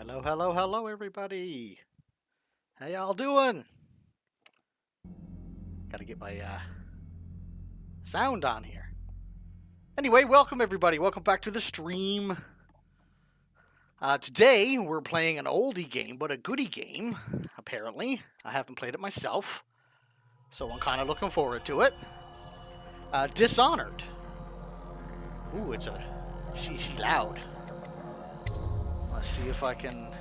Hello, hello, hello, everybody. How y'all doing? Gotta get my sound on here. Anyway, welcome everybody. Welcome back to the stream. Today we're playing an oldie game, but a goodie game. Apparently, I haven't played it myself, so I'm kind of looking forward to it. Dishonored. Ooh, it's a she loud. Let's see if I can.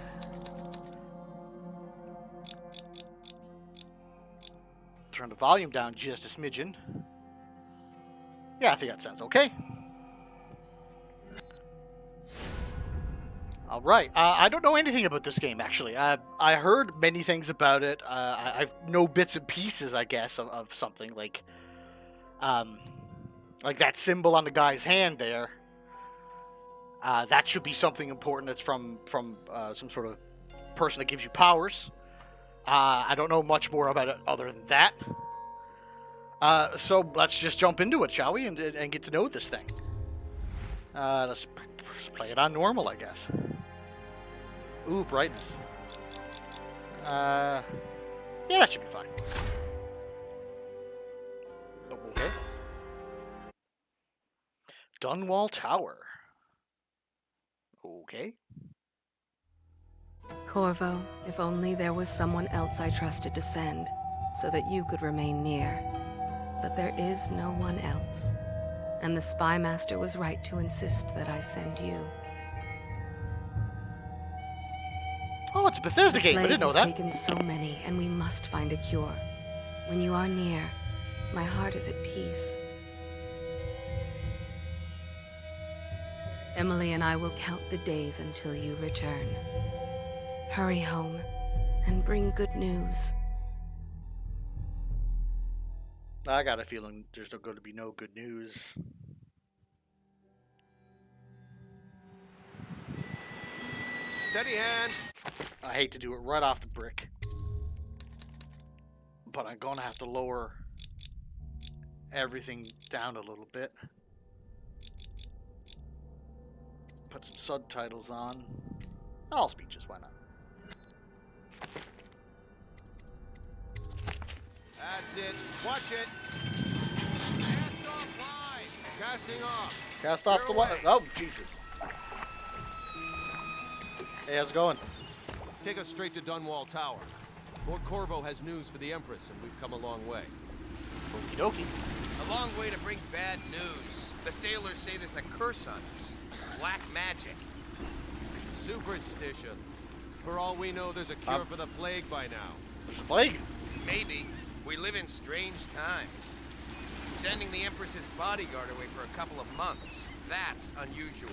Turn the volume down just a smidgen. Yeah, I think that sounds okay. All right. I don't know anything about this game, actually. I heard many things about it. I know bits and pieces, I guess, of something like that symbol on the guy's hand there. That should be something important. That's from some sort of person that gives you powers. I don't know much more about it other than that. So let's just jump into it, shall we, and get to know this thing. Let's play it on normal, I guess. Ooh, brightness. Yeah, that should be fine. Okay. Dunwall Tower. Okay. Corvo, if only there was someone else I trusted to send, so that you could remain near. But there is no one else. And the Spy Master was right to insist that I send you. Oh, it's a Bethesda game. I didn't know that. The plague has taken so many, and we must find a cure. When you are near, my heart is at peace. Emily and I will count the days until you return. Hurry home, and bring good news. I got a feeling there's going to be no good news. Steady hand. I hate to do it right off the brick, but I'm going to have to lower everything down a little bit. Put some subtitles on. All speeches, why not? That's it. Watch it. Cast off line. Casting off. Cast off the line. Oh, Jesus. Hey, how's it going? Take us straight to Dunwall Tower. Lord Corvo has news for the Empress, and we've come a long way. Okie dokie. A long way to bring bad news. The sailors say there's a curse on us. Black magic. Superstition. For all we know, there's a cure for the plague by now. There's a plague? Maybe. We live in strange times. Sending the Empress's bodyguard away for a couple of months. That's unusual.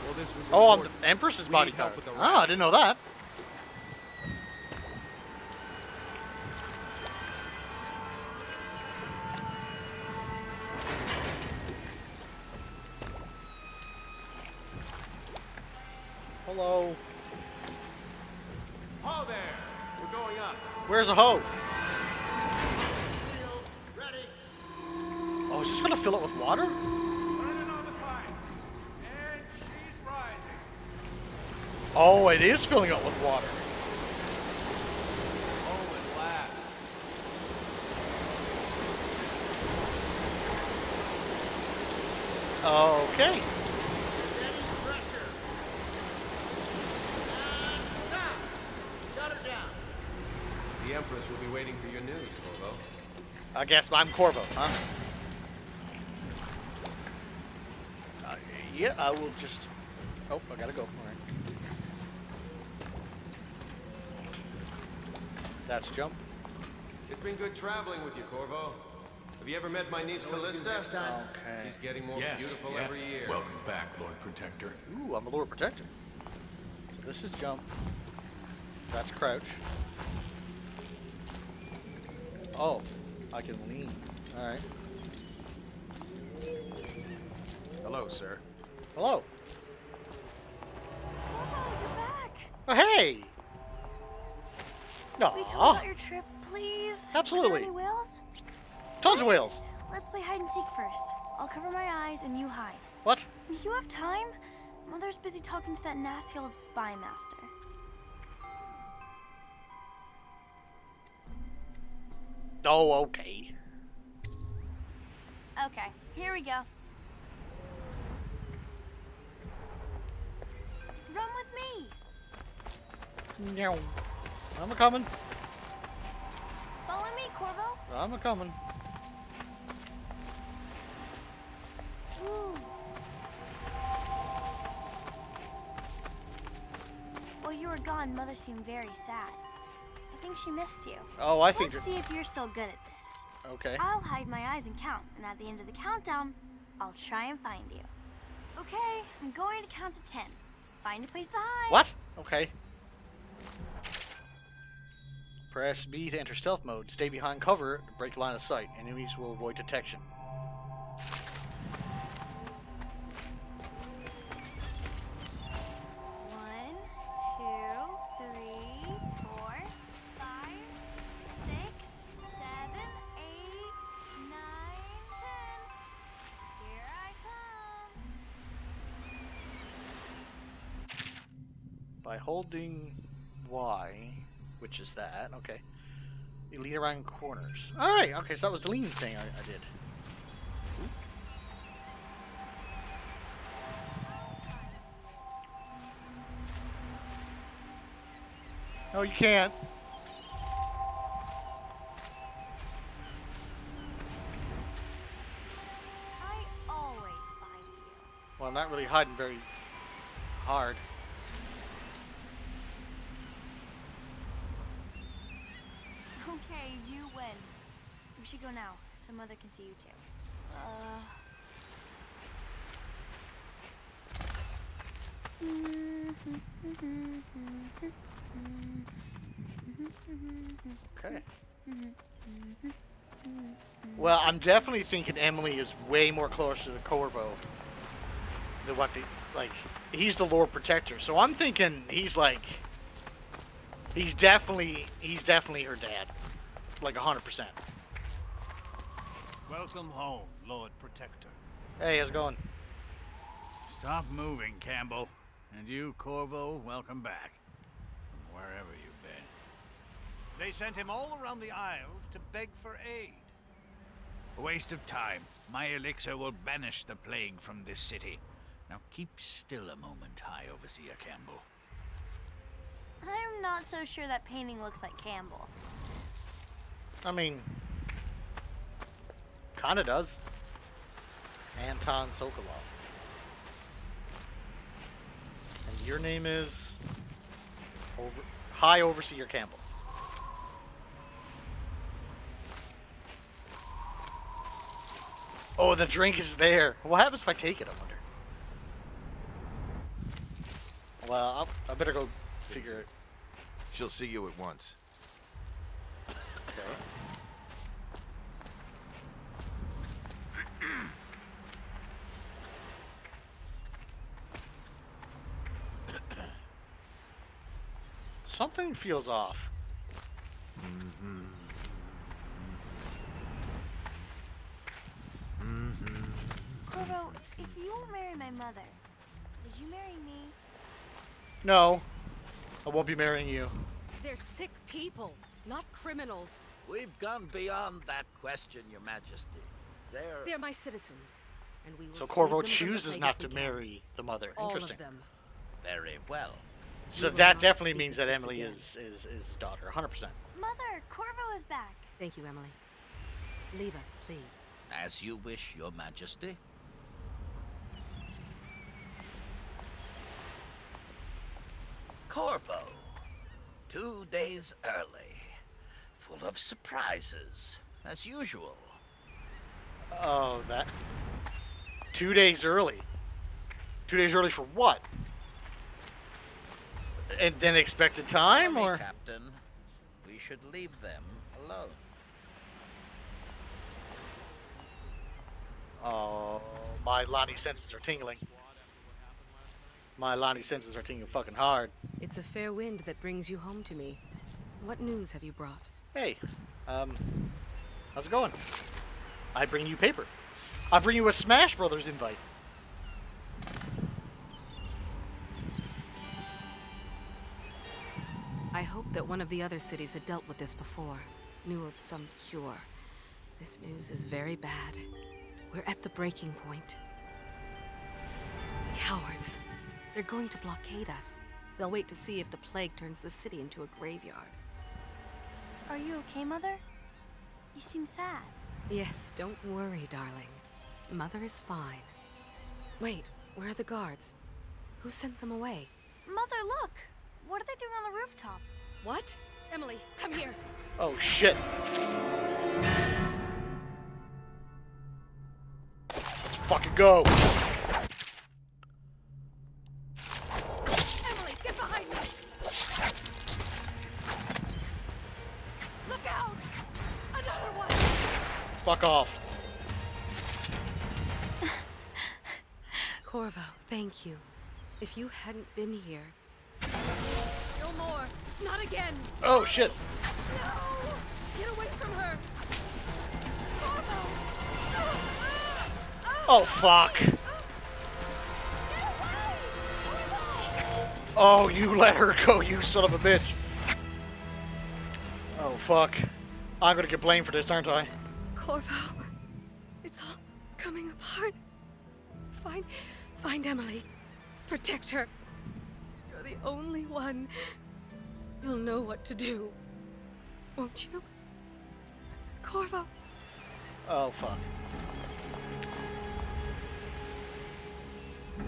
Well, this was Oh, I'm important. the Empress's We need bodyguard. help with the Oh, I rat. didn't know that. Hello. Ho there! We're going up. Where's a hoe? Shield, ready. Oh, is this gonna fill it with water? Turning on the pipes. And she's rising. Oh, it is filling it with water. Oh, at last. Okay. Steady pressure. And stop. Shut her down. The Empress will be waiting for your news, Corvo. I guess I'm Corvo, huh? Yeah, I will just... Oh, I gotta go. All right. That's jump. It's been good traveling with you, Corvo. Have you ever met my niece Callista? Okay. She's getting more Yes, beautiful yeah. every year. Welcome back, Lord Protector. Ooh, I'm a Lord Protector. So this is jump. That's crouch. Oh, I can lean. All right. Hello, sir. Hello. Corvo, you're back. Oh, hey. No. We told about your trip, please. Absolutely. Are there any whales? Tons of whales. Let's play hide and seek first. I'll cover my eyes and you hide. What? You have time? Mother's busy talking to that nasty old spy master. Oh, okay. Okay, here we go. Run with me. No. I'm a coming. Follow me, Corvo. I'm a coming. Ooh. While you were gone, Mother seemed very sad. I think she missed you. Oh, I think Let's see if you're still good at this. Okay. I'll hide my eyes and count, and at the end of the countdown, I'll try and find you. Okay, I'm going to count to 10. Find a place to hide. What? Okay. Press B to enter stealth mode. Stay behind cover to break line of sight. Enemies will avoid detection. One, two, three, four, five, six, seven, eight, nine, 10. Here I come. By holding Y, which is that, okay. You lean around corners. Alright, okay, so that was the lean thing I did. No, you can't. I always find you. Well, I'm not really hiding very hard. Okay, you win. We should go now, so Mother can see you too. Okay. Well, I'm definitely thinking Emily is way more closer to Corvo than what the he's the Lord Protector. So I'm thinking he's definitely her dad. Like 100%. Welcome home, Lord Protector. Hey, how's it going? Stop moving, Campbell. And you, Corvo, welcome back. From wherever you've been. They sent him all around the Isles to beg for aid. A waste of time. My elixir will banish the plague from this city. Now keep still a moment, High Overseer Campbell. I'm not so sure that painting looks like Campbell. I mean, kinda does. Anton Sokolov. And your name is High Overseer Campbell. Oh, the drink is there. What happens if I take it, I wonder? Well, I better go figure it. She'll see you at once. Okay. Something feels off. Corvo, if you won't marry my mother, would you marry me? No, I won't be marrying you. They're sick people, not criminals. We've gone beyond that question, Your Majesty. They're my citizens, and we will So save Corvo them from the chooses plague not if to we can. marry the mother. All Interesting. of them. Very well. So We will that not definitely speak means of that this Emily again. is his daughter, 100%. Mother, Corvo is back. Thank you, Emily. Leave us, please. As you wish, Your Majesty. Corvo. 2 days early. Full of surprises, as usual. Oh, that. 2 days early. 2 days early for what? And then expected time, Tell me, or? Captain, we should leave them alone. Oh, my Lonnie senses are tingling. My Lonnie senses are tingling fucking hard. It's a fair wind that brings you home to me. What news have you brought? Hey, how's it going? I bring you paper. I bring you a Smash Brothers invite. I hoped that one of the other cities had dealt with this before. knew of some cure. This news is very bad. We're at the breaking point. Cowards. They're going to blockade us. They'll wait to see if the plague turns the city into a graveyard. Are you okay, Mother? You seem sad. Yes, don't worry, darling. Mother is fine. Wait, where are the guards? Who sent them away? Mother, look! What are they doing on the rooftop? What? Emily, come here! Oh, shit. Let's fucking go. Emily, get behind me! Look out! Another one! Fuck off. Corvo, thank you. If you hadn't been here... No more! Not again! Oh, shit. No! Get away from her! Corvo! Oh, fuck. Get away! Corvo! Oh, you let her go, you son of a bitch. Oh, fuck. I'm gonna get blamed for this, aren't I? Corvo, it's all coming apart. Find Emily. Protect her. You're the only one. You'll know what to do. Won't you? Corvo. Oh, fuck.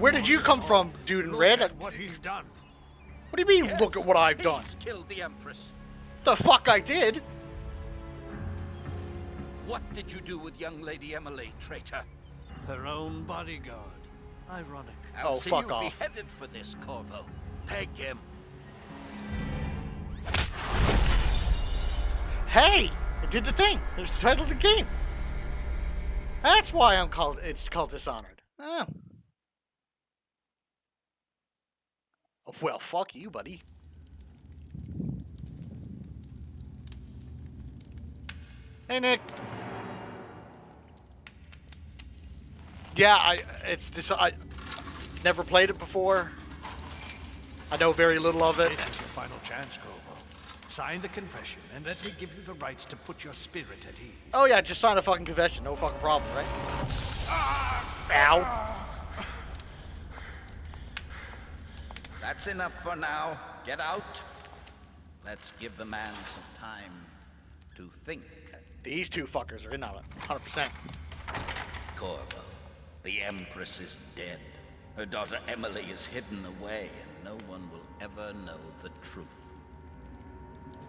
Where did you come from, dude in red? What he's done. What do you mean, look at what I've done? He's killed the Empress. The fuck I did? What did you do with young Lady Emily, traitor? Her own bodyguard. Ironic. I'll Oh, see fuck you off. beheaded for this, Corvo. Take him. Hey! It did the thing. There's the title of the game. That's why it's called Dishonored. Oh. Well, fuck you, buddy. Hey, Nick. Yeah, I never played it before. I know very little of it. This is your final chance, Corvo. Sign the confession, and let me give you the rights to put your spirit at ease. Oh yeah, just sign a fucking confession. No fucking problem, right? Ow. That's enough for now. Get out. Let's give the man some time to think. These two fuckers are in on it, 100%. Corvo, the Empress is dead. Her daughter Emily is hidden away, and no one will ever know the truth.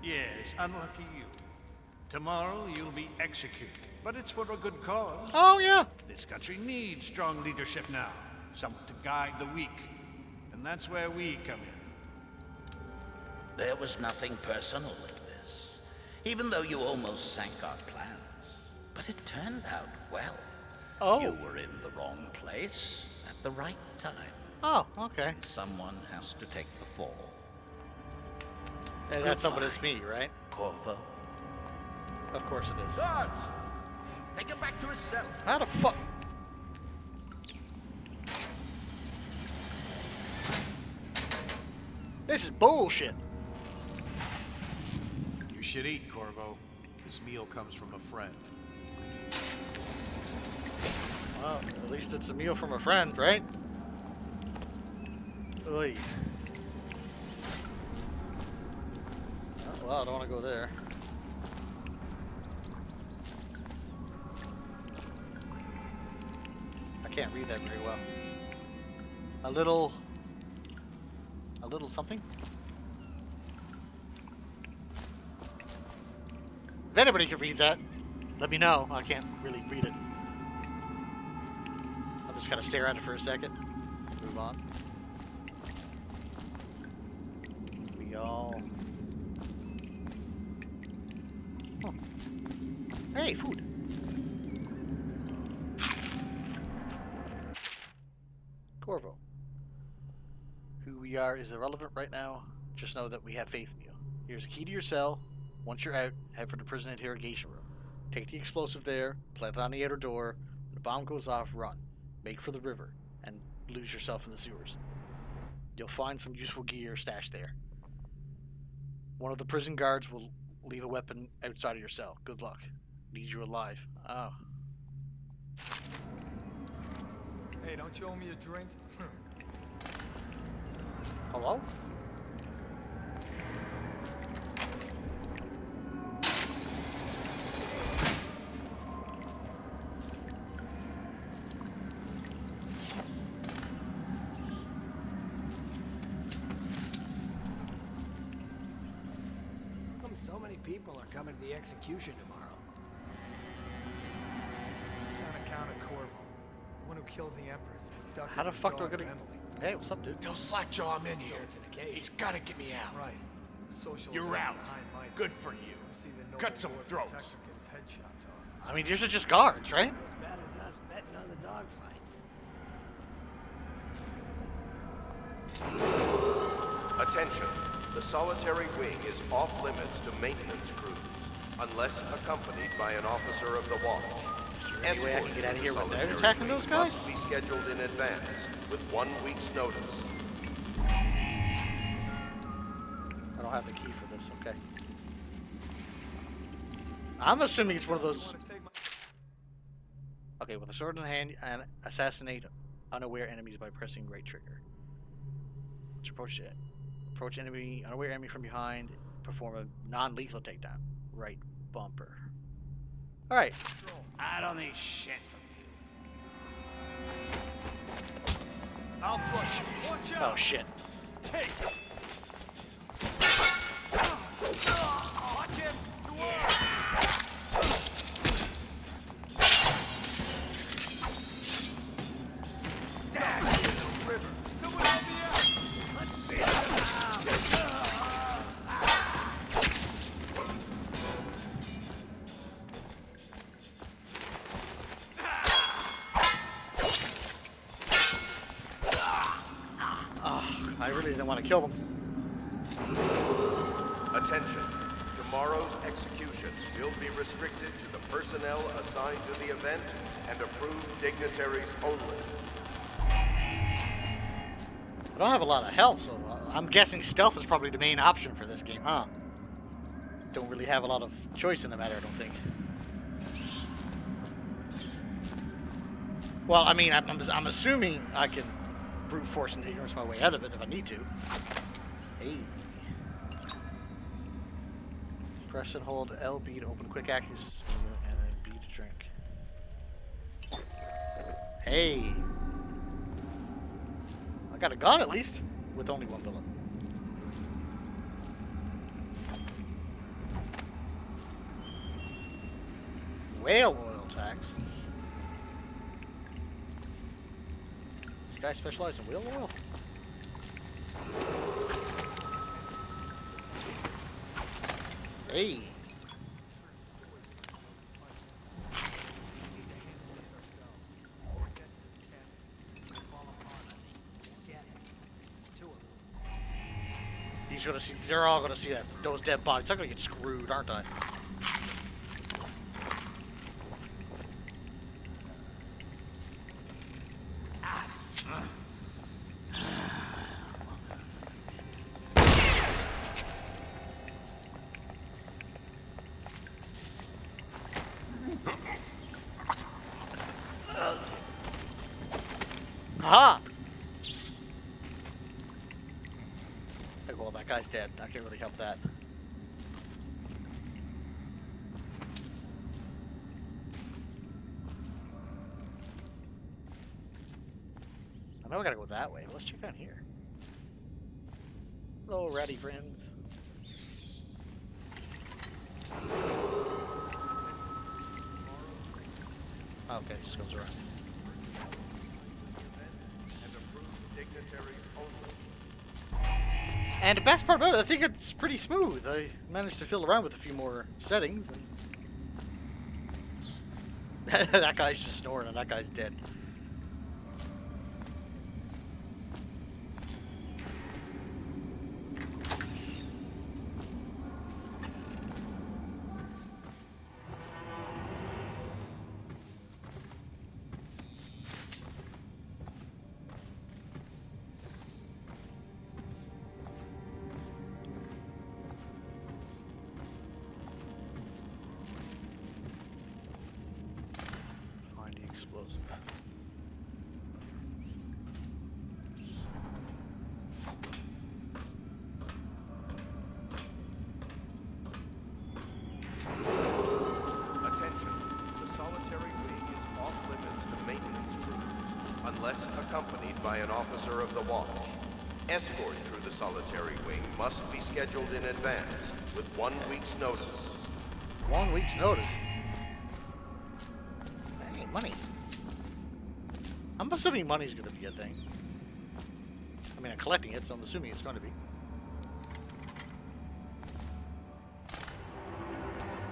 Yes, unlucky you. Tomorrow you'll be executed, but it's for a good cause. Oh yeah. This country needs strong leadership now, someone to guide the weak, and that's where we come in. There was nothing personal in this, even though you almost sank our plans. But it turned out well. Oh. You were in the wrong place at the right time. Oh, okay. Someone has to take the fall. And that someone is me, right? Corvo. Of course it is. Guards! Take him back to his cell. How the fuck? This is bullshit. You should eat, Corvo. This meal comes from a friend. Well, at least it's a meal from a friend, right? Oy. Oh, well, I don't want to go there. I can't read that very well. A little something? If anybody can read that, let me know. I can't really read it. I'll just kind of stare at it for a second. Move on. We all... Oh. Hey, food. Corvo. Who we are is irrelevant right now. Just know that we have faith in you. Here's a key to your cell. Once you're out, head for the prison interrogation room. Take the explosive there, plant it on the outer door. When the bomb goes off, run. Make for the river, and lose yourself in the sewers. You'll find some useful gear stashed there. One of the prison guards will Leave a weapon outside of your cell. Good luck. Need you alive. Oh. Hey, don't you owe me a drink? Hello? So many people are coming to the execution tomorrow. It's on account of Corvo, the one who killed the Empress. How the fuck do I get a... Hey, what's up, dude? Tell Slackjaw I'm in here. He's gotta get me out. Right. Social You're out. Good for you. Cut some throats. Get his head chopped off. I mean, these are just guards, right? As bad as us betting on the dogfights. Attention. The solitary wing is off limits to maintenance crews, unless accompanied by an officer of the watch. Is there any way I can get out of here without Solitary attacking wing those guys? must be scheduled in advance, with 1 week's notice. I don't have the key for this, okay. I'm assuming it's one of those... Okay, with a sword in the hand, and assassinate unaware enemies by pressing right trigger. Let's approach it. Approach unaware enemy from behind. Perform a non-lethal takedown. Right bumper. All right. I don't need shit from you. I'll flush you. Watch out. Oh shit. Take. Watch him. Someone help me out. Let's see. I really didn't want to kill them. Attention. Tomorrow's execution will be restricted to the personnel assigned to the event and approved dignitaries only. I don't have a lot of health, so I'm guessing stealth is probably the main option for this game, huh? Don't really have a lot of choice in the matter, I don't think. Well, I mean, I'm assuming I can brute force and ignorance my way out of it if I need to. Hey. Press and hold LB to open quick access and then B to drink. Hey. I got a gun at least, with only 1 bullet. Whale oil tax. This guy specializes in whale oil? Hey. He's gonna see. They're all gonna see that those dead bodies. I'm gonna get screwed, aren't I? Aha! Well, that guy's dead. I can't really help that. I know I gotta go that way. Let's check down here. Hello, ratty friends. Okay, it just goes around. And the best part about it, I think it's pretty smooth. I managed to fiddle around with a few more settings. And that guy's just snoring and that guy's dead. accompanied by an officer of the watch. Escort through the solitary wing must be scheduled in advance with 1 week's notice. 1 week's notice? Hey, money. I'm assuming money's going to be a thing. I mean, I'm collecting it, so I'm assuming it's going to be.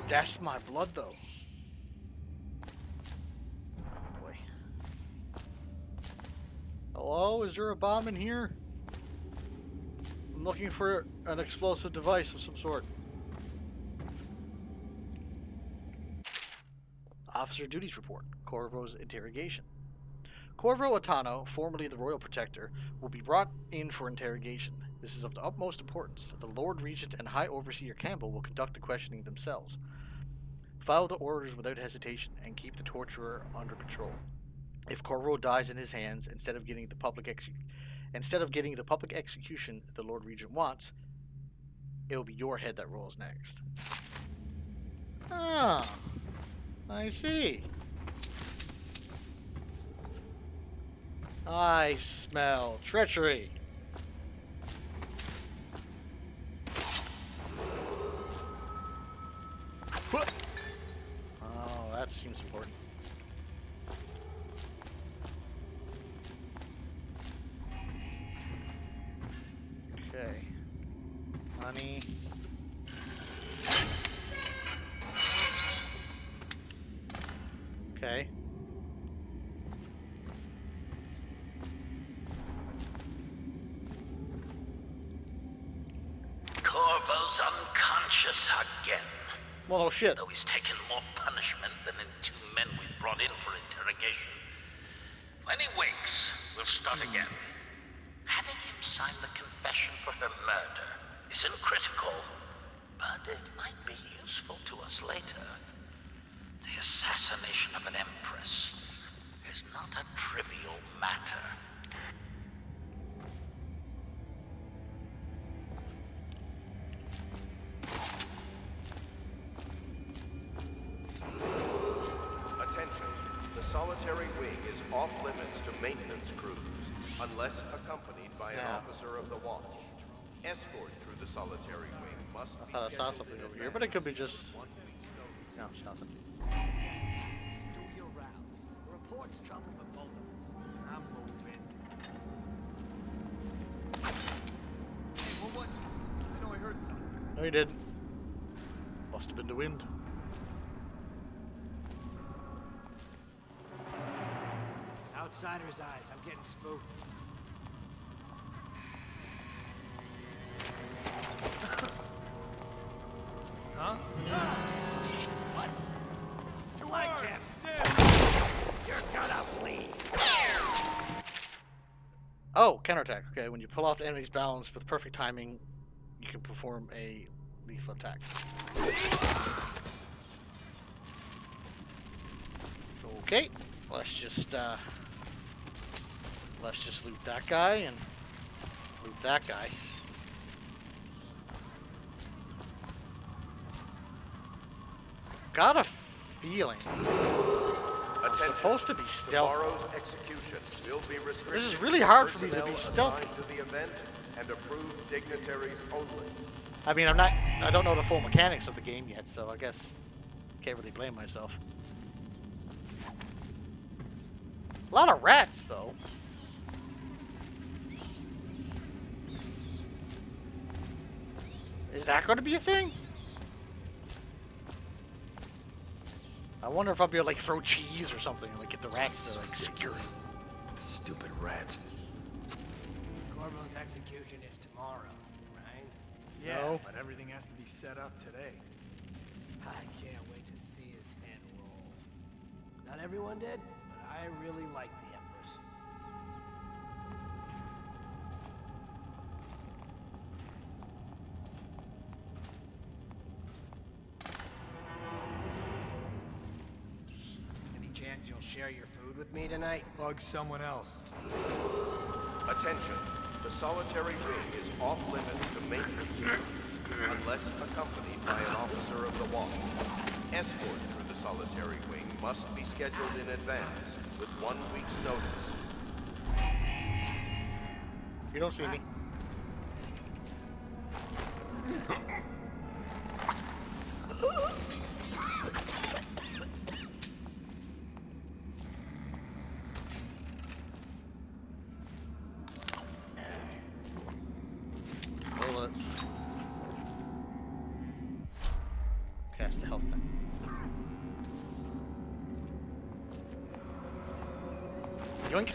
That's my blood, though. Oh, boy. Hello? Is there a bomb in here? I'm looking for an explosive device of some sort. Officer Duties Report. Corvo's interrogation. Corvo Atano, formerly the Royal Protector, will be brought in for interrogation. This is of the utmost importance. The Lord Regent and High Overseer Campbell will conduct the questioning themselves. Follow the orders without hesitation and keep the torturer under control. If Corvo dies in his hands instead of getting the public execution the Lord Regent wants, it will be your head that rolls next. Ah, I see. I smell treachery. Oh, that seems important. Okay. Money. Okay. Corvo's unconscious again. Well, oh shit. Though he's taken more punishment than the 2 men we brought in for interrogation. When he wakes, we'll start again. Having him sign the confession for her murder isn't critical, but it might be useful to us later. The assassination of an empress is not a trivial matter. Attention, the solitary wing is off limits to maintenance crews, unless accompanied by an officer of the watch. Escort through the solitary wing must I be thought I saw scheduled something in over here, but it could be just... No, it's nothing. Do your rounds. Reports trouble for both of us. I'm moving. Hey, what? I know I heard something. No, you didn't. Must have been the wind. Outsider's eyes. I'm getting spooked. Huh? What? Like him. You're gonna bleed. Oh, counterattack. Okay, when you pull off the enemy's balance with perfect timing, you can perform a lethal attack. Okay, let's just loot that guy and loot that guy. Got a feeling I'm supposed to be stealthy. Tomorrow's execution will be restricted. This is really hard for me to be stealthy. To the event and approved dignitaries only. I mean, I don't know the full mechanics of the game yet, so I guess can't really blame myself. A lot of rats, though. Is that going to be a thing? I wonder if I'll be able to, like, throw cheese or something and, like, get the rats to, like, secure it. Stupid rats. Corvo's execution is tomorrow, right? Yeah, No. but everything has to be set up today. I can't wait to see his head roll. Not everyone did, but I really like the Empress. Any chance you'll share your food with me tonight? Bug someone else. Attention, the solitary ring is off limits to maintenance crews, unless accompanied by an officer of the watch. Escort through the solitary wing must be scheduled in advance with 1 week's notice. You don't see me. Bullets. Cast the health thing. Yoink.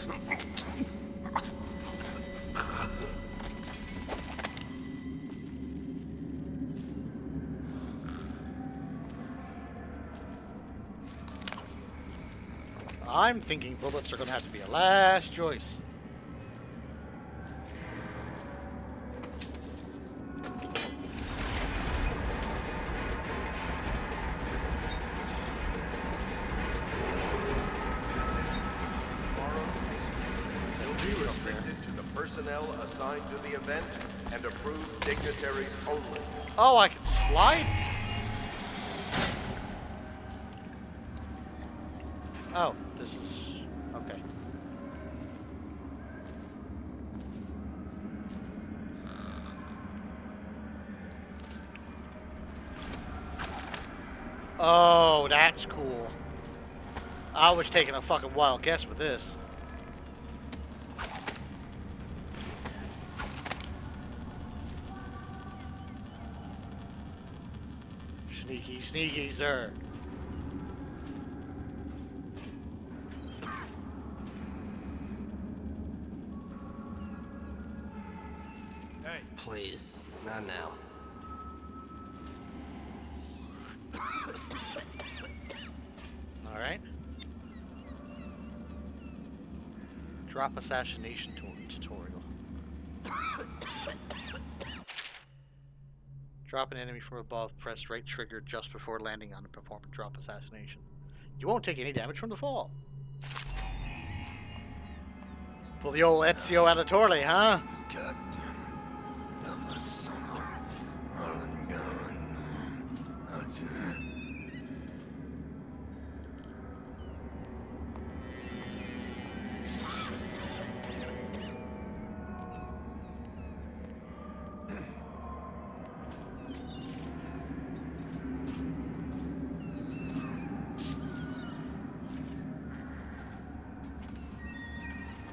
I'm thinking bullets are going to have to be a last choice. Restricted to the personnel assigned to the event and approved dignitaries only. Oh, I can slide? Oh, this is... okay. Oh, that's cool. I was taking a fucking wild guess with this. Sneaky, sneaky, sir. Hey. Please, not now. All right. Drop assassination tutorial. Drop an enemy from above. Press right trigger just before landing on to perform a drop assassination. You won't take any damage from the fall. Pull the old Ezio Auditore, huh?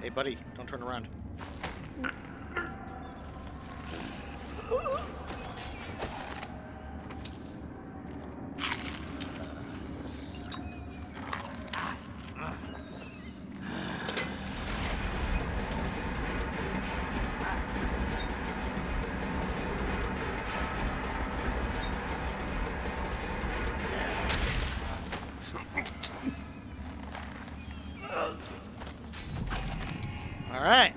Hey, buddy, don't turn around. All right.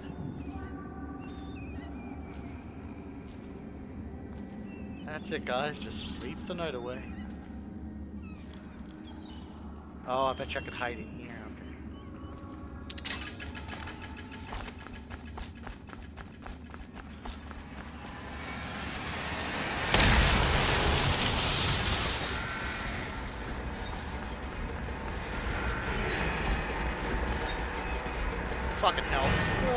That's it, guys. Just sleep the night away. Oh, I bet you I could hide in here. Okay. Fucking hell.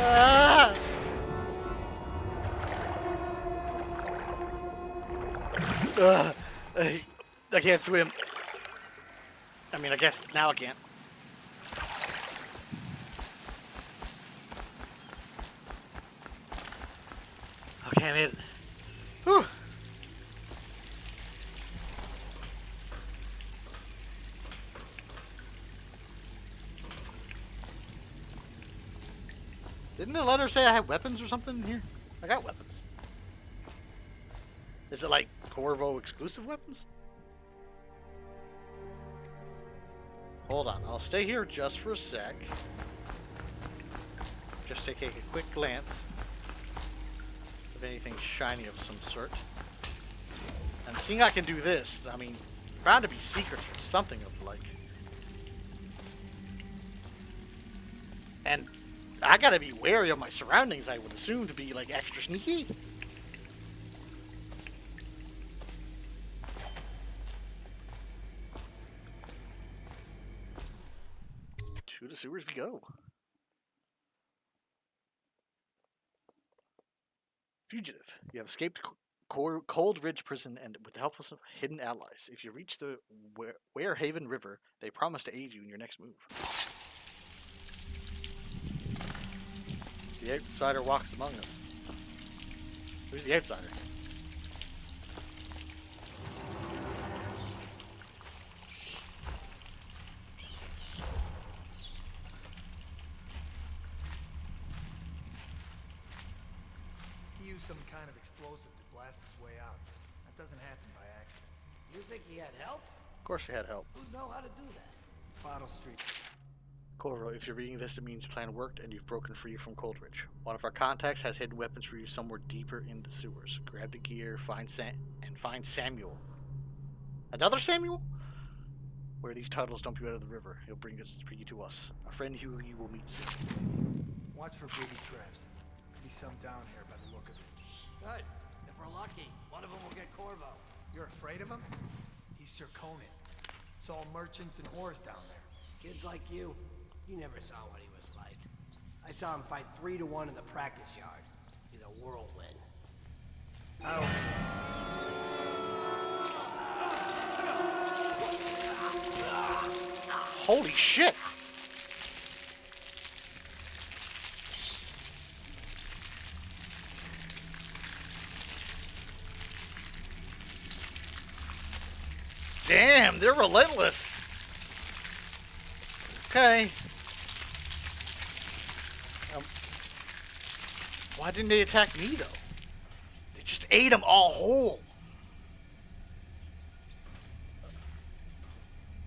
Ah! I can't swim. I mean, I guess now I can't. Okay, I made it. Whew. Didn't the letter say I had weapons or something in here? I got weapons. Is it like Corvo exclusive weapons? Hold on, I'll stay here just for a sec. Just to take a quick glance of anything shiny of some sort. And seeing I can do this, I mean, bound to be secrets or something of the like. And I gotta be wary of my surroundings, I would assume, to be like extra sneaky. To the sewers we go. You have escaped Cold Ridge Prison and with the help of some hidden allies. If you reach the Warehaven River, they promise to aid you in your next move. The outsider walks among us. Who's the outsider? He used some kind of explosive to blast his way out. That doesn't happen by accident. You think he had help? Of course he had help. Who know how to do that? Bottle Street. Corvo, if you're reading this, it means the plan worked and you've broken free from Coldridge. One of our contacts has hidden weapons for you somewhere deeper in the sewers. Grab the gear, find Samuel. Another Samuel? Where these tunnels dump you out of the river. He'll bring you to us. A friend who you will meet soon. Watch for booby traps. Could be some down here by the look of it. Good. If we're lucky, one of them will get Corvo. You're afraid of him? He's Sir Conan. It's all merchants and whores down there. Kids like you never saw what he was like. I saw him fight 3-1 in the practice yard. He's a whirlwind. Oh. Holy shit! Damn, they're relentless. Okay. Why didn't they attack me, though? They just ate them all whole.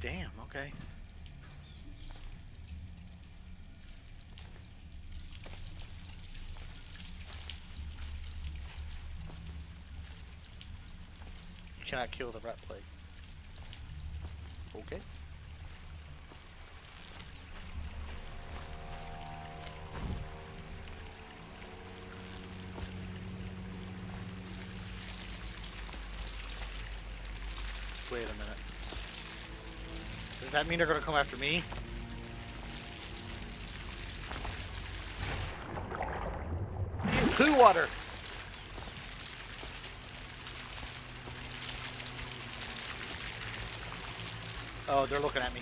Damn, okay. You cannot kill the rat plague. Okay. Wait a minute. Does that mean they're gonna come after me? Poo water! Oh, they're looking at me.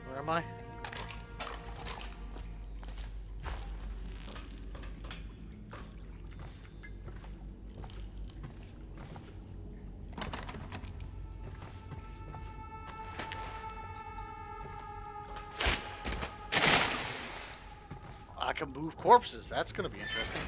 Where am I? I can move corpses. That's going to be interesting.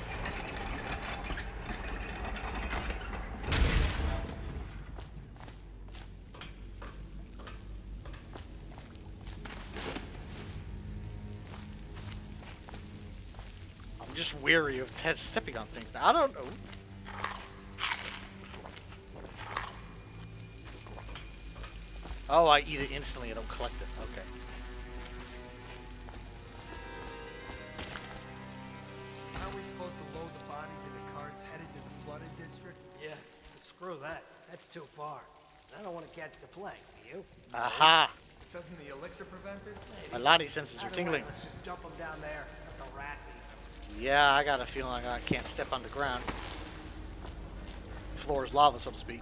I'm just weary of stepping on things now. I don't know. Oh, I eat it instantly. I don't collect it. Okay. Aren't we supposed to load the bodies into carts headed to the flooded district? Yeah, but screw that. That's too far. I don't want to catch the plague, do you? Aha! Doesn't the elixir prevent it? My Lottie senses are Either way, tingling. let's just dump them down there. Let the rats eat them. Yeah, I got a feeling I can't step on the ground. Floor is lava, so to speak.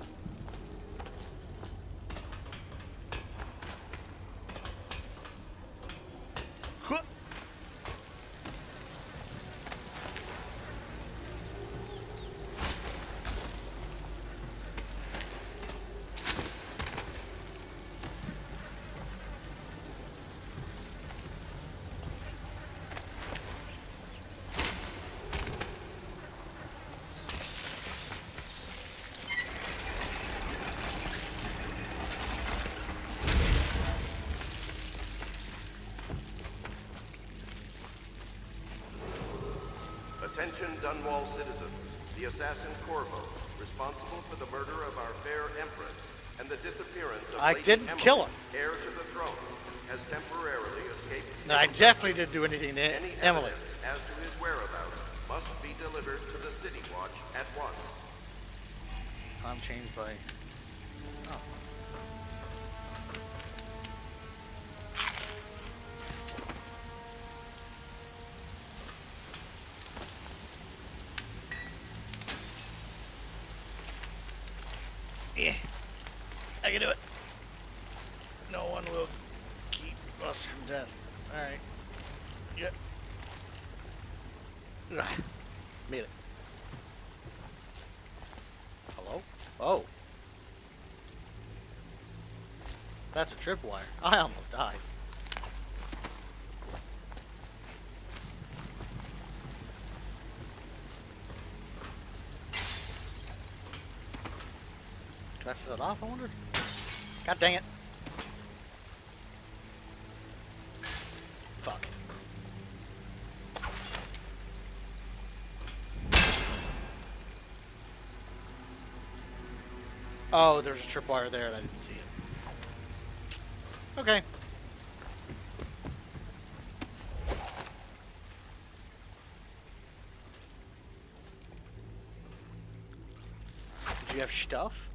Huh. Attention Dunwall citizens. The assassin Corvo, responsible for the murder of our fair Empress and the disappearance of I Lady didn't Emily, kill her. heir to the throne, has temporarily escaped. No, I definitely didn't do anything to Any Emily. evidence as to his whereabouts must must be delivered to the City Watch at once. I'm changed by... Oh. Yeah. I can do it. No one will keep us from death. Alright. Yep. Made it. Hello? Oh. That's a tripwire. I almost died. Can I set it off, I wonder? God dang it. Fuck. Oh, there's a tripwire there and I didn't see it. Okay. Do you have stuff?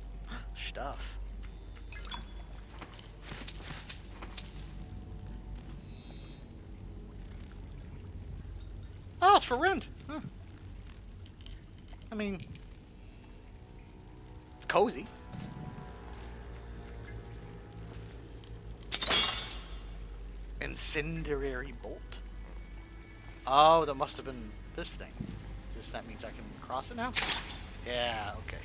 Stuff. Oh, it's for rent. Huh. I mean, it's cozy. Incendiary bolt. Oh, that must have been this thing. That means I can cross it now? Yeah, okay.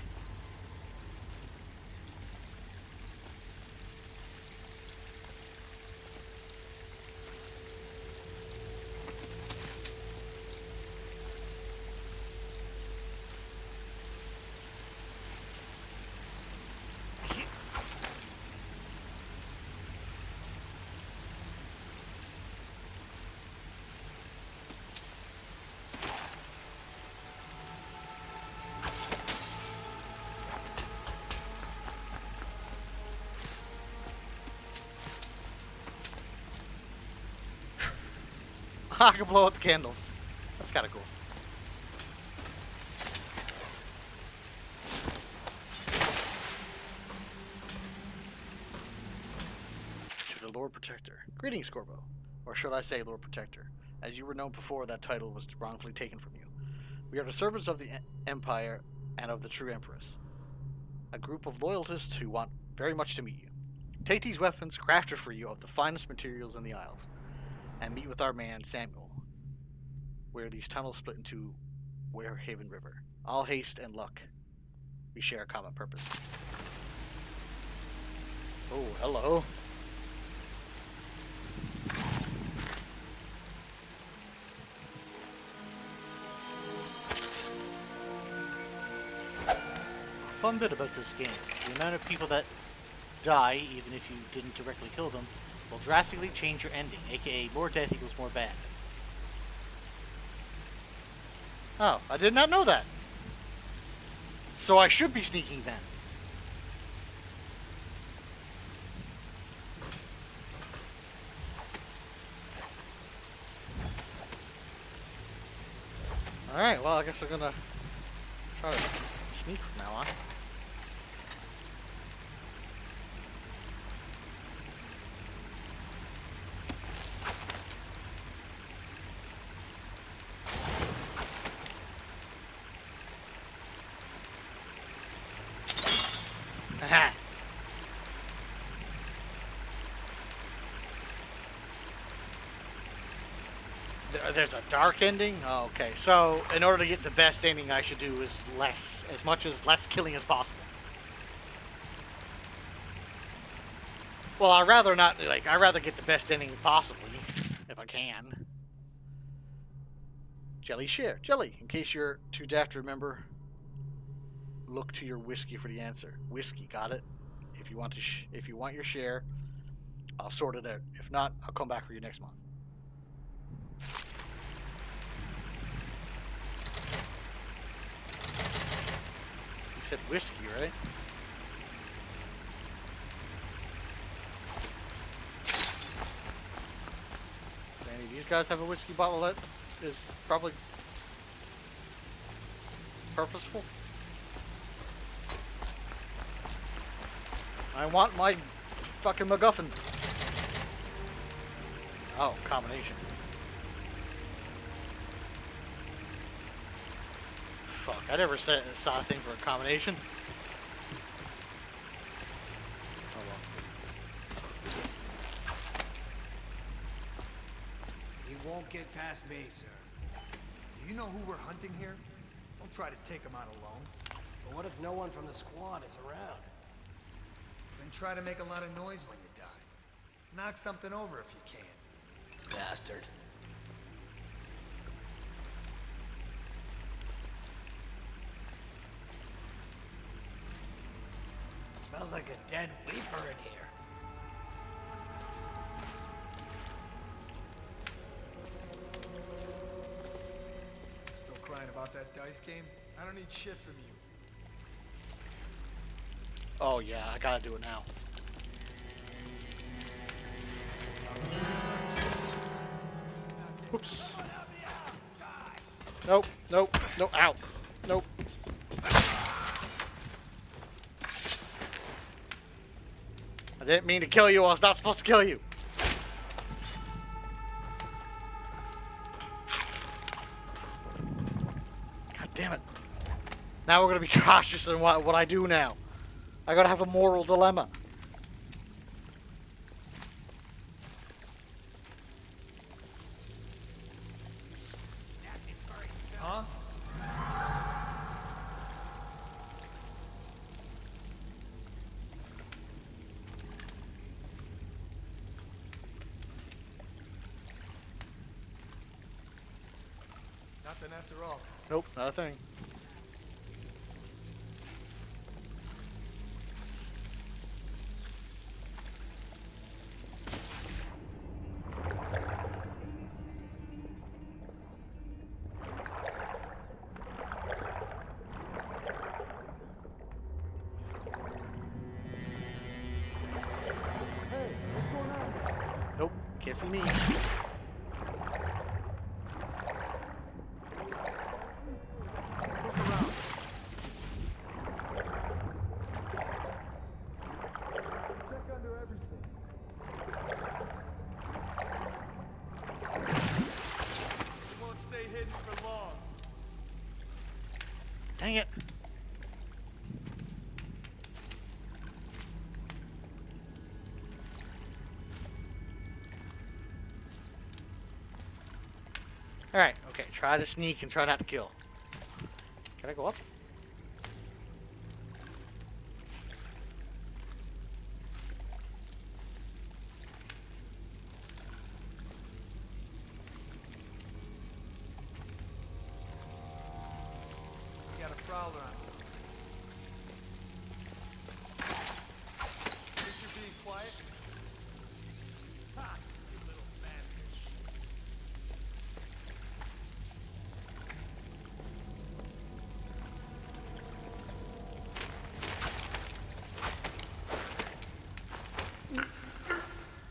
I can blow out the candles. That's kind of cool. To the Lord Protector. Greetings, Corvo. Or should I say Lord Protector? As you were known before, that title was wrongfully taken from you. We are the servants of the Empire and of the true Empress. A group of loyalists who want very much to meet you. Take these weapons, crafted for you of the finest materials in the Isles, and meet with our man Samuel, where these tunnels split into Warehaven River. All haste and luck. We share a common purpose. Oh, hello. Fun bit about this game. The amount of people that die, even if you didn't directly kill them, will drastically change your ending, aka more death equals more bad. Oh, I did not know that. So I should be sneaking then. Alright, well I guess I'm gonna try to sneak from now on. There's a dark ending? Oh, okay. So, in order to get the best ending, I should do is as much killing as possible. Well, I'd rather not, I'd rather get the best ending possibly, if I can. Jelly share. Jelly, in case you're too deaf to remember, look to your whiskey for the answer. Whiskey, got it? If you want if you want your share, I'll sort it out. If not, I'll come back for you next month. You said whiskey, right? Do any of these guys have a whiskey bottle that is probably purposeful. I want my fucking MacGuffins. Oh, combination. Fuck, I never saw a thing for a combination. Oh well. He won't get past me, sir. Do you know who we're hunting here? Don't try to take him out alone. But what if no one from the squad is around? Then try to make a lot of noise when you die. Knock something over if you can. Bastard. Smells like a dead Reaper in here. Still crying about that dice game? I don't need shit from you. Oh yeah, I gotta do it now. Oops. Nope, nope, nope, ow. Nope. I didn't mean to kill you, I was not supposed to kill you. God damn it. Now we're gonna be cautious in what I do now. I gotta have a moral dilemma. Huh? Nothing after all. Nope, not a thing. Nope, can't see me. Dang it. Alright, okay, try to sneak and try not to kill. Can I go up? Got a prowler on. Think you're being quiet? Ha! You little bastard.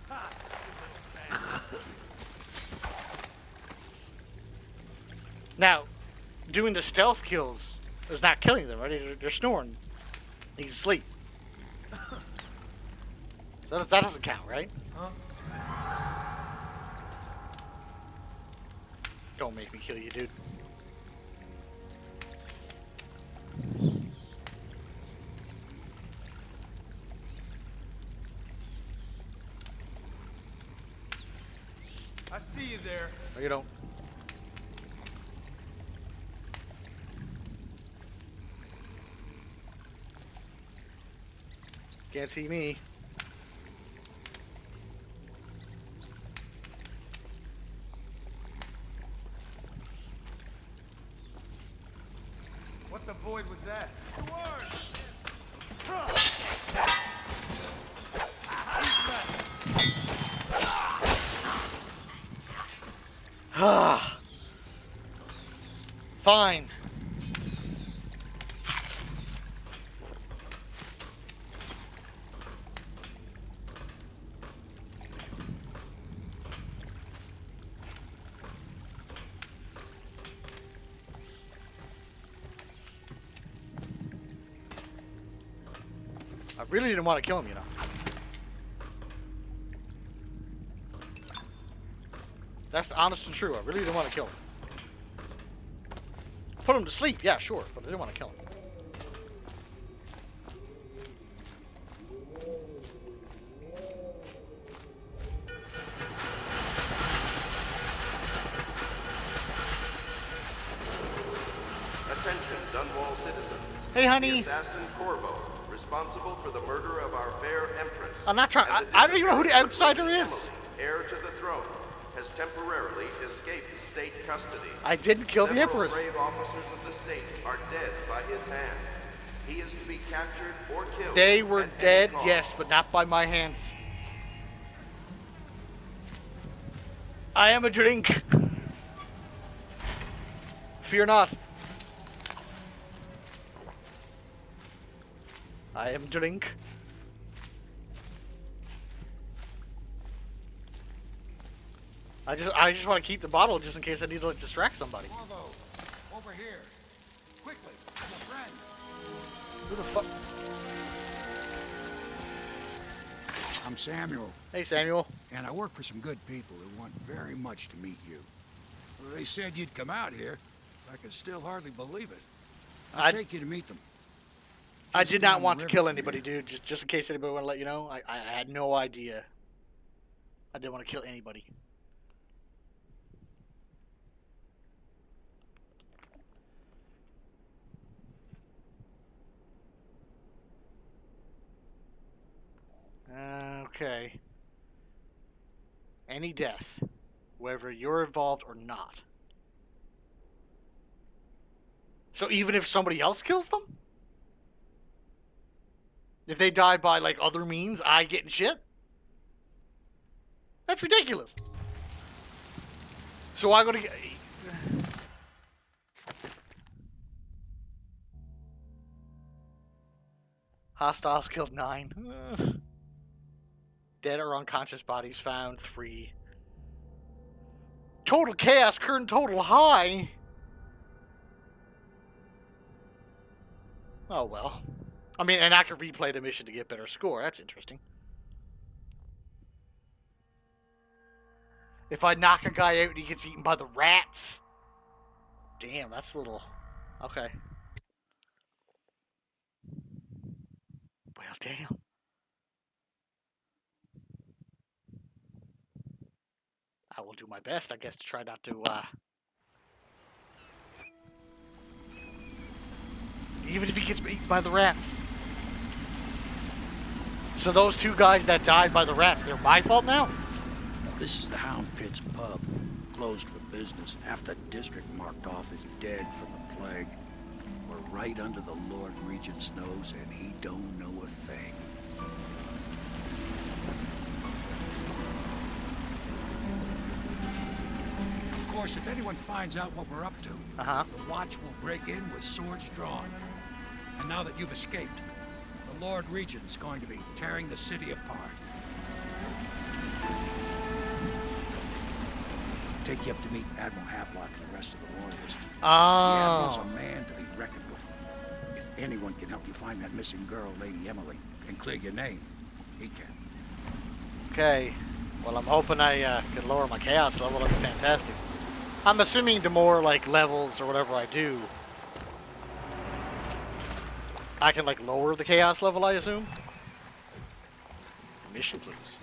Ha! You little bastard. Now, doing the stealth kills is not killing them, right? They're snoring. He's asleep. So that doesn't count, right? Huh? Don't make me kill you, dude. I see you there. No, you don't. Can't see me. What the void was that? Ah. Fine. I really didn't want to kill him, you know. That's honest and true. I really didn't want to kill him. Put him to sleep, yeah, sure, but I didn't want to kill him. Attention, Dunwall citizens. Hey, honey. The assassin Corvo, responsible for the murder of our fair empress. I'm not trying. I don't even know who the outsider is. Heir to the throne, has temporarily escaped state custody. I didn't kill the Empress. Brave officers of the state are dead by his hand. He is to be captured or killed. They were dead, yes, but not by my hands. I am a drink. Fear not. I am drink. I just want to keep the bottle just in case I need to like distract somebody. Corvo, over here. Quickly, I'm a friend. Who the fuck? I'm Samuel. Hey, Samuel. And I work for some good people who want very much to meet you. Well, they said you'd come out here. I can still hardly believe it. I'll take you to meet them. I did not want to kill anybody, dude. Just in case anybody want to let you know, I had no idea. I didn't want to kill anybody. Okay. Any death, whether you're involved or not. So even if somebody else kills them? If they die by, like, other means, I get in shit? That's ridiculous. So I gotta get... Hostiles killed 9. Dead or unconscious bodies found 3. Total chaos, current total high. Oh well. I mean, and I could replay the mission to get better score. That's interesting. If I knock a guy out and he gets eaten by the rats. Damn, that's a little... Okay. Well, damn. I will do my best, I guess, to try not to, even if he gets eaten by the rats. So those 2 guys that died by the rats, they're my fault now? This is the Hound Pit's pub. Closed for business. Half the district marked off as dead from the plague. We're right under the Lord Regent's nose, and he don't know a thing. Of course, if anyone finds out what we're up to, the Watch will break in with swords drawn. And now that you've escaped, the Lord Regent's going to be tearing the city apart. Take you up to meet Admiral Havelock and the rest of the warriors. The Admiral's a man to be reckoned with. If anyone can help you find that missing girl, Lady Emily, and clear your name, he can. Okay. Well, I'm hoping I could lower my chaos level. That'd be fantastic. I'm assuming the more, like, levels or whatever I do, I can, like, lower the chaos level, I assume? Mission clues.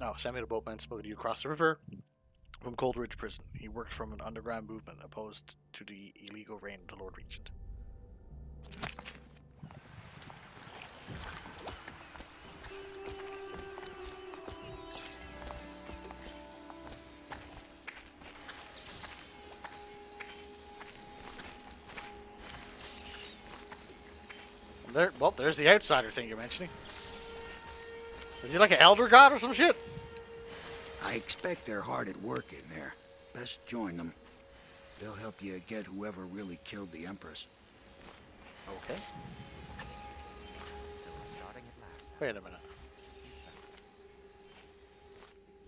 Oh, Samuel the Boatman spoke to you across the river from Coldridge Prison. He worked from an underground movement opposed to the illegal reign of the Lord Regent. Well, there's the outsider thing you're mentioning. Is he like an elder god or some shit? I expect they're hard at work in there. Best join them. They'll help you get whoever really killed the Empress. Okay. So we're starting at last. Wait a minute.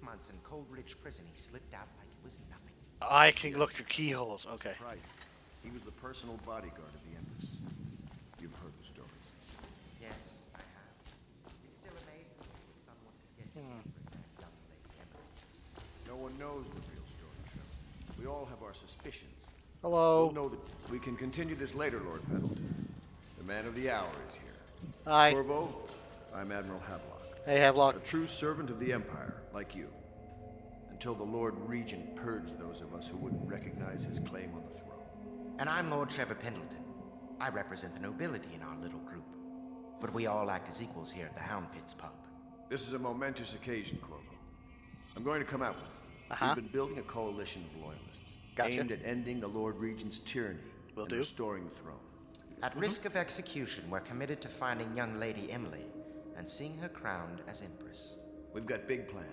Months in Coldridge Prison, he slipped out like it was nothing. I can look through keyholes. Okay. Right. He was the personal bodyguard of the Empress. You've heard stories. Yes, I have. It still amazes me that someone could get to represent young Lady Emily. No one knows the real story, Trevor. We all have our suspicions. Hello. We'll know that we can continue this later, Lord Pendleton. The man of the hour is here. Hi. Corvo, I'm Admiral Havelock. Hey, Havelock. A true servant of the Empire, like you. Until the Lord Regent purged those of us who wouldn't recognize his claim on the throne. And I'm Lord Trevor Pendleton. I represent the nobility in our little group. But we all act as equals here at the Hound Pits pub. This is a momentous occasion, Corvo. I'm going to come out with it. We've been building a coalition of loyalists. Aimed at ending the Lord Regent's tyranny and restoring the throne. At risk of execution, we're committed to finding young Lady Emily and seeing her crowned as Empress. We've got big plans.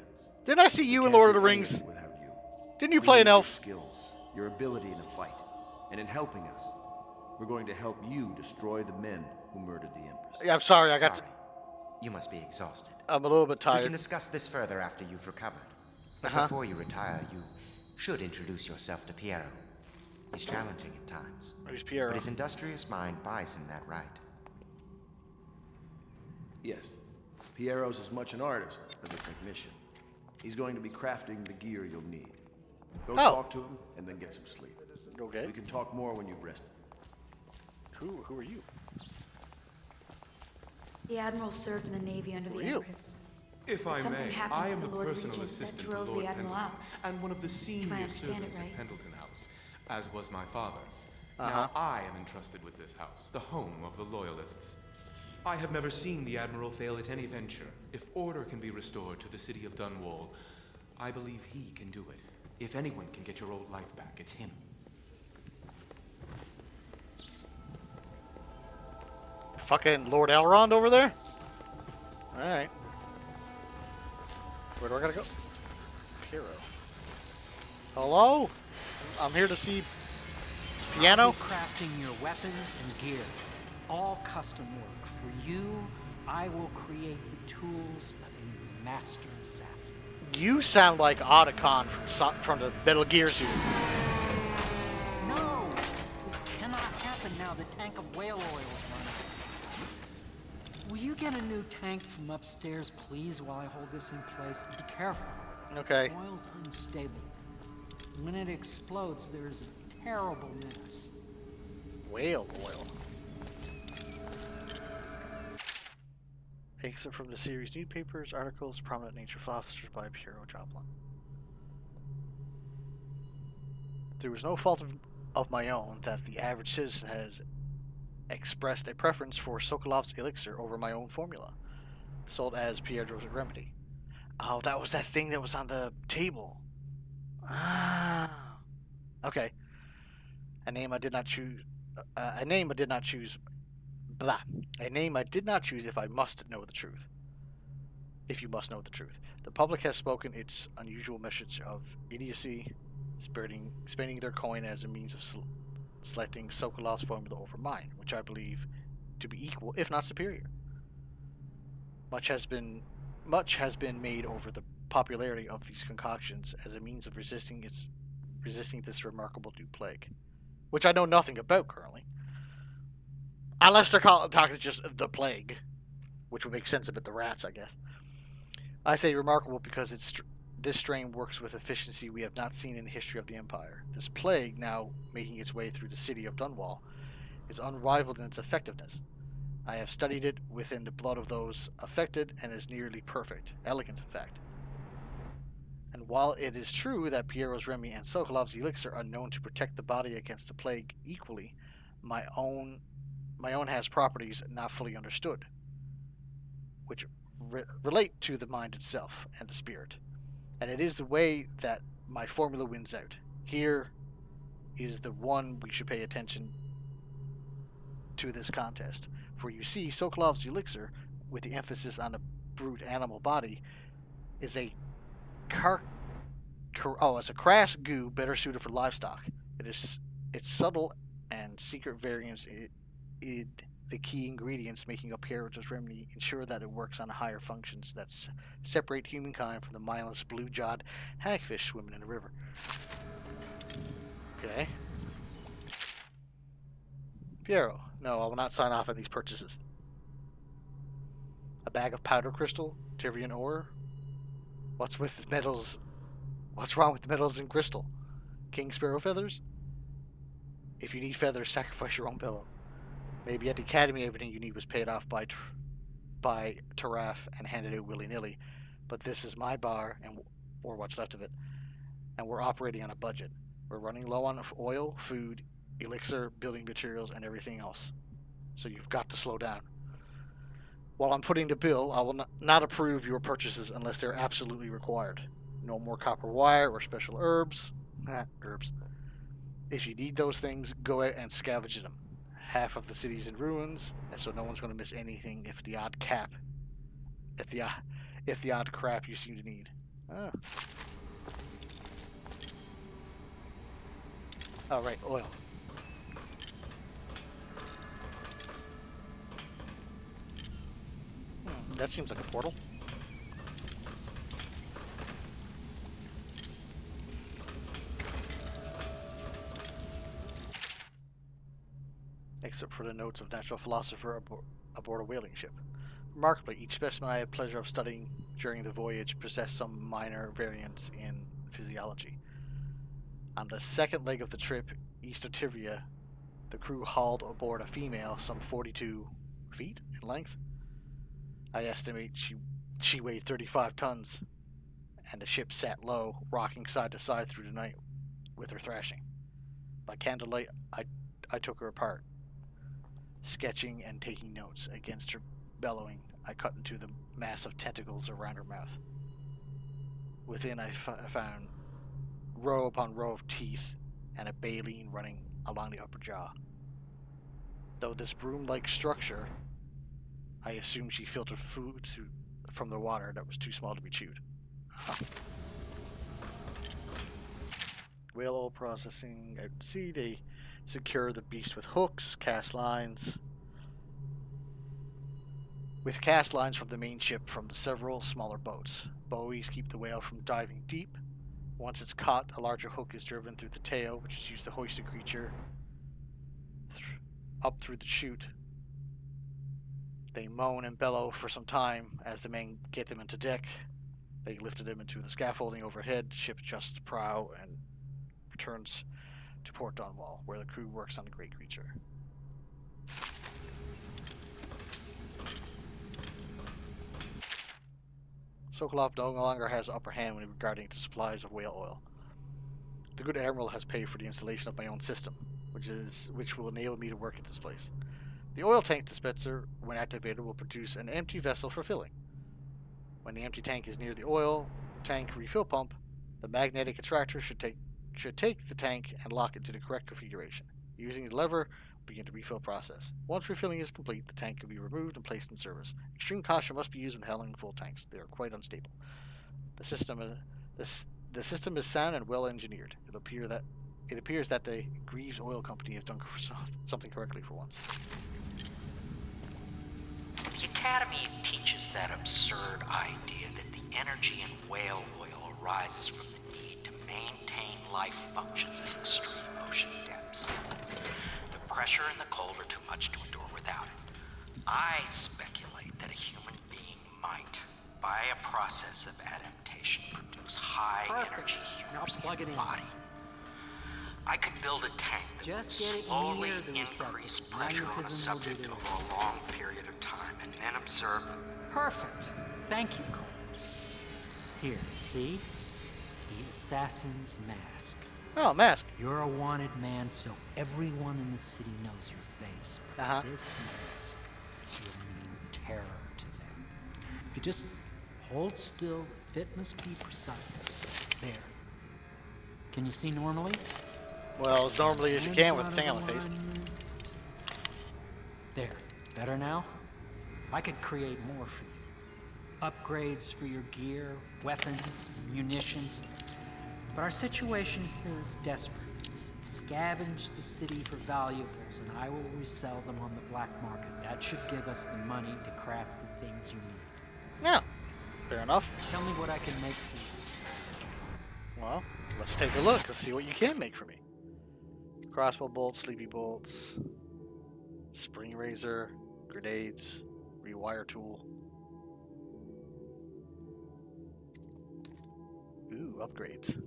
Didn't I see you in Lord of the Rings? Without you. Didn't you play an elf? Your skills, your ability in a fight, and in helping us, we're going to help you destroy the men who murdered the Empress. Yeah, I'm sorry, I got to... You must be exhausted. I'm a little bit tired. We can discuss this further after you've recovered. But before you retire, you should introduce yourself to Piero. He's challenging at times. Who's Piero? But his industrious mind buys him that right. Yes. Piero's as much an artist as a technician. He's going to be crafting the gear you'll need. Go talk to him and then get some sleep. Okay. We can talk more when you've rested. Who are you? The Admiral served in the Navy under the Empress. If I Something may, happened I with am the Lord personal Regent assistant that to drove Lord the Admiral Pendleton, out. and one of the senior understand it servants right. of Pendleton House, as was my father. Now I am entrusted with this house, the home of the Loyalists. I have never seen the Admiral fail at any venture. If order can be restored to the city of Dunwall, I believe he can do it. If anyone can get your old life back, it's him. Fucking Lord Elrond over there? Alright. Where do I gotta go? Piero. Hello? I'm here to see Piano? I'll be crafting your weapons and gear. All custom work. For you, I will create the tools of a master assassin. You sound like Otacon from the Metal Gear series. No! This cannot happen now. The tank of whale oil is running. Will you get a new tank from upstairs, please, while I hold this in place? Be careful. Okay. The oil's unstable. When it explodes, there's a terrible mess. Whale oil. Excerpt from the series newspapers, articles, prominent nature philosophers by Piero Joplin. There was no fault of my own that the average citizen has expressed a preference for Sokolov's elixir over my own formula, sold as Piedro's remedy. Oh, that was that thing that was on the table. Ah. Okay. A name I did not choose. A name I did not choose. Blah. A name I did not choose if I must know the truth. If you must know the truth. The public has spoken its unusual message of idiocy, spending their coin as a means of selecting Sokolov's formula over mine, which I believe to be equal, if not superior. Much has been made over the popularity of these concoctions as a means of resisting this remarkable new plague, which I know nothing about currently. Unless they're talking just the plague, which would make sense about the rats, I guess. I say remarkable because this strain works with efficiency we have not seen in the history of the Empire. This plague, now making its way through the city of Dunwall, is unrivaled in its effectiveness. I have studied it within the blood of those affected, and is nearly perfect, elegant in fact. And while it is true that Piero's remedy and Sokolov's elixir are known to protect the body against the plague equally, my own has properties not fully understood, which relate to the mind itself and the spirit. And it is the way that my formula wins out. Here is the one we should pay attention to this contest. For you see, Sokolov's elixir, with the emphasis on a brute animal body, is a it's a crass goo better suited for livestock. Its subtle and secret variants the key ingredients making up Piero's remedy ensure that it works on higher functions that separate humankind from the mindless blue-jawed hagfish swimming in the river. Okay. Piero, no, I will not sign off on these purchases. A bag of powder crystal, Tyrian ore. What's with metals? What's wrong with the metals in crystal? King sparrow feathers? If you need feathers, sacrifice your own pillow. Maybe at the academy everything you need was paid off by Taraf and handed out willy-nilly, but this is my bar, or what's left of it, and we're operating on a budget. We're running low on oil, food, elixir, building materials, and everything else. So you've got to slow down. While I'm putting the bill, I will not approve your purchases unless they're absolutely required. No more copper wire or special herbs. Herbs. If you need those things, go out and scavenge them. Half of the city's in ruins, and so no one's going to miss anything if the odd crap you seem to need. Ah. Oh, right, oil. That seems like a portal. Except for the notes of natural philosopher aboard a whaling ship. Remarkably, each specimen I had pleasure of studying during the voyage possessed some minor variance in physiology. On the second leg of the trip, east of Tivria, the crew hauled aboard a female some 42 feet in length. I estimate she weighed 35 tons, and the ship sat low, rocking side to side through the night with her thrashing. By candlelight, I took her apart, sketching and taking notes. Against her bellowing, I cut into the massive tentacles around her mouth. Within, I found row upon row of teeth and a baleen running along the upper jaw. Though this broom-like structure, I assumed she filtered food from the water that was too small to be chewed. Whale oil processing. Out at sea, they secure the beast with hooks, cast lines. With cast lines from the main ship from the several smaller boats. Buoys keep the whale from diving deep. Once it's caught, a larger hook is driven through the tail, which is used to hoist the creature up through the chute. They moan and bellow for some time as the men get them into deck. They lifted them into the scaffolding overhead. The ship adjusts the prow and returns to Port Dunwall, where the crew works on the great creature. Sokolov no longer has upper hand when regarding to supplies of whale oil. The good Admiral has paid for the installation of my own system, which will enable me to work at this place. The oil tank dispenser, when activated, will produce an empty vessel for filling. When the empty tank is near the oil tank refill pump, the magnetic attractor should take the tank and lock it to the correct configuration. Using the lever, begin the refill process. Once refilling is complete, the tank can be removed and placed in service. Extreme caution must be used when handling full tanks. They are quite unstable. The system is sound and well engineered. It appears that the Greaves Oil Company have done something correctly for once. The Academy teaches that absurd idea that the energy in whale oil arises from the need to maintain life functions at extreme ocean depths. The pressure and the cold are too much to endure without it. I speculate that a human being might, by a process of adaptation, produce high-energy humors in the body. I could build a tank that would slowly increase pressure on a subject over a long period of time, and then observe... Perfect. Thank you, Cole. Here, see? The assassin's mask. Oh, mask. You're a wanted man, so everyone in the city knows your face. But this mask will mean terror to them. If you just hold still, the fit must be precise. There. Can you see normally? Well, as normally as you can with a thing on the face. There. Better now? I could create more for you. Upgrades for your gear, weapons, munitions. But our situation here is desperate. Scavenge the city for valuables, and I will resell them on the black market. That should give us the money to craft the things you need. Yeah, fair enough. Tell me what I can make for you. Well, let's take a look. Let's see what you can make for me. Crossbow bolts, sleepy bolts. Spring razor, grenades, rewire tool. Ooh, upgrades.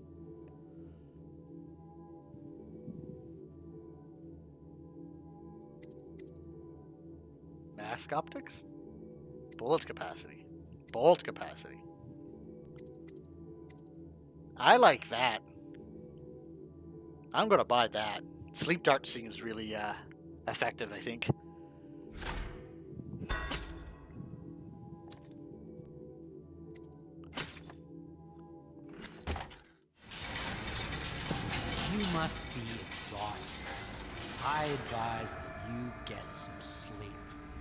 Mask optics? Bullet capacity. Bolt capacity. I like that. I'm gonna buy that. Sleep dart seems really effective, I think. You must be exhausted. I advise that you get some sleep.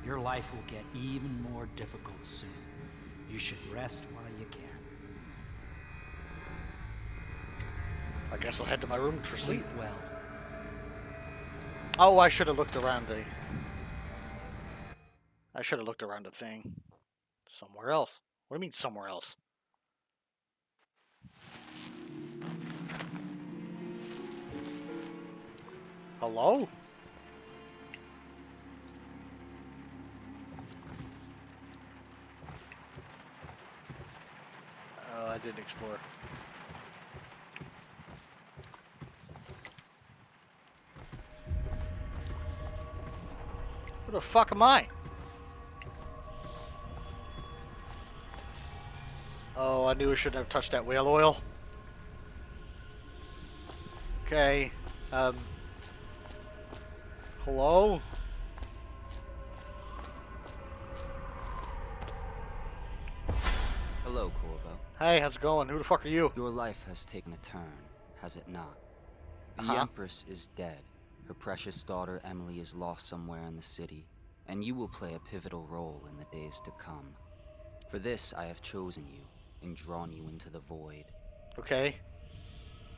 Your life will get even more difficult soon. You should rest while you can. I guess I'll head to my room for sleep. Well. Oh, I should have looked around the... I should have looked around the thing. Somewhere else. What do you mean somewhere else? Hello? Oh, I didn't explore. Where the fuck am I? Oh, I knew I shouldn't have touched that whale oil. Okay. Hello? Hello, Corvo. Hey, how's it going? Who the fuck are you? Your life has taken a turn, has it not? The Empress is dead. Her precious daughter Emily is lost somewhere in the city, and you will play a pivotal role in the days to come. For this, I have chosen you and drawn you into the void. Okay.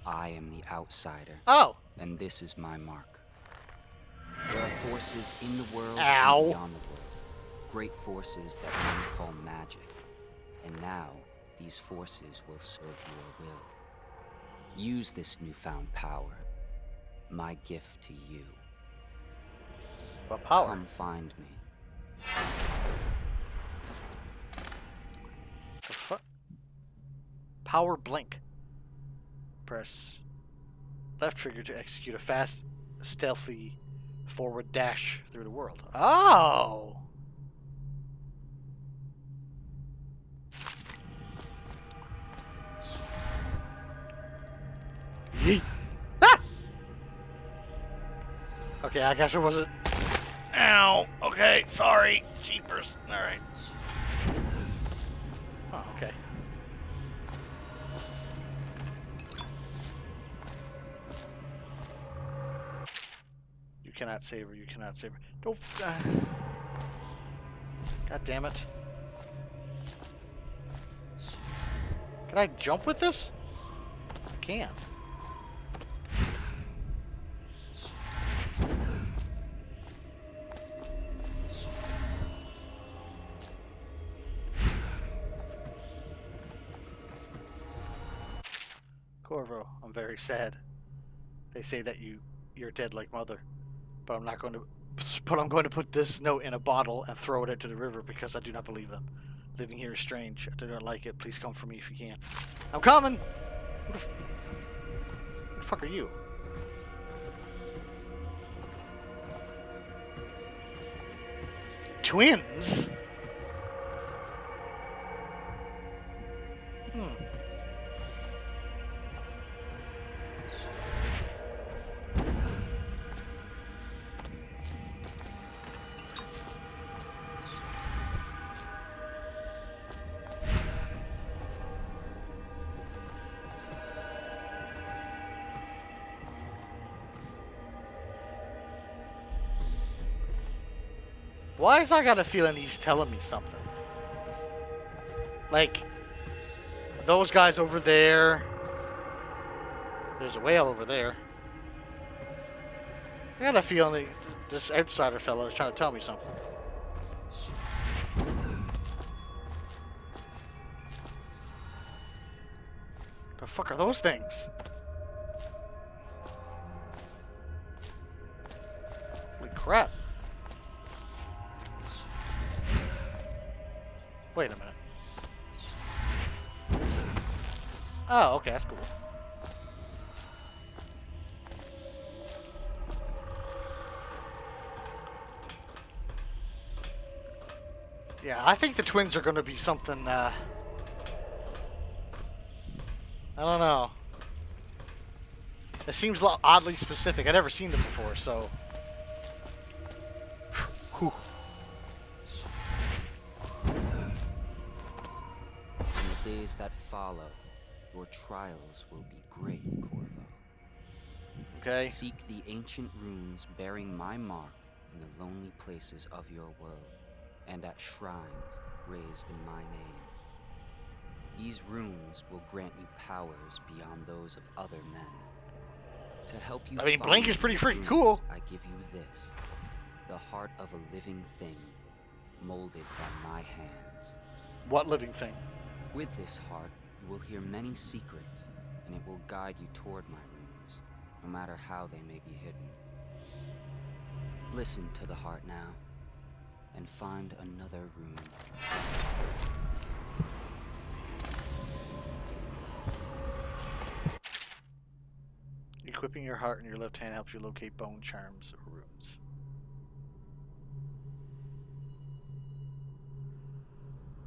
I am the outsider. Oh! And this is my mark. There are forces in the world Ow. and beyond the world. Great forces that men call magic. And now, these forces will serve your will. Use this newfound power. My gift to you. What power? Come find me. The fuck? Power blink. Press left trigger to execute a fast, stealthy forward dash through the world. Oh! Yeet. Ah! Okay, I guess it wasn't. Ow! Okay, sorry. Jeepers. Alright. Oh, okay. You cannot save her. You cannot save her. Don't. God damn it. Can I jump with this? I can. Corvo, I'm very sad. They say that you're dead like mother, but I'm not going to. But I'm going to put this note in a bottle and throw it into the river because I do not believe them. Living here is strange. I do not like it. Please come for me if you can. I'm coming. Who the fuck are you? Twins? Why is I got a feeling he's telling me something? Like, those guys over there. There's a whale over there. I got a feeling this outsider fellow is trying to tell me something. The fuck are those things? Holy crap. Wait a minute. Oh, okay, that's cool. Yeah, I think the twins are going to be something, I don't know. It seems oddly specific. I've never seen them before, so... Whew. In the days that follow, your trials will be great, Corvo. Okay. Seek the ancient runes bearing my mark in the lonely places of your world, and at shrines raised in my name. These runes will grant you powers beyond those of other men. To help you, I mean, Blink is pretty freaking cool. I give you this, the heart of a living thing, molded by my hands. What living thing? With this heart, you will hear many secrets, and it will guide you toward my runes, no matter how they may be hidden. Listen to the heart now, and find another rune. Equipping your heart in your left hand helps you locate bone charms or runes.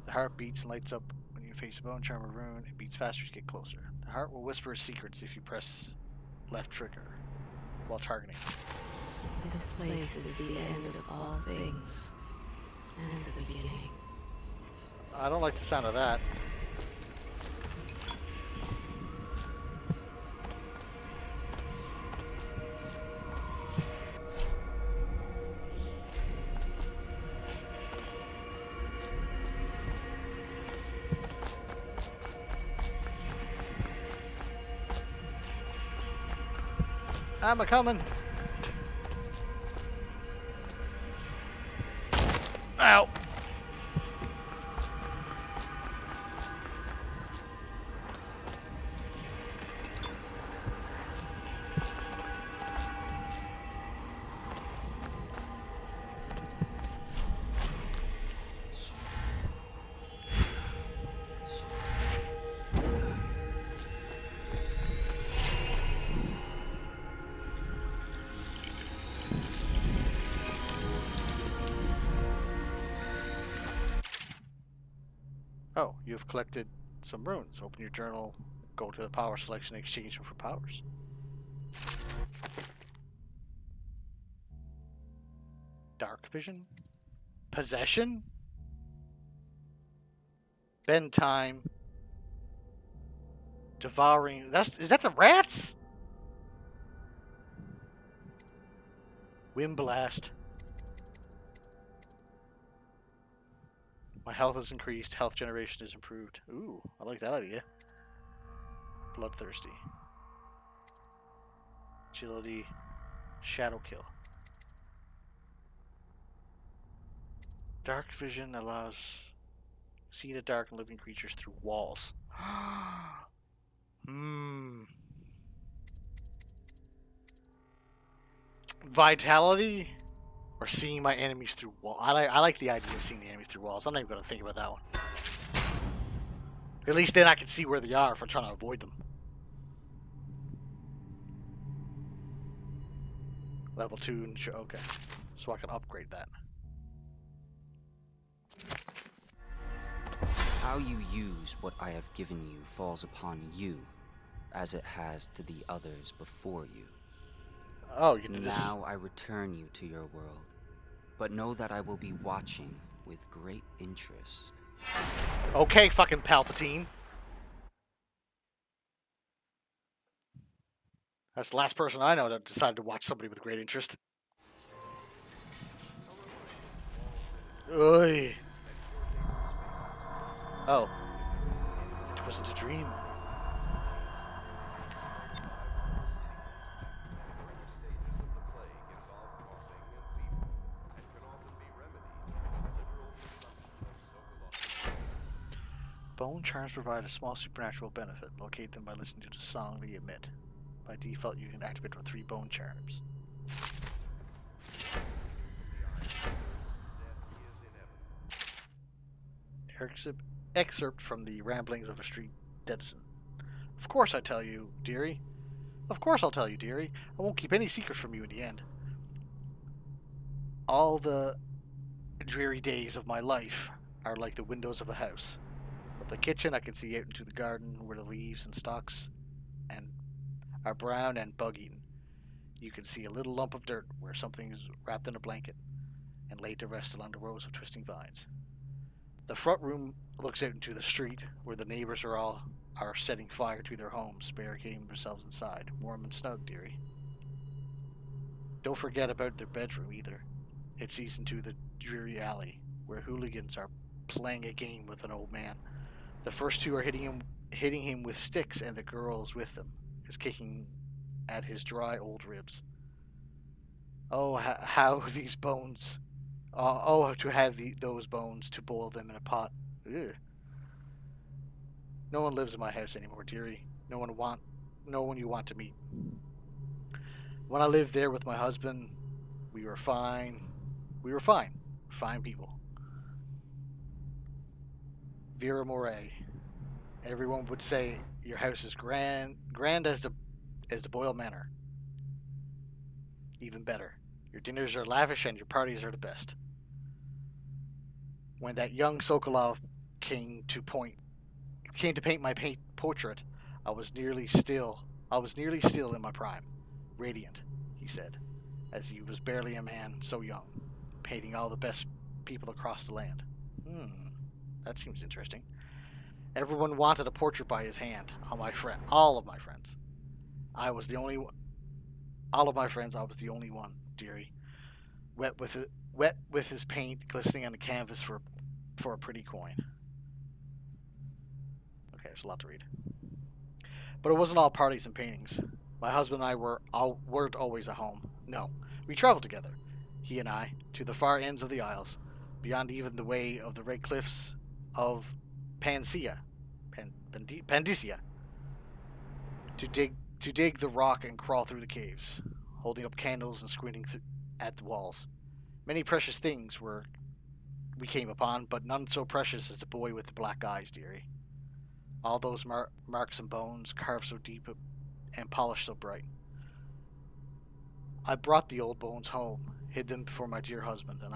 The heart beats and lights up when you face a bone charm or rune. It beats faster as you get closer. The heart will whisper secrets if you press left trigger while targeting. This place is the end of all things, and the beginning. I don't like the sound of that. I'm a coming. Ow. Oh, you've collected some runes. Open your journal, go to the power selection, and exchange them for powers. Dark vision? Possession? Bend time. Devouring. Is that the rats? Wind blast. My health has increased. Health generation is improved. Ooh, I like that idea. Bloodthirsty. Agility. Shadow kill. Dark vision allows see the dark and living creatures through walls. Vitality or seeing my enemies through walls. I like the idea of seeing the enemies through walls. I'm not even going to think about that one. At least then I can see where they are if I'm trying to avoid them. Level 2 and okay. So I can upgrade that. How you use what I have given you falls upon you, as it has to the others before you. Oh, you did this. Now I return you to your world, but know that I will be watching with great interest. Okay, fucking Palpatine. That's the last person I know that decided to watch somebody with great interest. Oy. Oh. It wasn't a dream. Bone charms provide a small supernatural benefit. Locate them by listening to the song they emit. By default, you can activate with 3 bone charms. Excerpt from the Ramblings of a Street Denizen. Of course I tell you, dearie. Of course I'll tell you, dearie. I won't keep any secrets from you in the end. All the dreary days of my life are like the windows of a house. From the kitchen I can see out into the garden where the leaves and stalks and are brown and bug-eaten. You can see a little lump of dirt where something is wrapped in a blanket and laid to rest along the rows of twisting vines. The front room looks out into the street where the neighbors are setting fire to their homes, barricading themselves inside, warm and snug, dearie. Don't forget about their bedroom either. It sees into the dreary alley where hooligans are playing a game with an old man. The first two are hitting him with sticks, and the girls with them is kicking at his dry old ribs. Oh, how these bones! To have those bones, to boil them in a pot. Ugh. No one lives in my house anymore, dearie. No one you want to meet. When I lived there with my husband, we were fine. Fine people. Vera Moray. Everyone would say your house is grand as the Boyle Manor. Even better. Your dinners are lavish and your parties are the best. When that young Sokolov came to paint my portrait, I was nearly still in my prime. Radiant, he said, as he was barely a man so young, painting all the best people across the land. That seems interesting. Everyone wanted a portrait by his hand. All of my friends. I was the only one, dearie. Wet with his paint glistening on the canvas for a pretty coin. Okay, there's a lot to read. But it wasn't all parties and paintings. My husband and I weren't always at home. No, we traveled together, he and I, to the far ends of the Isles, beyond even the way of the red cliffs of Pandysia, to dig the rock and crawl through the caves, holding up candles and squinting at the walls. Many precious things we came upon, but none so precious as the boy with the black eyes, dearie. All those marks and bones, carved so deep and polished so bright. I brought the old bones home, hid them for my dear husband, and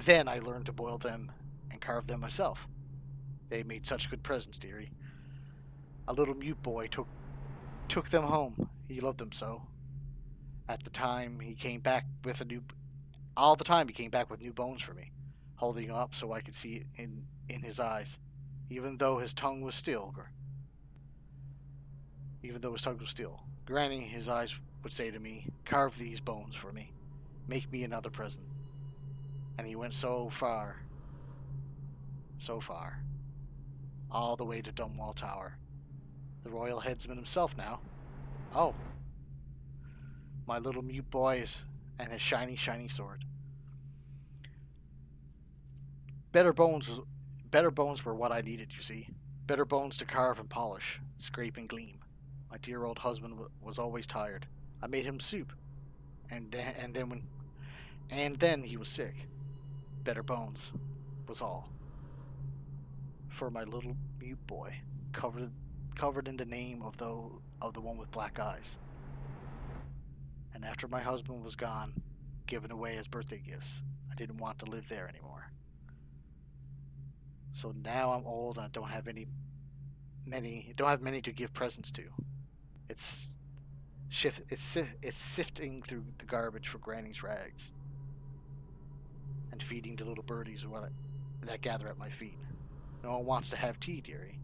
then I learned to boil them and carve them myself. They made such good presents, dearie. A little mute boy took them home. He loved them so. All the time he came back with new bones for me, holding them up so I could see it in his eyes, even though his tongue was still. Granny, his eyes would say to me, "Carve these bones for me. Make me another present." And he went so far, all the way to Dunwall Tower. The royal headsman himself now. Oh, my little mute boys and his shiny, shiny sword. Better bones were what I needed, you see. Better bones to carve and polish, scrape and gleam. My dear old husband was always tired. I made him soup, and then he was sick. Better bones was all. For my little mute boy, covered in the name of the one with black eyes. And after my husband was gone, given away as birthday gifts, I didn't want to live there anymore. So now I'm old and I don't have many to give presents to. It's sifting through the garbage for Granny's rags and feeding the little birdies that gather at my feet. No one wants to have tea, dearie,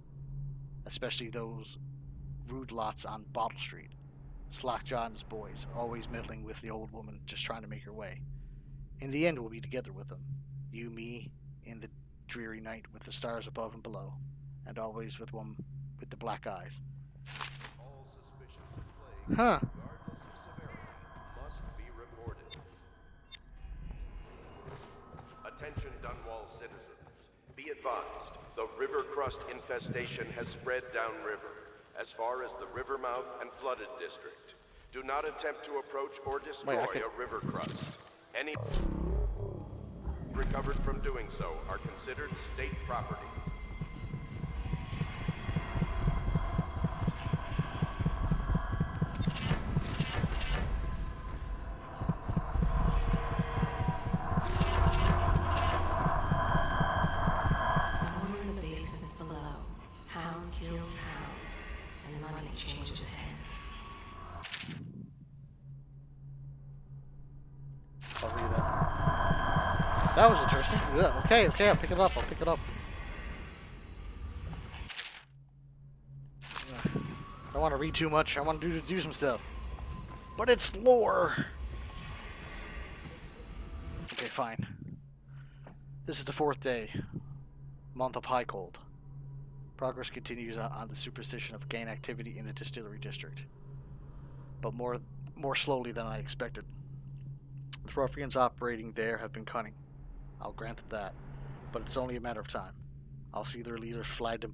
especially those rude lots on Bottle Street. Slackjaw and his boys, always meddling with the old woman, just trying to make her way. In the end, we'll be together with them. You, me, in the dreary night with the stars above and below, and always with one with the black eyes. All suspicions of plague, Huh. regardless of severity, must be reported. Attention Dunwall citizens. Be advised, the river crust infestation has spread downriver, as far as the river mouth and flooded district. Do not attempt to approach or destroy a river crust. recovered from doing so are considered state property. Somewhere in the basements below, Hound kills Hound, and money changes hands. I'll read that. That was interesting. Yeah, okay, I'll pick it up. I don't want to read too much. I want to do some stuff. But it's lore. Okay, fine. This is the 4th day. Month of high cold. Progress continues on the superstition of gang activity in the distillery district. But more slowly than I expected. The ruffians operating there have been cunning. I'll grant them that. But it's only a matter of time. I'll see their leaders flogged in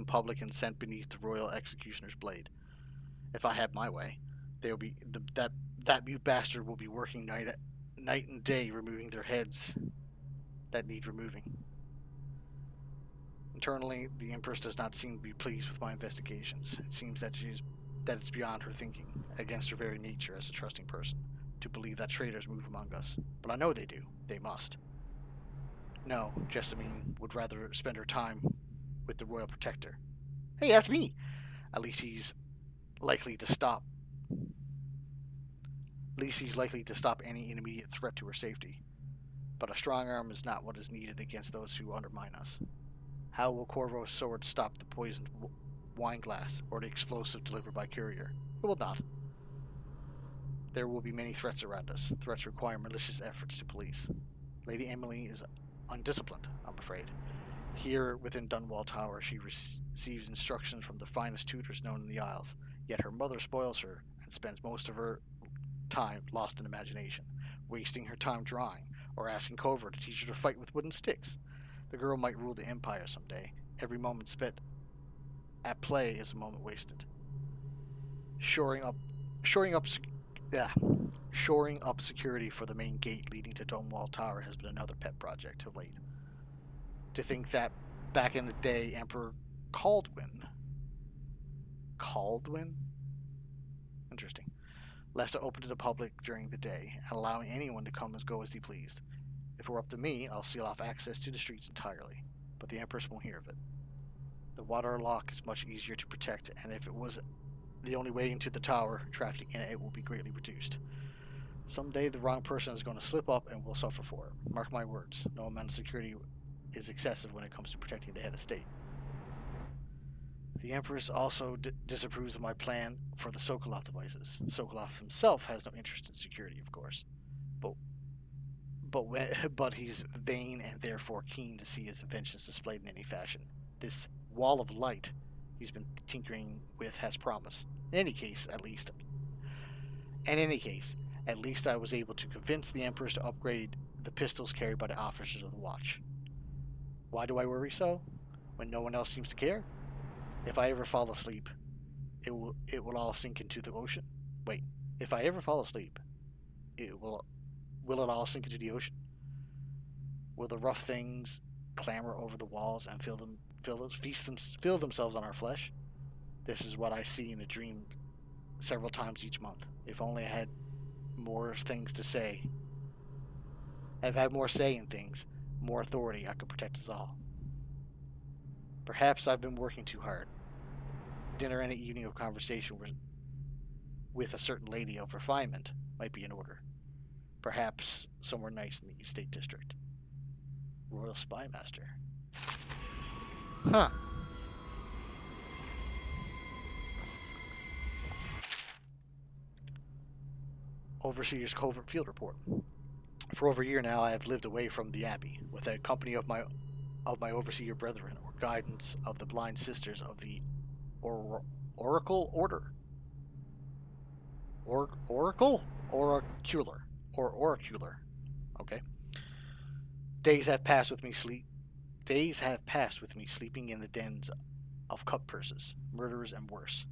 public and sent beneath the royal executioner's blade. If I had my way, they'll be that mute bastard will be working night and day removing their heads that need removing. Internally, the Empress does not seem to be pleased with my investigations. It seems that it's beyond her thinking, against her very nature as a trusting person, to believe that traitors move among us. But I know they do. They must. No, Jessamine would rather spend her time with the Royal Protector. Hey, that's me! At least he's likely to stop any immediate threat to her safety. But a strong arm is not what is needed against those who undermine us. How will Corvo's sword stop the poisoned wine glass or the explosive delivered by courier? It will not. There will be many threats around us. Threats require malicious efforts to police. Lady Emily is undisciplined, I'm afraid. Here within Dunwall Tower, she receives instructions from the finest tutors known in the Isles, yet her mother spoils her and spends most of her time lost in imagination, wasting her time drawing, or asking Corvo to teach her to fight with wooden sticks. The girl might rule the Empire someday. Every moment spent at play is a moment wasted. Shoring up security for the main gate leading to Dunwall Tower has been another pet project of late. To think that back in the day, Emperor Caldwin? Interesting. Left it open to the public during the day, and allowing anyone to come and go as he pleased. If it were up to me, I'll seal off access to the streets entirely, but the Empress won't hear of it. The water lock is much easier to protect, and if it was the only way into the tower, traffic in it will be greatly reduced. Someday the wrong person is going to slip up and we'll suffer for it. Mark my words, no amount of security is excessive when it comes to protecting the head of state. The Empress also disapproves of my plan for the Sokolov devices. Sokolov himself has no interest in security, of course, but he's vain and therefore keen to see his inventions displayed in any fashion. This wall of light he's been tinkering with has promise. In any case, at least I was able to convince the Empress to upgrade the pistols carried by the officers of the Watch. Why do I worry so, when no one else seems to care? If I ever fall asleep, it will all sink into the ocean. Wait, if I ever fall asleep, will it all sink into the ocean? Will the rough things clamber over the walls and fill themselves on our flesh? This is what I see in a dream several times each month. If only I had more things to say. If I had more say in things, more authority, I could protect us all. Perhaps I've been working too hard. Dinner and an evening of conversation with a certain lady of refinement might be in order. Perhaps somewhere nice in the East State District. Royal Spy Master. Huh. Overseer's Covert Field Report. For over a year now, I have lived away from the Abbey, with a company of my overseer brethren, or guidance of the blind sisters of the Oracle Order. Oracular. Okay. Days have passed with me sleeping in the dens of cut purses, murderers, and worse.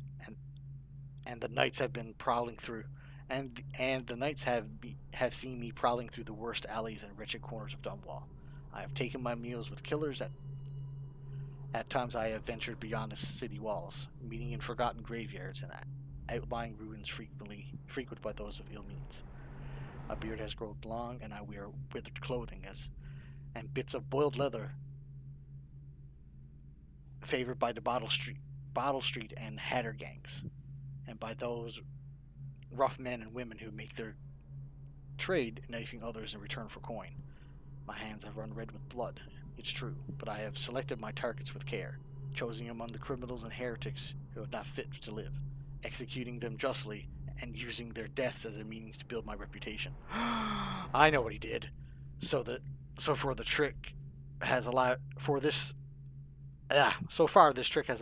And the nights have been prowling through and the nights have seen me prowling through the worst alleys and wretched corners of Dunwall. I have taken my meals with killers. At times I have ventured beyond the city walls, meeting in forgotten graveyards and outlying ruins frequented by those of ill means. My beard has grown long, and I wear withered clothing and bits of boiled leather, favored by the Bottle Street and Hatter gangs, and by those rough men and women who make their trade knifing others in return for coin. My hands have run red with blood, it's true, but I have selected my targets with care, choosing among the criminals and heretics who are not fit to live, executing them justly, and using their deaths as a means to build my reputation. I know what he did. So far this trick has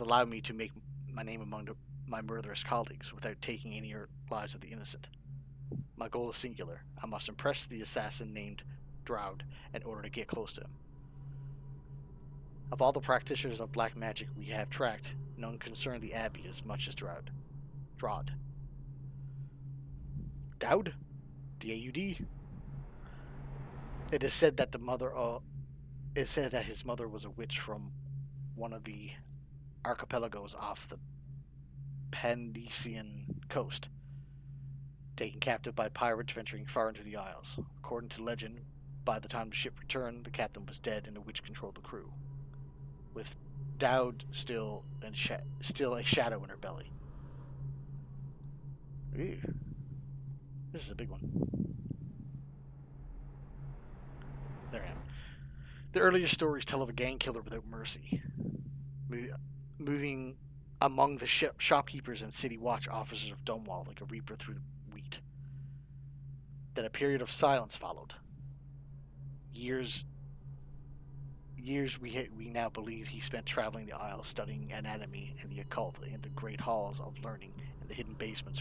allowed me to make my name among my murderous colleagues without taking any lives of the innocent. My goal is singular. I must impress the assassin named Droud in order to get close to him. Of all the practitioners of black magic we have tracked, none concern the Abbey as much as Droud. Dowd? D-A-U-D? It is said that his mother was a witch from one of the archipelagos off the Pandesian coast, taken captive by pirates venturing far into the Isles. According to legend, by the time the ship returned, the captain was dead and the witch controlled the crew, with Dowd still a shadow in her belly. Ew. This is a big one. There I am. The earlier stories tell of a gang killer without mercy, moving among the shopkeepers and city watch officers of Dunwall like a reaper through the wheat. Then a period of silence followed. Years we now believe he spent traveling the Isles, studying anatomy and the occult in the great halls of learning and the hidden basements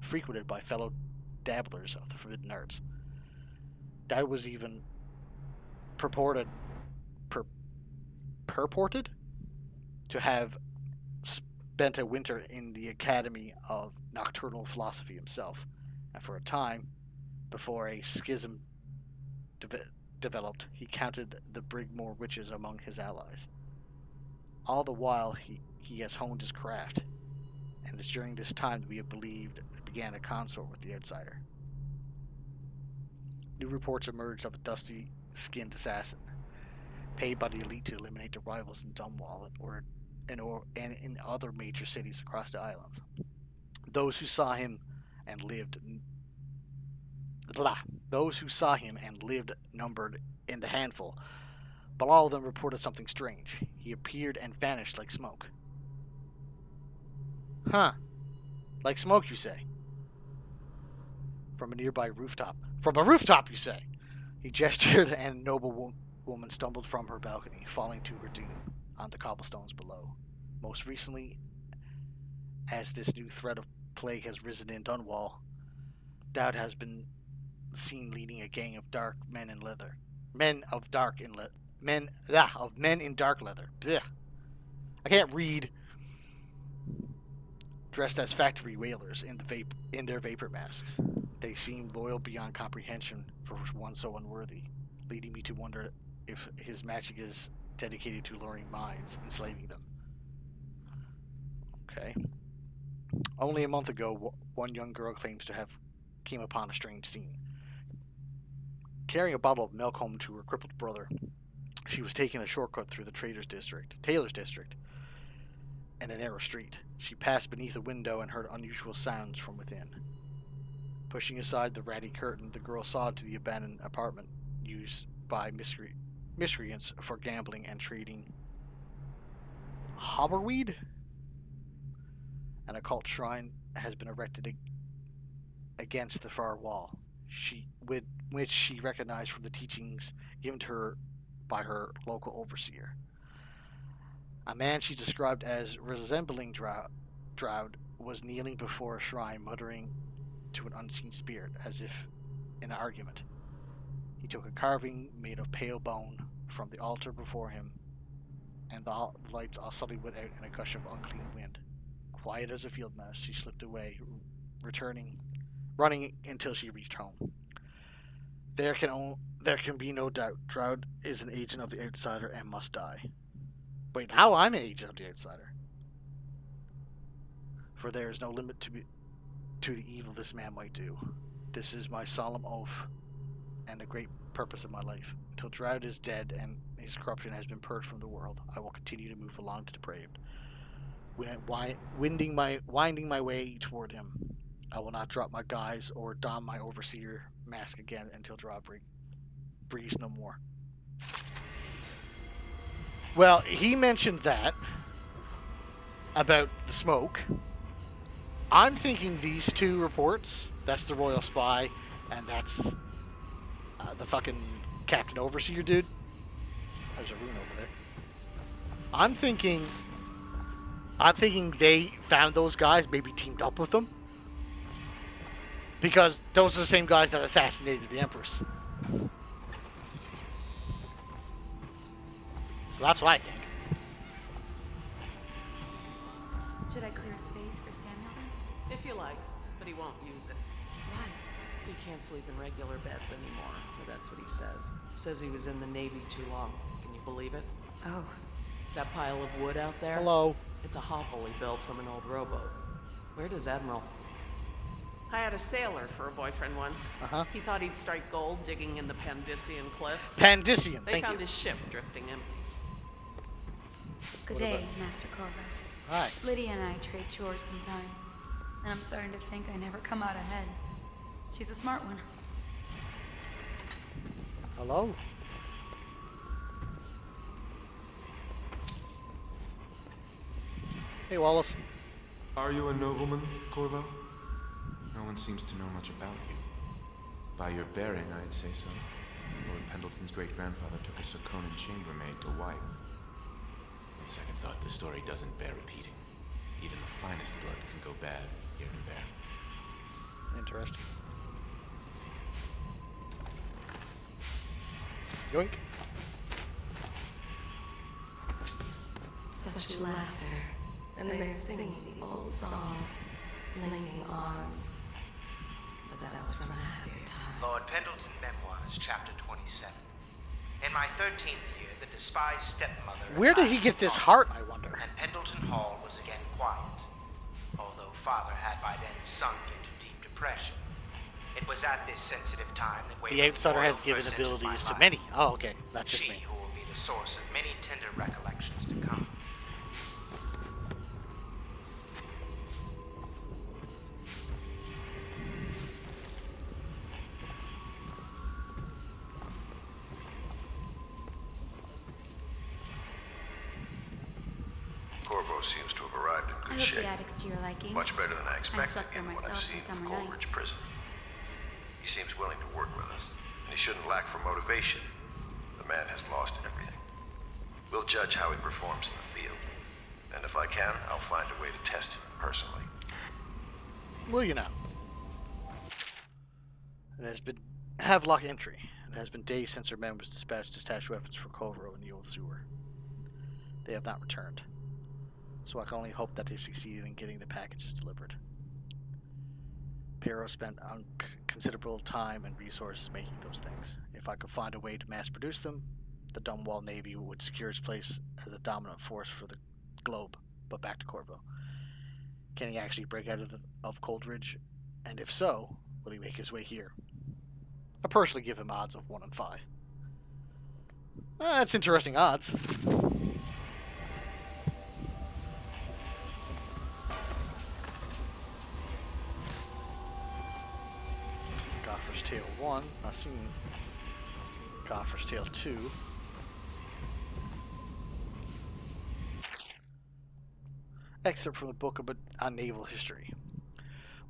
frequented by fellow dabblers of the forbidden arts. That was even purported to have spent a winter in the Academy of Nocturnal Philosophy himself, and for a time, before a schism developed, he counted the Brigmore witches among his allies. All the while, he has honed his craft, and it's during this time that we have believed began a consort with the outsider. New reports emerged of a dusty-skinned assassin, paid by the elite to eliminate the rivals in Dunwall and in other major cities across the islands. Those who saw him and lived numbered in the handful, but all of them reported something strange. He appeared and vanished like smoke. Huh. Like smoke, you say? From a nearby rooftop. From a rooftop, you say? He gestured, and a noble woman stumbled from her balcony, falling to her doom on the cobblestones below. Most recently, as this new threat of plague has risen in Dunwall, Dowd has been seen leading a gang of men in dark leather. Blech. I can't read. Dressed as factory whalers in their vapor masks. They seem loyal beyond comprehension for one so unworthy, leading me to wonder if his magic is dedicated to luring minds, enslaving them. Okay. Only a month ago, one young girl claims to have came upon a strange scene. Carrying a bottle of milk home to her crippled brother, she was taking a shortcut through the Taylor's District, and a narrow street. She passed beneath a window and heard unusual sounds from within. Pushing aside the ratty curtain, the girl saw into the abandoned apartment used by miscreants for gambling and trading hobberweed. An occult shrine has been erected against the far wall, which she recognized from the teachings given to her by her local overseer. A man she described as resembling Droud was kneeling before a shrine, muttering to an unseen spirit, as if in an argument. He took a carving made of pale bone from the altar before him, and the lights all suddenly went out in a gush of unclean wind. Quiet as a field mouse, she slipped away, returning running until she reached home. There can be no doubt. Droud is an agent of the Outsider and must die. Wait, how I'm an agent of the Outsider? For there is no limit to the evil this man might do. This is my solemn oath and the great purpose of my life. Until Droud is dead and his corruption has been purged from the world, I will continue to move along to depraved, winding my way toward him. I will not drop my guise or don my overseer mask again until Droud breathes no more. Well, he mentioned that about the smoke. I'm thinking these two reports, that's the Royal Spy, and that's the fucking Captain Overseer dude. There's a rune over there. I'm thinking they found those guys, maybe teamed up with them. Because those are the same guys that assassinated the Empress. So that's what I think. Should I clear space for Samuel then? If you like, but he won't use it. Why? He can't sleep in regular beds anymore, or that's what he says. Says he was in the Navy too long. Can you believe it? Oh. That pile of wood out there? Hello. It's a hovel he built from an old rowboat. Where does Admiral? I had a sailor for a boyfriend once. He thought he'd strike gold digging in the Pandician cliffs. Pandician, They thank found you. his ship drifting empty. Good day, Master Corvo. Hi. Lydia and I trade chores sometimes, and I'm starting to think I never come out ahead. She's a smart one. Hello. Hey, Wallace. Are you a nobleman, Corvo? No one seems to know much about you. By your bearing, I'd say so. Lord Pendleton's great-grandfather took a Serkonan chambermaid to wife. On second thought, the story doesn't bear repeating. Even the finest blood can go bad here and there. Interesting. Yoink. Such laughter, and they're singing the old songs, linking arms. But that was from a happier time. Lord Pendleton Memoirs, Chapter 27. In my 13th year, the despised stepmother... Where did he get this heart, I wonder? And Pendleton Hall was again quiet, although Father had by then sunk into deep depression. It was at this sensitive time that... The Outsider has given abilities to many. Oh, okay. Not just she me. who will be the source of many tender recollections to come. Corvo seems to have arrived in I good hope shape. the attic's to your liking. Much better than I expected, slept there given what myself I've seen on summer from Coleridge nights. Prison. He seems willing to work with us, and he shouldn't lack for motivation. The man has lost everything. We'll judge how he performs in the field. And if I can, I'll find a way to test him personally. Will you now? It has been Havelock entry. It has been days since our men was dispatched to stash weapons for Corvo in the old sewer. They have not returned, so I can only hope that they succeeded in getting the packages delivered. Piero spent considerable time and resources making those things. If I could find a way to mass produce them, the Dunwall Navy would secure its place as a dominant force for the globe. But back to Corvo. Can he actually break out of Coldridge? And if so, will he make his way here? I personally give him odds of 1 in 5. That's interesting odds. Goffer's Tale 1. I've seen Goffer's Tale 2. Excerpt from the book on naval history.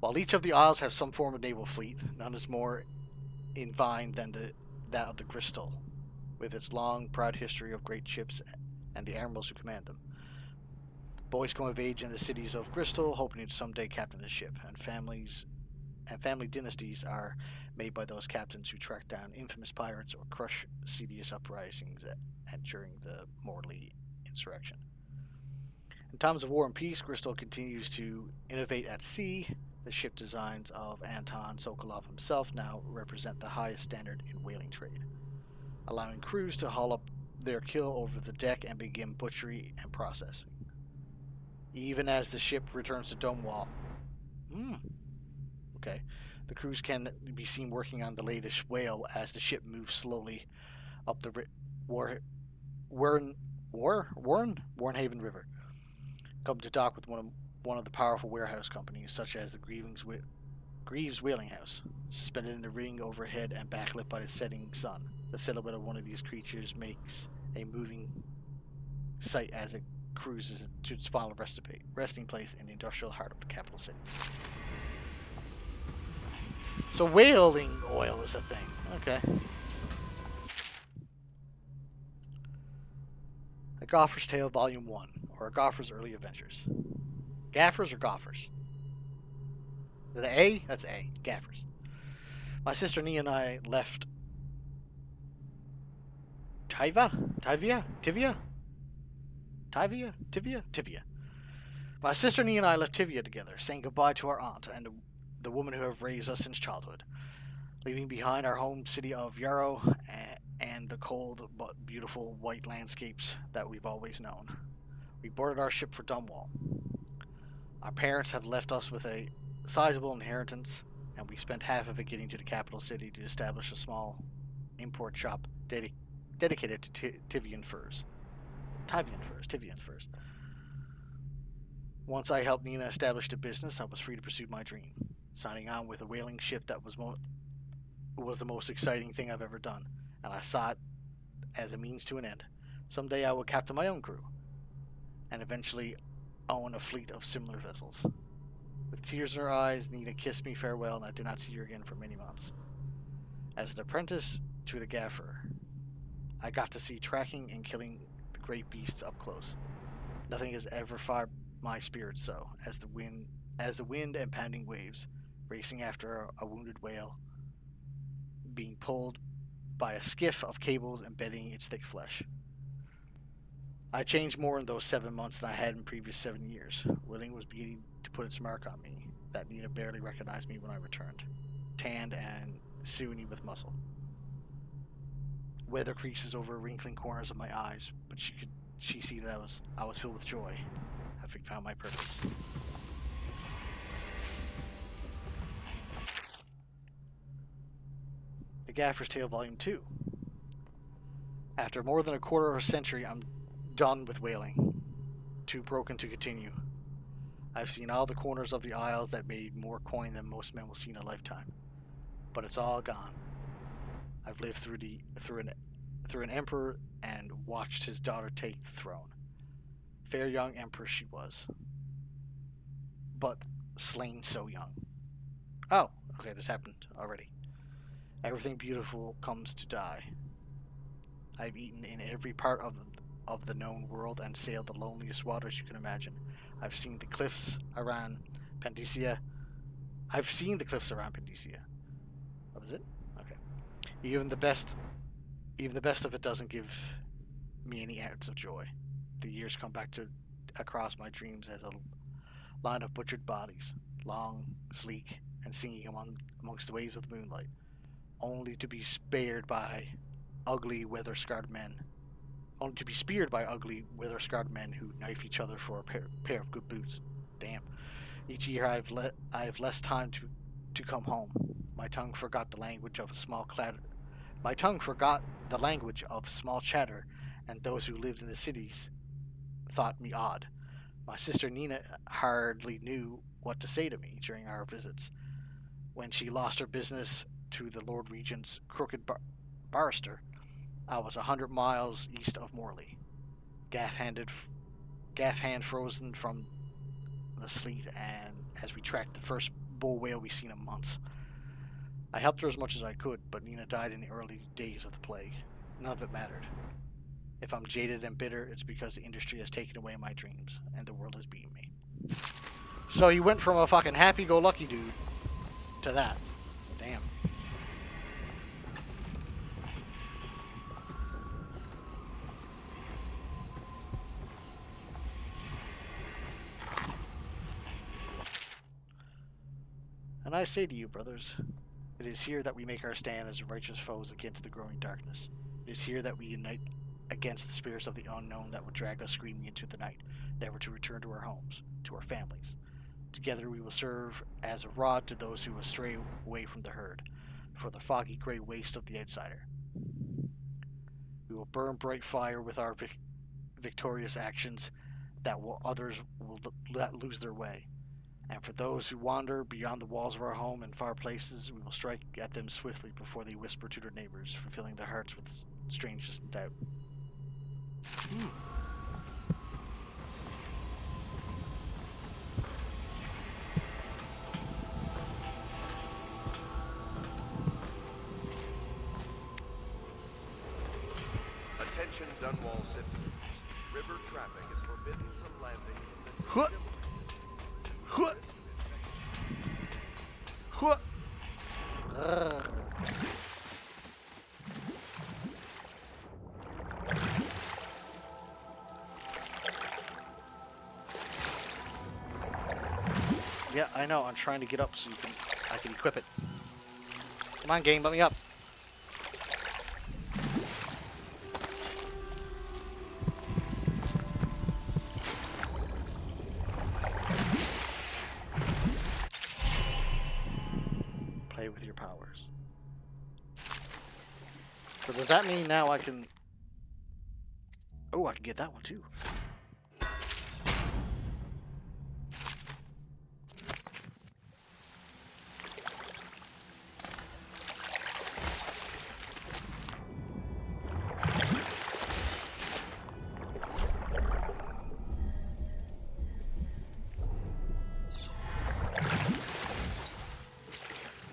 While each of the isles have some form of naval fleet, none is more in vine than that of the Crystal, with its long, proud history of great ships and the admirals who command them. Boys come of age in the cities of Crystal, hoping to someday captain the ship, and family dynasties are made by those captains who track down infamous pirates or crush serious uprisings during the Morley insurrection. In times of war and peace, Crystal continues to innovate at sea. The ship designs of Anton Sokolov himself now represent the highest standard in whaling trade, allowing crews to haul up their kill over the deck and begin butchery and processing. Even as the ship returns to Domewall. Okay. The crews can be seen working on the latest whale as the ship moves slowly up the Warnhaven River. Come to dock with one of the powerful warehouse companies, such as the Greaves Whaling House, suspended in the ring overhead and backlit by the setting sun. The silhouette of one of these creatures makes a moving sight as it cruises to its final resting place in the industrial heart of the capital city. So whaling oil is a thing. Okay. A Gaffer's Tale Volume 1, or A Gaffer's Early Adventures. Gaffers or Goffers? Is it A? That's A. Gaffers. My sister Nia and I left Tivia. My sister Nia and I left Tivia together, saying goodbye to our aunt and the woman who have raised us since childhood, leaving behind our home city of Yarrow and the cold but beautiful white landscapes that we've always known. We boarded our ship for Dunwall. Our parents have left us with a sizable inheritance, and we spent half of it getting to the capital city to establish a small import shop dedicated to Tivian furs. Once I helped Nina establish the business, I was free to pursue my dream, signing on with a whaling ship that was the most exciting thing I've ever done, and I saw it as a means to an end. Someday I would captain my own crew, and eventually own a fleet of similar vessels. With tears in her eyes, Nina kissed me farewell, and I did not see her again for many months. As an apprentice to the gaffer, I got to see tracking and killing the great beasts up close. Nothing has ever fired my spirit so as the wind and pounding waves, racing after a wounded whale, being pulled by a skiff of cables embedding its thick flesh. I changed more in those 7 months than I had in previous 7 years. Whaling was beginning to put its mark on me, that Nina barely recognized me when I returned, tanned and sinewy with muscle. Weather creases over wrinkling corners of my eyes, but she see that I was filled with joy, having found my purpose. The Gaffer's Tale Volume 2. After more than a quarter of a century, I'm done with whaling. Too broken to continue. I've seen all the corners of the isles that made more coin than most men will see in a lifetime. But it's all gone. I've lived through an emperor and watched his daughter take the throne. Fair young empress she was. But slain so young. Oh, okay, this happened already. Everything beautiful comes to die. I've eaten in every part of the known world and sailed the loneliest waters you can imagine. I've seen the cliffs around Pandacia. That was it? Okay. Even the best of it doesn't give me any ounce of joy. The years come back across my dreams as a line of butchered bodies, long, sleek, and singing amongst the waves of the moonlight, only to be speared by ugly, weather-scarred men who knife each other for a pair of good boots. Damn. Each year I have less time to come home. My tongue forgot the language of small chatter, and those who lived in the cities thought me odd. My sister Nina hardly knew what to say to me during our visits. When she lost her business to the Lord Regent's crooked barrister, I was 100 miles east of Morley, gaff hand frozen from the sleet, and as we tracked the first bull whale we seen in months. I helped her as much as I could, but Nina died in the early days of the plague. None of it mattered. If I'm jaded and bitter, it's because the industry has taken away my dreams, and the world has beaten me. So he went from a fucking happy-go-lucky dude to that. Damn. I say to you, brothers, it is here that we make our stand as righteous foes against the growing darkness. It is here that we unite against the spirits of the unknown that would drag us screaming into the night, never to return to our homes, to our families. Together we will serve as a rod to those who stray away from the herd, for the foggy gray waste of the outsider. We will burn bright fire with our victorious actions that others will let lose their way. And for those who wander beyond the walls of our home in far places, we will strike at them swiftly before they whisper to their neighbors, fulfilling their hearts with strangeness and doubt. Attention Dunwall citizens. River traffic is forbidden from landing in the Huh. Huh. Huh. Yeah, I know. I'm trying to get up so I can equip it. Come on, game, let me up. Play with your powers. So does that mean now I can... Oh, I can get that one too.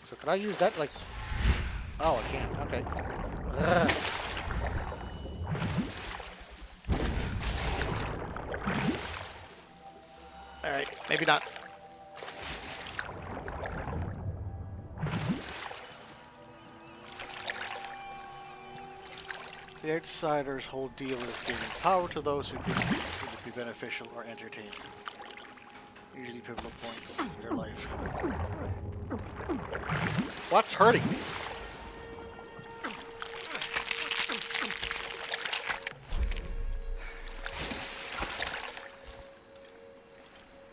So can I use that like... Oh, I can't. Okay. Ugh. Alright, maybe not. The Outsider's whole deal is giving power to those who think it would be beneficial or entertaining. Usually pivotal points in your life. What's hurting me?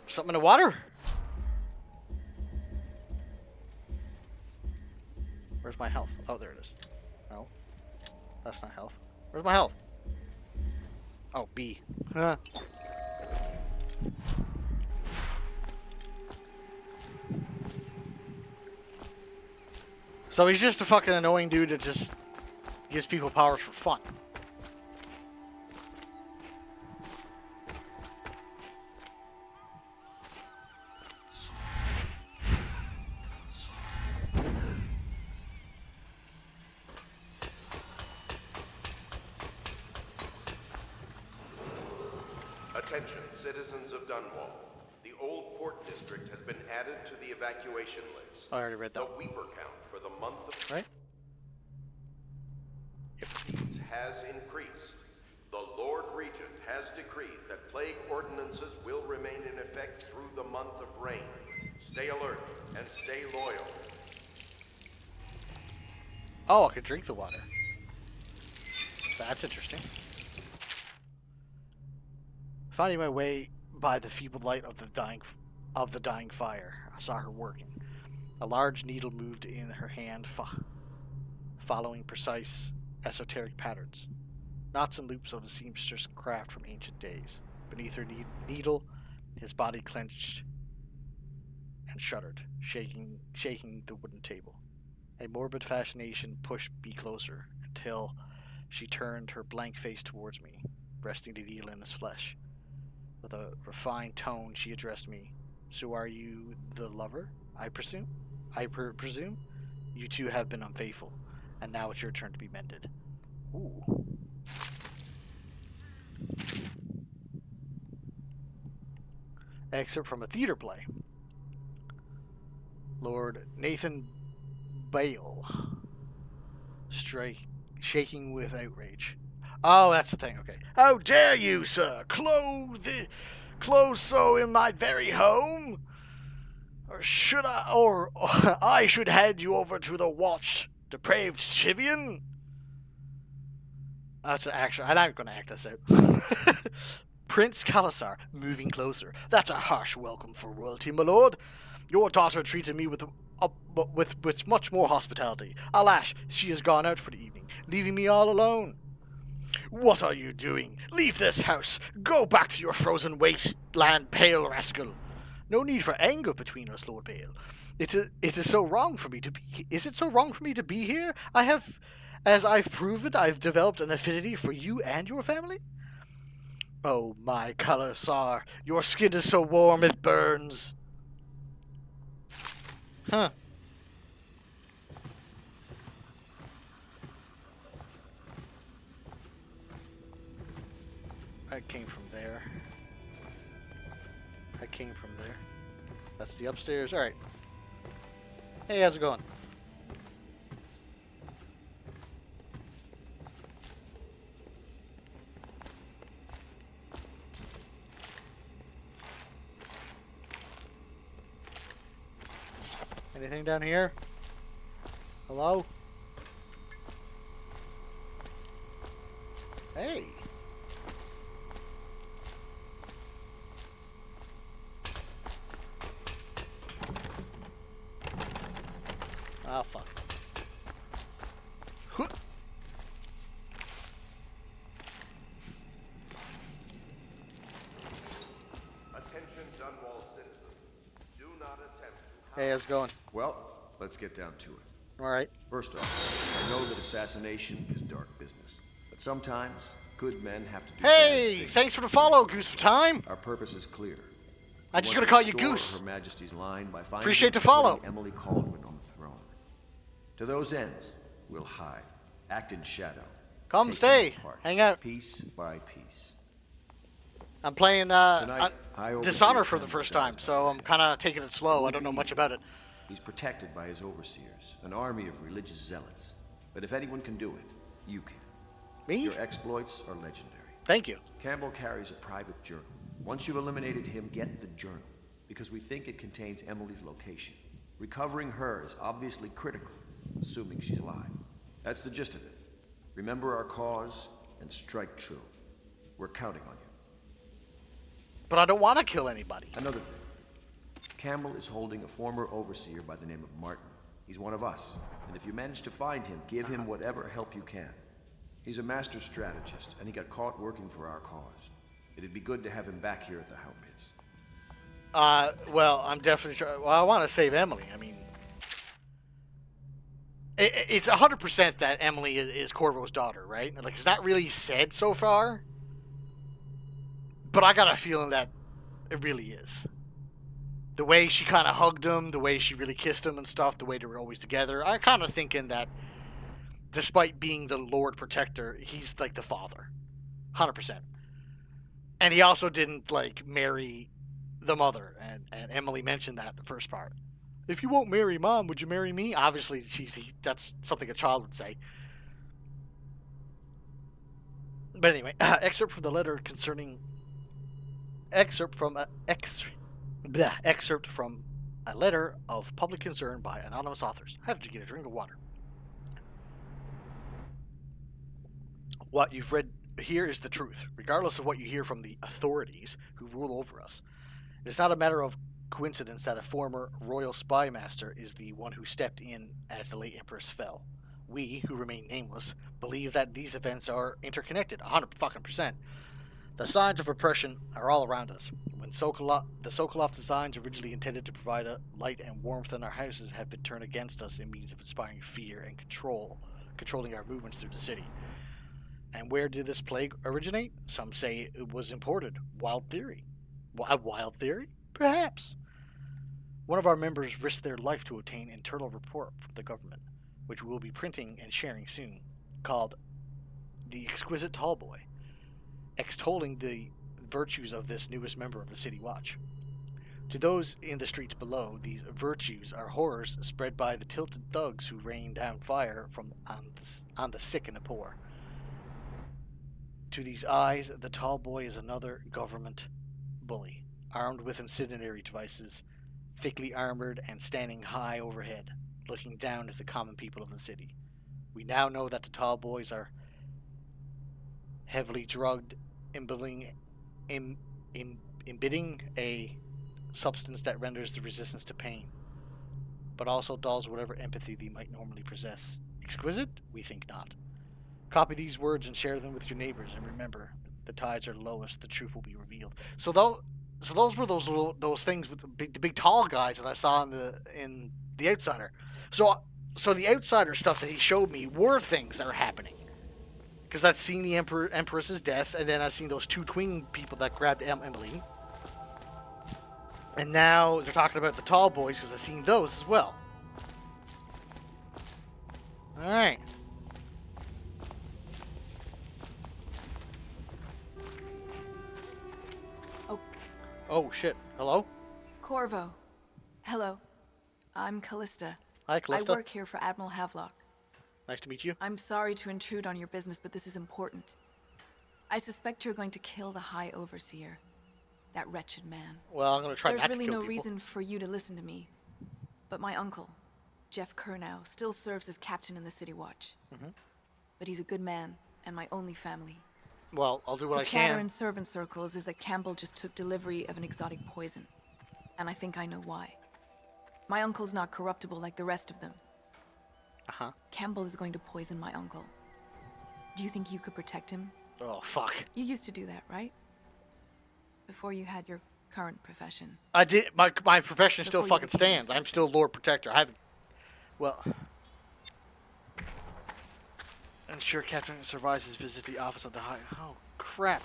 Something in the water? Where's my health? Oh, there it is. No. That's not health. Where's my health? Oh, B. Huh. So he's just a fucking annoying dude that just gives people powers for fun. Attention, citizens of Dunwall. The old port district has been added to the evacuation list. I already read that. The Weeper count for the month of... Right? has increased. The Lord Regent has decreed that plague ordinances will remain in effect through the month of rain. Stay alert and stay loyal. Oh, I could drink the water. That's interesting. Finding my way by the feeble light of the dying fire, I saw her working. A large needle moved in her hand, following precise, esoteric patterns. Knots and loops of a seamstress craft from ancient days. Beneath her needle, his body clenched and shuddered, shaking the wooden table. A morbid fascination pushed me closer until she turned her blank face towards me, resting the needle in his flesh. With a refined tone, she addressed me. So are you the lover, I presume? I presume? You two have been unfaithful, and now it's your turn to be mended. Ooh. Excerpt from a theater play. Lord Nathan Bale, shaking with outrage. Oh, that's the thing, okay. How dare you, sir, clothe so in my very home? Should I, or I should hand you over to the Watch, depraved Chivian? That's actually, I'm not going to act this out. Prince Kalasar, moving closer. That's a harsh welcome for royalty, my lord. Your daughter treated me with much more hospitality. Alas, she has gone out for the evening, leaving me all alone. What are you doing? Leave this house. Go back to your frozen wasteland, pale rascal. No need for anger between us, Lord Bale. It is so wrong for me to be. Is it so wrong for me to be here? As I've proven, I've developed an affinity for you and your family. Oh my Kalasar, your skin is so warm it burns. Huh. I came from there. That's the upstairs. Alright. Hey, how's it going? Anything down here? Hello? Hey! Oh, fuck. Attention, Dunwall citizens. Do not attempt to... Hey, how's it going? Well, let's get down to it. Alright. First off, I know that assassination is dark business, but sometimes good men have to do Hey, bad things. thanks for the follow, Goose of Time. Our purpose is clear. I'm just We gonna want call you restore Goose. Her Majesty's line by finding Appreciate the and putting follow. Emily Caldwin on the throne. To those ends, we'll hide, act in shadow. Come take stay, them apart, hang out. piece by piece. I'm playing Tonight, I oversee Dishonored for the Campbell first time, so I'm kind of taking it slow. I don't know much about it. He's protected by his overseers, an army of religious zealots. But if anyone can do it, you can. Me? Your exploits are legendary. Thank you. Campbell carries a private journal. Once you've eliminated him, get the journal, because we think it contains Emily's location. Recovering her is obviously critical, assuming she's alive. That's the gist of it. Remember our cause and strike true. We're counting on you. But I don't want to kill anybody. Another thing. Campbell is holding a former overseer by the name of Martin. He's one of us, and if you manage to find him, give him whatever help you can. He's a master strategist, and he got caught working for our cause. It'd be good to have him back here at the Hound Pits. Well, I'm definitely sure. Well, I want to save Emily. I mean, it's 100% that Emily is Corvo's daughter, right? Like, it's not really said so far, but I got a feeling that it really is. The way she kind of hugged him, the way she really kissed him and stuff, the way they were always together. I'm kind of thinking that, despite being the Lord Protector, he's like the father, 100%. And he also didn't like marry the mother, and Emily mentioned that in the first part. If you won't marry Mom, would you marry me? Obviously, that's something a child would say. But anyway, excerpt from the letter concerning... Excerpt from a letter of public concern by anonymous authors. I have to get a drink of water. What you've read here is the truth, regardless of what you hear from the authorities who rule over us. It is not a matter of coincidence that a former royal spy master is the one who stepped in as the late empress fell. We, who remain nameless, believe that these events are interconnected, 100%. The signs of oppression are all around us. When the Sokolov designs originally intended to provide a light and warmth in our houses have been turned against us in means of inspiring fear and controlling our movements through the city. And where did this plague originate? Some say it was imported. Wild theory. A wild theory? Perhaps. One of our members risked their life to obtain an internal report from the government, which we will be printing and sharing soon, called The Exquisite Tallboy, extolling the virtues of this newest member of the City Watch. To those in the streets below, these virtues are horrors spread by the tilted thugs who rain down fire on the sick and the poor. To these eyes, the tall boy is another government bully, armed with incendiary devices thickly armored and standing high overhead, looking down at the common people of the city. We now know that the tall boys are heavily drugged, imbidding a substance that renders the resistance to pain, but also dulls whatever empathy they might normally possess. Exquisite? We think not. Copy these words and share them with your neighbors, and remember, the tides are lowest, the truth will be revealed. So those were those things with the big tall guys that I saw in the Outsider. So the Outsider stuff that he showed me were things that are happening. Because I'd seen the Empress's death, and then I'd seen those two twin people that grabbed Emily. And now they're talking about the tall boys because I've seen those as well. Alright. Oh shit. Hello? Corvo. Hello. I'm Callista. Hi, Callista. I work here for Admiral Havelock. Nice to meet you. I'm sorry to intrude on your business, but this is important. I suspect you're going to kill the High Overseer. That wretched man. Well, I'm going to try not to kill There's people. really no reason for you to listen to me. But my uncle, Jeff Kernow, still serves as captain in the City Watch. But he's a good man, and my only family. Well, I'll do what I The chatter can. in servant circles is that Campbell just took delivery of an exotic poison. And I think I know why. My uncle's not corruptible like the rest of them. Campbell is going to poison my uncle. Do you think you could protect him? Oh, fuck. You used to do that, right? Before you had your current profession. I did. My profession still Before you fucking became stands. I'm still Lord Protector. I haven't. Well. Ensure Captain survives his visit to the office of the High. Oh, crap.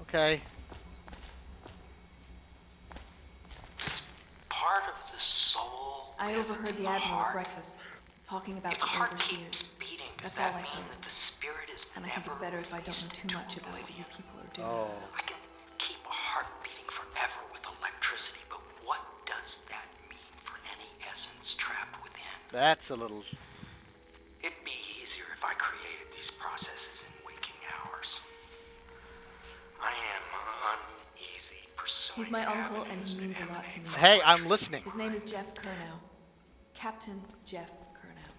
Okay. Part of the soul. I overheard the Admiral at breakfast, talking about the Overseers. That's all I heard. The spirit is And I think it's better if I don't know too much about what you people are doing. Oh. I can keep a heart beating forever with electricity, but what does that mean for any essence trapped within? That's a little. It'd be easier if I created these processes in waking hours. I am uneasy pursuing. He's my uncle, and he means a lot to me. Hey, I'm listening. His name is Jeff Kernow. Captain Jeff Kernow.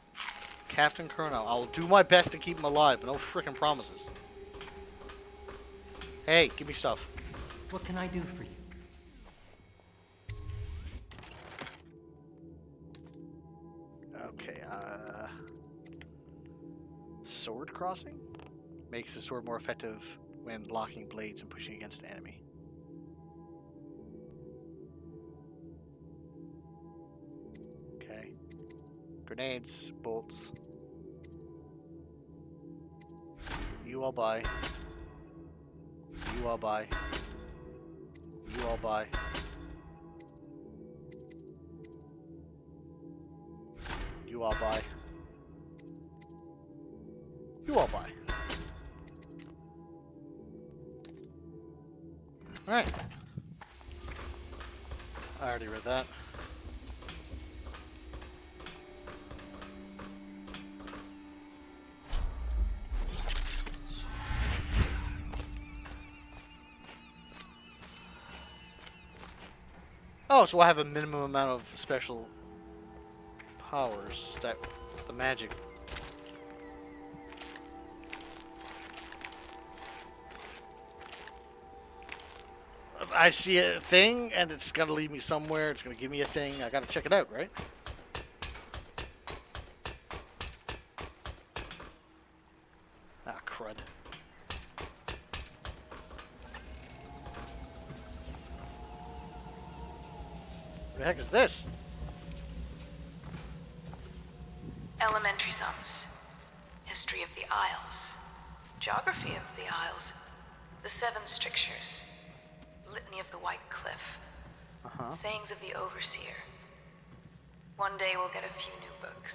Captain Kernow. I'll do my best to keep him alive, but no frickin' promises. Hey, give me stuff. What can I do for you? Okay, sword crossing? Makes the sword more effective when locking blades and pushing against an enemy. Okay. Grenades, bolts. You all buy. You all buy. You all buy. You all buy. You all buy. Alright. I already read that. Oh, so I have a minimum amount of special powers that the magic. I see a thing and it's gonna lead me somewhere. It's gonna give me a thing. I gotta check it out, right? Ah, crud. What the heck is this? Elementary sums. History of the Isles. Geography of the Isles. The Seven Strictures. Litany of the White Cliff. Sayings of the Overseer. One day we'll get a few new books.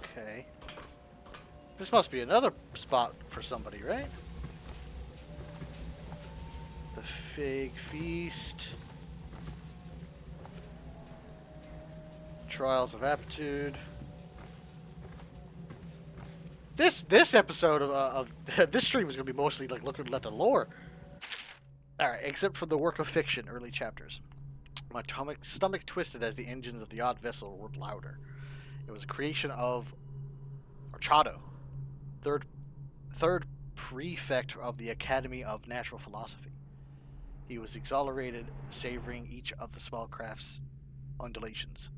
Okay. This must be another spot for somebody, right? The Fig Feast. Trials of Aptitude. This episode of this stream is gonna be mostly like looking at the lore. All right, except for the work of fiction, early chapters. My stomach twisted as the engines of the odd vessel roared louder. It was a creation of Orchado, third prefect of the Academy of Natural Philosophy. He was exhilarated, savoring each of the small craft's undulations.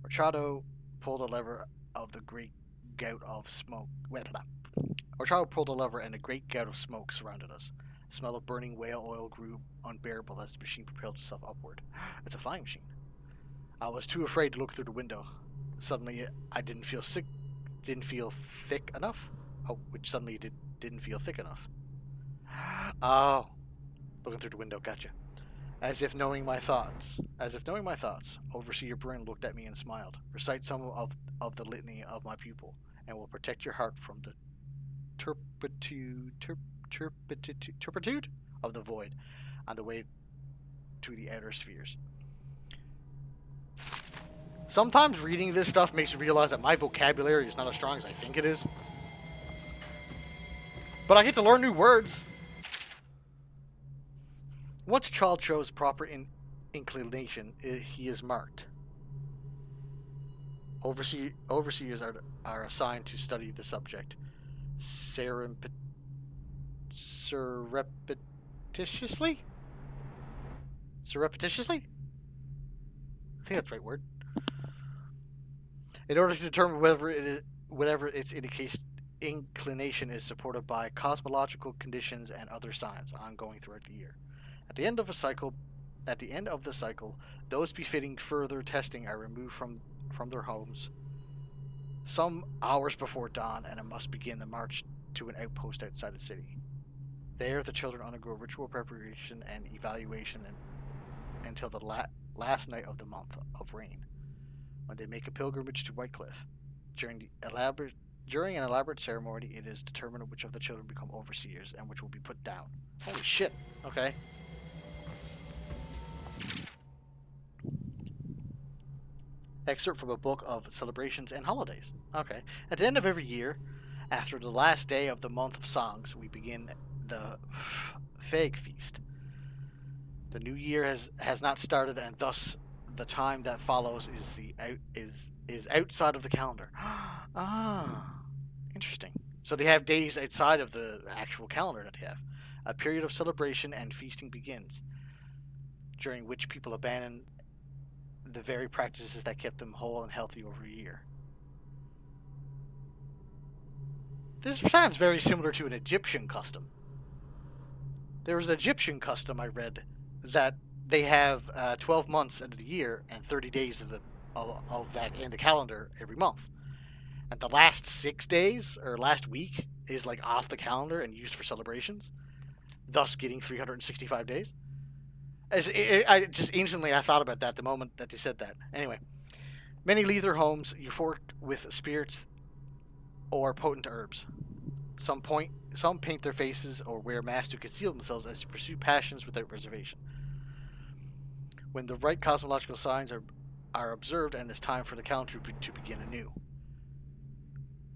Orchado pulled a lever of the great gout of smoke. Orchado pulled a lever, and a great gout of smoke surrounded us. The smell of burning whale oil grew unbearable as the machine propelled itself upward. It's a flying machine. I was too afraid to look through the window. Suddenly, I didn't feel thick enough. Oh, which suddenly didn't feel thick enough. Oh, looking through the window, gotcha. As if knowing my thoughts, Overseer Bryn looked at me and smiled. Recite some of the litany of my pupil, and will protect your heart from the turpitude of the void on the way to the outer spheres. Sometimes reading this stuff makes me realize that my vocabulary is not as strong as I think it is. But I get to learn new words. Once a child shows proper inclination, he is marked. Overseers are assigned to study the subject surreptitiously? Surreptitiously? I think that's the right word. In order to determine whatever its inclination is supported by cosmological conditions and other signs ongoing throughout the year. At the end of the cycle, those befitting further testing are removed from their homes some hours before dawn, and it must begin the march to an outpost outside the city. There, the children undergo ritual preparation and evaluation until the last night of the month of rain, when they make a pilgrimage to Whitecliff. During an elaborate ceremony, it is determined which of the children become overseers and which will be put down. Holy shit. Okay. Excerpt from a book of celebrations and holidays. Okay. At the end of every year, after the last day of the month of songs, we begin the Fag Feast. The new year has not started, and thus the time that follows is outside of the calendar. Ah, interesting. So they have days outside of the actual calendar that they have. A period of celebration and feasting begins, during which people abandon the very practices that kept them whole and healthy over a year. This sounds very similar to an Egyptian custom. There was an Egyptian custom I read that they have 12 months of the year and 30 days of that in the calendar every month. And the last 6 days, or last week, is like off the calendar and used for celebrations, thus getting 365 days. I just instantly I thought about that the moment that they said that. Anyway, many leave their homes euphoric with spirits or potent herbs. Some paint their faces or wear masks to conceal themselves as they pursue passions without reservation. When the right cosmological signs are observed, and it's time for the calendar to begin anew,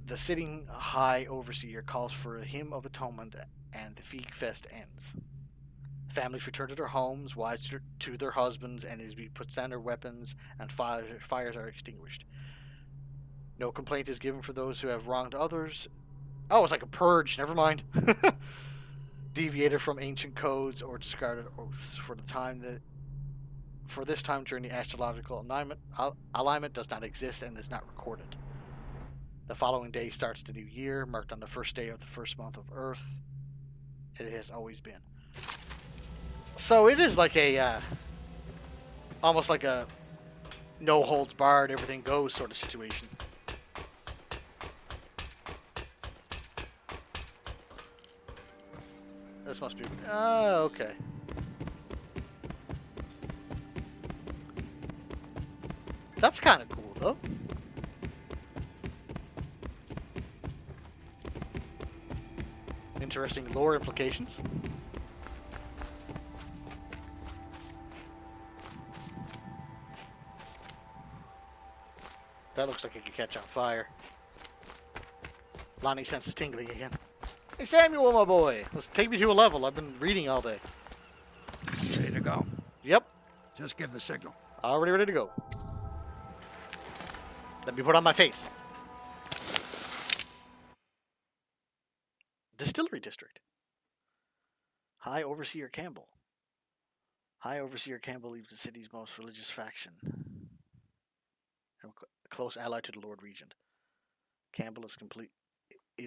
the sitting high overseer calls for a hymn of atonement, and the Feig Fest ends. Families return to their homes, wives to their husbands, and as we put down their weapons, and fires are extinguished. No complaint is given for those who have wronged others. Oh, it's like a purge. Never mind. Deviated from ancient codes or discarded oaths for this time during the astrological alignment does not exist and is not recorded. The following day starts the new year, marked on the first day of the first month of Earth. It has always been. So it is like a, almost like a no holds barred, everything goes sort of situation. This must be, okay. That's kind of cool, though. Interesting lore implications. That looks like it could catch on fire. Lonnie's sense is tingling again. Hey Samuel, my boy, let's take me to a level. I've been reading all day. Ready to go? Yep. Just give the signal. Already ready to go. Let me put on my face. Distillery District. High Overseer Campbell. High Overseer Campbell leads the city's most religious faction. A close ally to the Lord Regent. Campbell is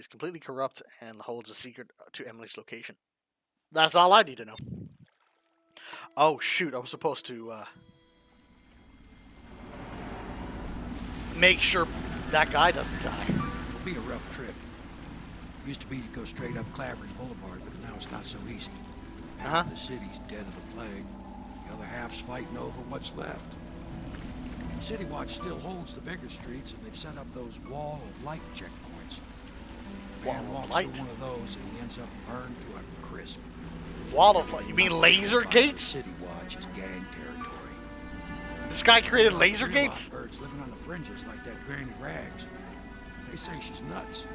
completely corrupt and holds a secret to Emily's location. That's all I need to know. Oh shoot, I was supposed to make sure that guy doesn't die. It'll be a rough trip. Used to be to go straight up Clavering Boulevard, but now it's not so easy. Half the city's dead of the plague. The other half's fighting over what's left. City Watch still holds the bigger streets, and they've set up those wall of light checkpoints. Man walks through one of those, and he ends up burned to a crisp. Wall of light? You mean laser gates? City Watch is gang territory. This guy created laser gates? Birds living on the fringes like that Granny Rags. They say she's nuts.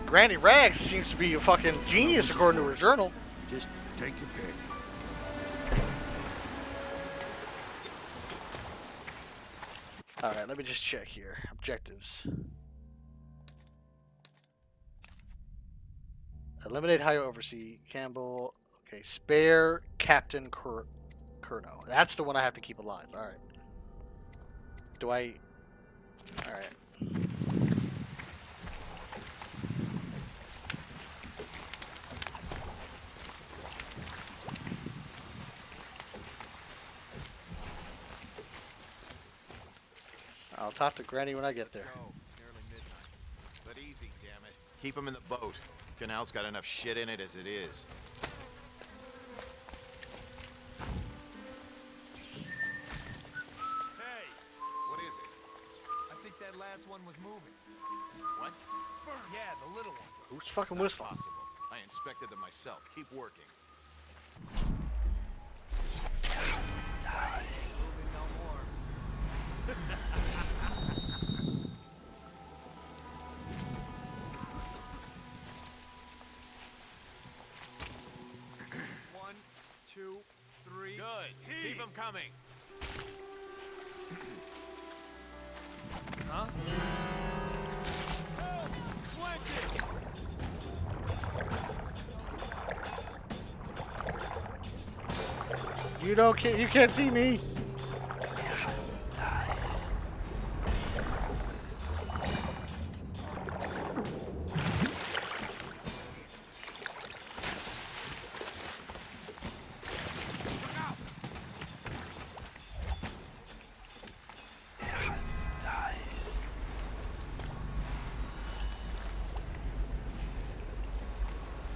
Granny Rags seems to be a fucking genius according to her journal. Just take your pick. Alright, let me just check here. Objectives. Eliminate High Overseer Campbell. Okay, spare Captain Curno. That's the one I have to keep alive. Alright. Do I... Alright. I'll talk to Granny when I get there. It's nearly midnight. But easy, damn it. Keep him in the boat. Canal's got enough shit in it as it is. Hey! What is it? I think that last one was moving. What? Yeah, the little one. Who's fucking whistling? Possible. I inspected them myself. Keep working. Moving no more. One, two, three. Good. Keep them coming. Huh? Help! Flank it! You can't see me.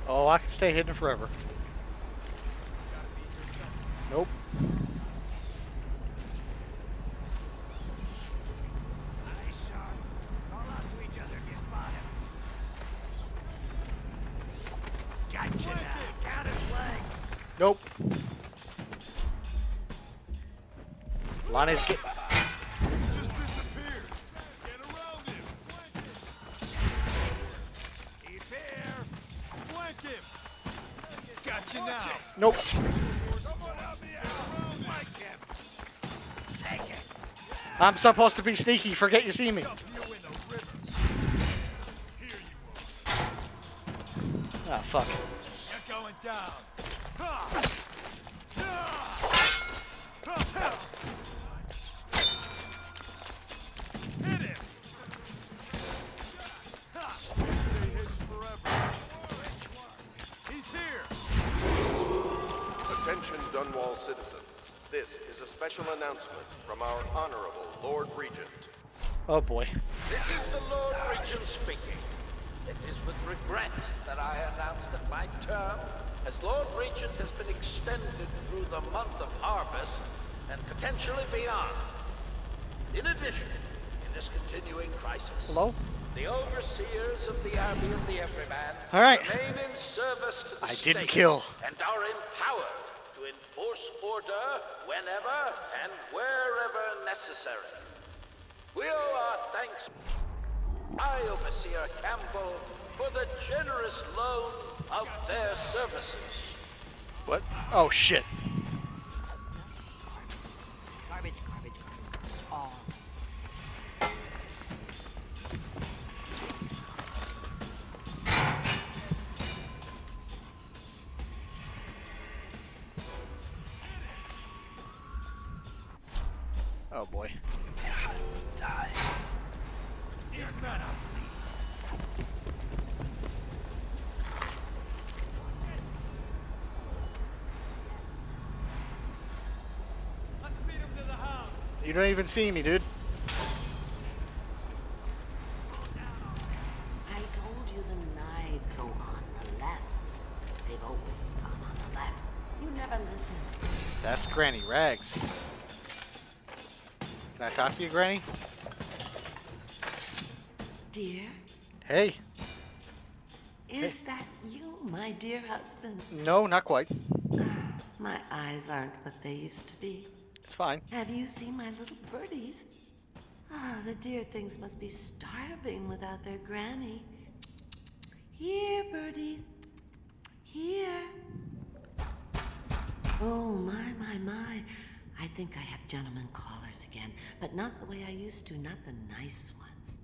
Oh, I can stay hidden forever. Nope. Gotcha now. Count his legs. Nope. Lonnie's get... Just disappeared. Get around him. Flank him. He's here. Flank him. Gotcha now. Nope. Someone help me out. Flank him. Take it. I'm supposed to be sneaky. Forget you see me. Ah, fuck. You're going down. Hit him. Stay his forever. He's here. Attention, Dunwall citizens. This is a special announcement from our Honorable Lord Regent. Oh boy. This is the Lord Regent speaking. It is with regret that I announce that my term as Lord Regent has been extended through the month of harvest and potentially beyond. In addition, in this continuing crisis, the overseers of the army of the Everyman remain in service to the I state didn't kill. and are empowered to enforce order whenever and wherever necessary. We owe our thanks. I, Overseer Campbell, for the generous loan of their services. What? Oh, shit. Garbage, garbage, garbage. All. Oh boy. You don't even see me, dude. I told you the knives go on the left. They've always gone on the left. You never listen. That's Granny Rags. Can I talk to you, Granny? Dear? Hey. Is that you, my dear husband? No, not quite. My eyes aren't what they used to be. It's fine. Have you seen my little birdies? Ah, the dear things must be starving without their granny. Here, birdies. Here. Oh, my. I think I have gentlemen callers again, but not the way I used to, not the nice ones.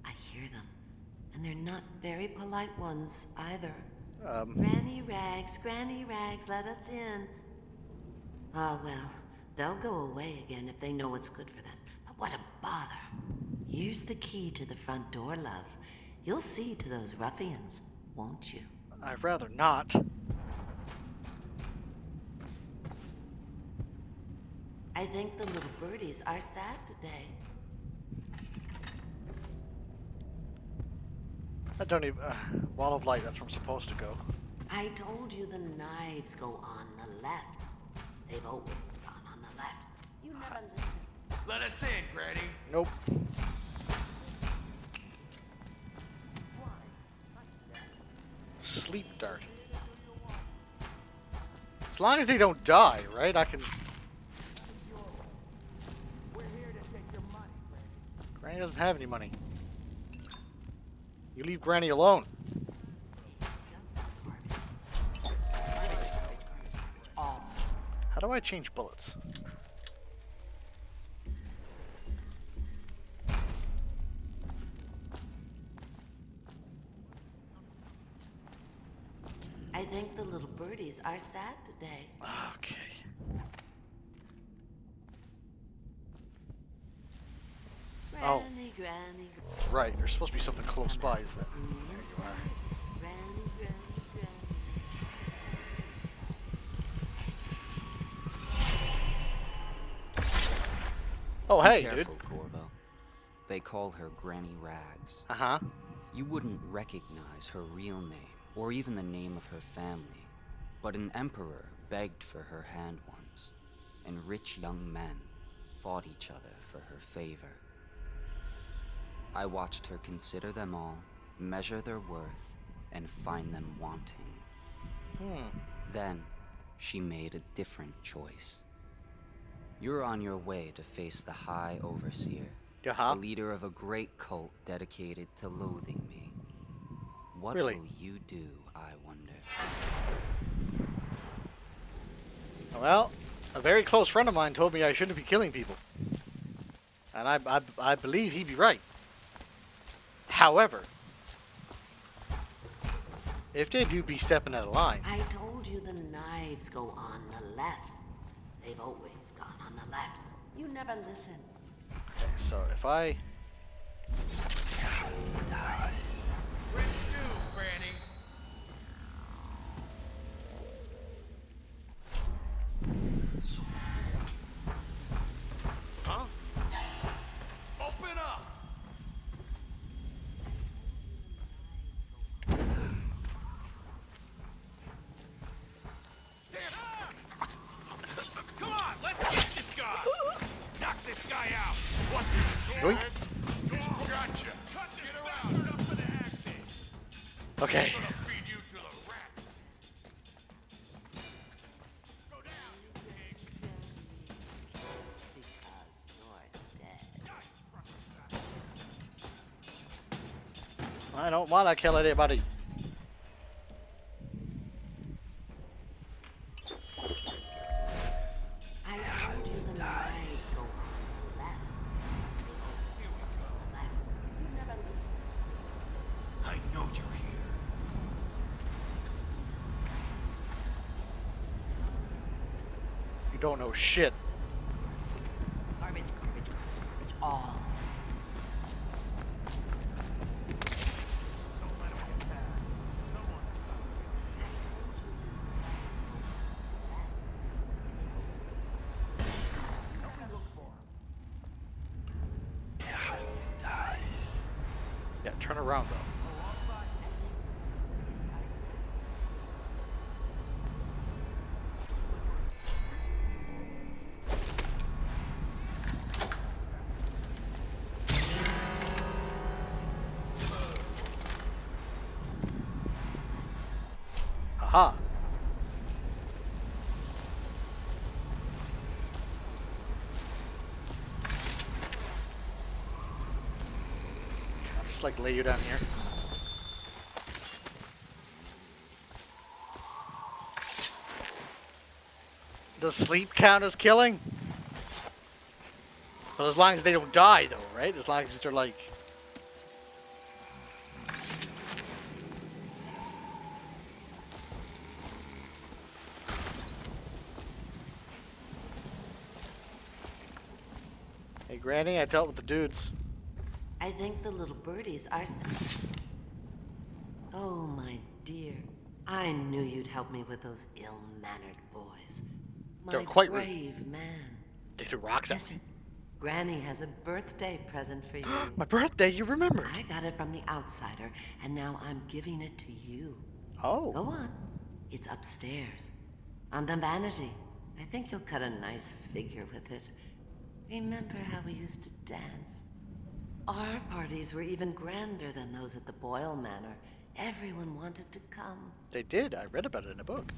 I hear them, and they're not very polite ones either. Granny Rags, let us in. Ah, well, they'll go away again if they know what's good for them. But what a bother. Here's the key to the front door, love. You'll see to those ruffians, won't you? I'd rather not. I think the little birdies are sad today. I don't even... Wall of Light, that's where I'm supposed to go. I told you the knives go on the left. They've always gone on the left. You never listen. Let us in, Granny. Nope. Sleep dart. As long as they don't die, right? I can... Granny doesn't have any money. You leave Granny alone. How do I change bullets? I think the little birdies are sad today. Okay. Granny. Right, there's supposed to be something close by, isn't it? There you are. Granny. Oh, hey, Be careful, dude. Corvo. They call her Granny Rags. Uh-huh. You wouldn't recognize her real name, or even the name of her family. But an emperor begged for her hand once, and rich young men fought each other for her favor. I watched her consider them all, measure their worth, and find them wanting. Then, she made a different choice. You're on your way to face the High Overseer, the leader of a great cult dedicated to loathing me. What will you do, I wonder? Well, a very close friend of mine told me I shouldn't be killing people. And I believe he'd be right. However, if they do be stepping out of line... I told you the knives go on the left. They've always gone on the left. You never listen. Okay, so if I... Granny. Huh? Open up! Come on, let's get this guy! Knock this guy out! What? Yoink. Gotcha! Get around! Up for the acting! Okay. I'm gonna feed you to the rat! Go down, you pig! I don't want to kill anybody. I told you the lights go on the left. You never listen. I know you're here. You don't know shit. Garbage, garbage, garbage, all. Yeah, turn around though. Aha. I'll just like lay you down here. Does sleep count as killing? But as long as they don't die, though, right? As long as they're like... Hey, Granny, I dealt with the dudes. I think the little birdies are... Oh, my dear. I knew you'd help me with those ill-mannered boys. They're My quite rude. brave man. They threw rocks at me. Listen, Granny has a birthday present for you. My birthday? You remembered. I got it from the outsider, and now I'm giving it to you. Oh. Go on. It's upstairs. On the vanity. I think you'll cut a nice figure with it. Remember how we used to dance? Our parties were even grander than those at the Boyle Manor. Everyone wanted to come. They did. I read about it in a book.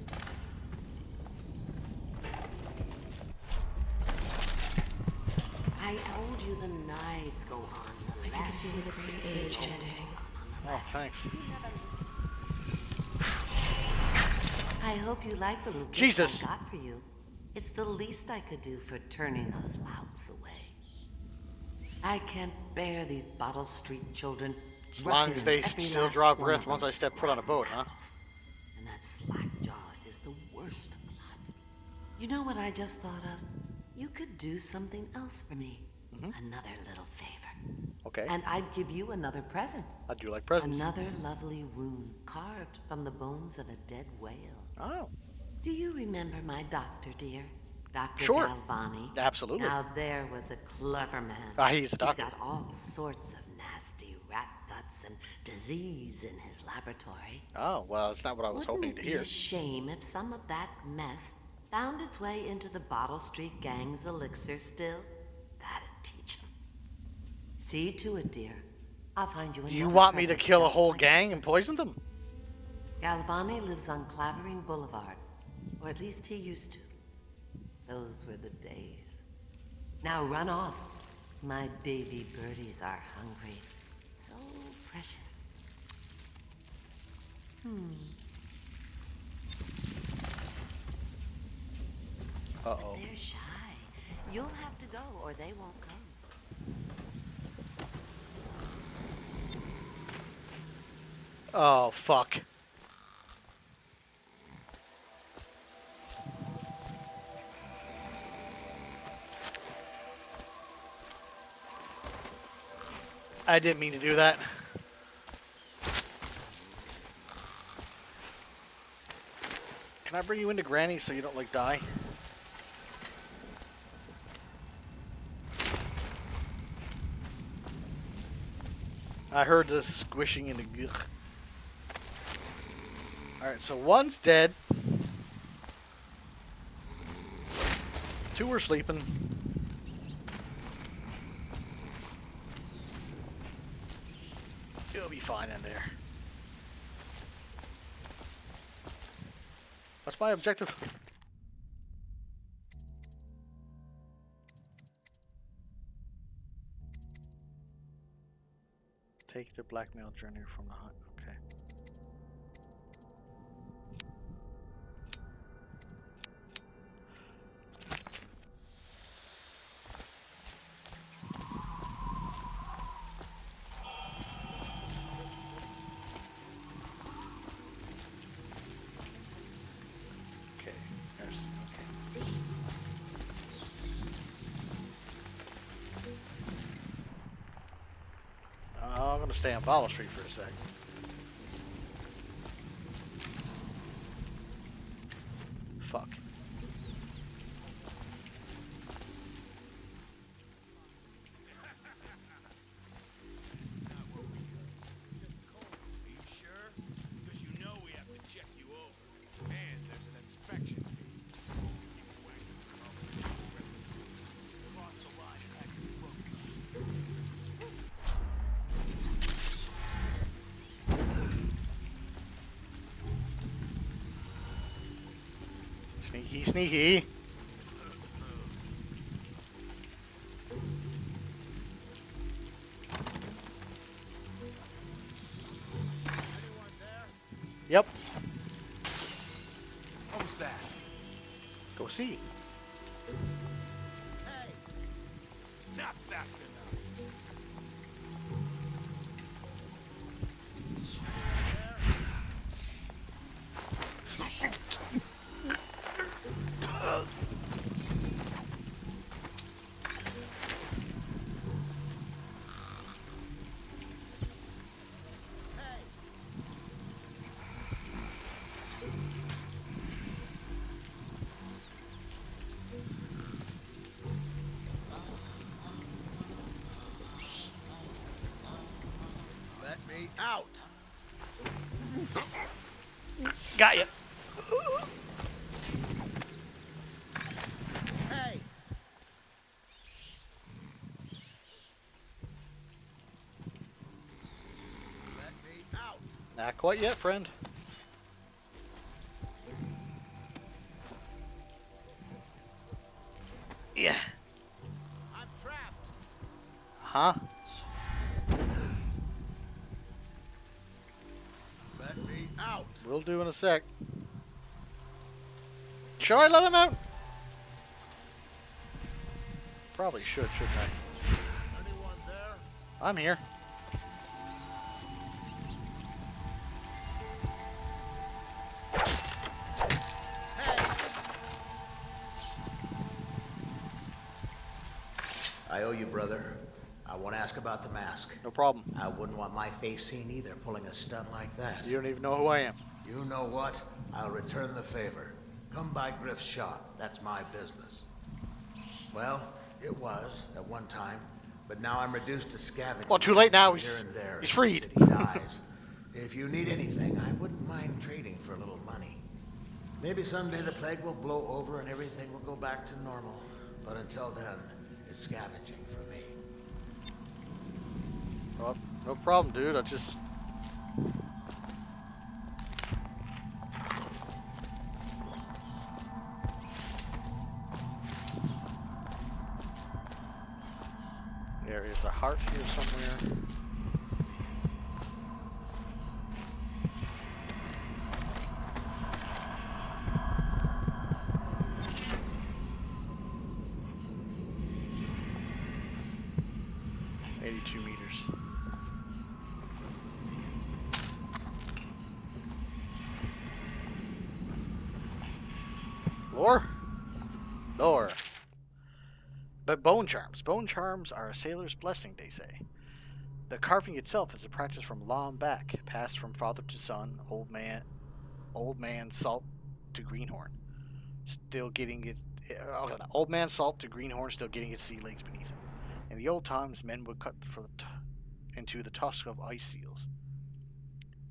I told you the knives go on the left. I can feel the great age ending. Oh, thanks. I hope you like the little gift Jesus. I got for you. It's the least I could do for turning those louts away. I can't bear these Bottle Street children. As long as they still draw breath once I step foot on a boat, huh? And that slack jaw is the worst lot. You know what I just thought of? You could do something else for me. Another little favor. Okay. And I'd give you another present. I do like presents. Another lovely rune carved from the bones of a dead whale. Oh. Do you remember my doctor, dear? Dr. Sure. Galvani? Absolutely. Now there was a clever man. He's a doctor. He's got all sorts of nasty rat guts and disease in his laboratory. Oh, well, that's not what I was hoping to Wouldn't it hear. be a shame if some of that mess found its way into the Bottle Street Gang's elixir still? That'd teach him. See to it, dear. I'll find you another You want me to present kill a just whole like gang and poison them? Galvani lives on Clavering Boulevard, or at least he used to. Those were the days. Now run off. My baby birdies are hungry. So precious. Uh-oh. They're shy. You'll have to go, or they won't come. Oh, fuck. I didn't mean to do that. Can I bring you into Granny so you don't, like, die? I heard this squishing in the ugh. Alright, so one's dead. Two are sleeping. You'll be fine in there. What's my objective? Take the blackmail journey from the hunt. Okay. Okay. There's okay. I'm gonna stay on Bottle Street for a sec. Fuck. Sneaky, sneaky. Yep. What was that? Go see. Hey! Not fast enough. Let me out! Got you. Hey! Let me out! Not quite yet, friend. Yeah. I'm trapped! Huh? Let me out! Will do in a sec. Should I let him out? Probably shouldn't I? Anyone there? I'm here. I owe you, brother. I want to ask about the mask. No problem. I wouldn't want my face seen either, pulling a stunt like that. You don't even know who I am. You know what? I'll return the favor. Come by Griff's shop. That's my business. Well, it was at one time, but now I'm reduced to scavenging. Well, too late now. Here and there, He's freed. the city dies. If you need anything, I wouldn't mind trading for a little money. Maybe someday the plague will blow over and everything will go back to normal. But until then, it's scavenging for me. Well, no problem, dude. I just... There is a heart here somewhere. $82 meters. Lore? Lore. But bone charms. Bone charms are a sailor's blessing, they say. The carving itself is a practice from long back, passed from father to son, old man salt to greenhorn. Still getting it... old man salt to greenhorn, still getting its sea legs beneath him. In the old times, men would cut into the tusks of ice seals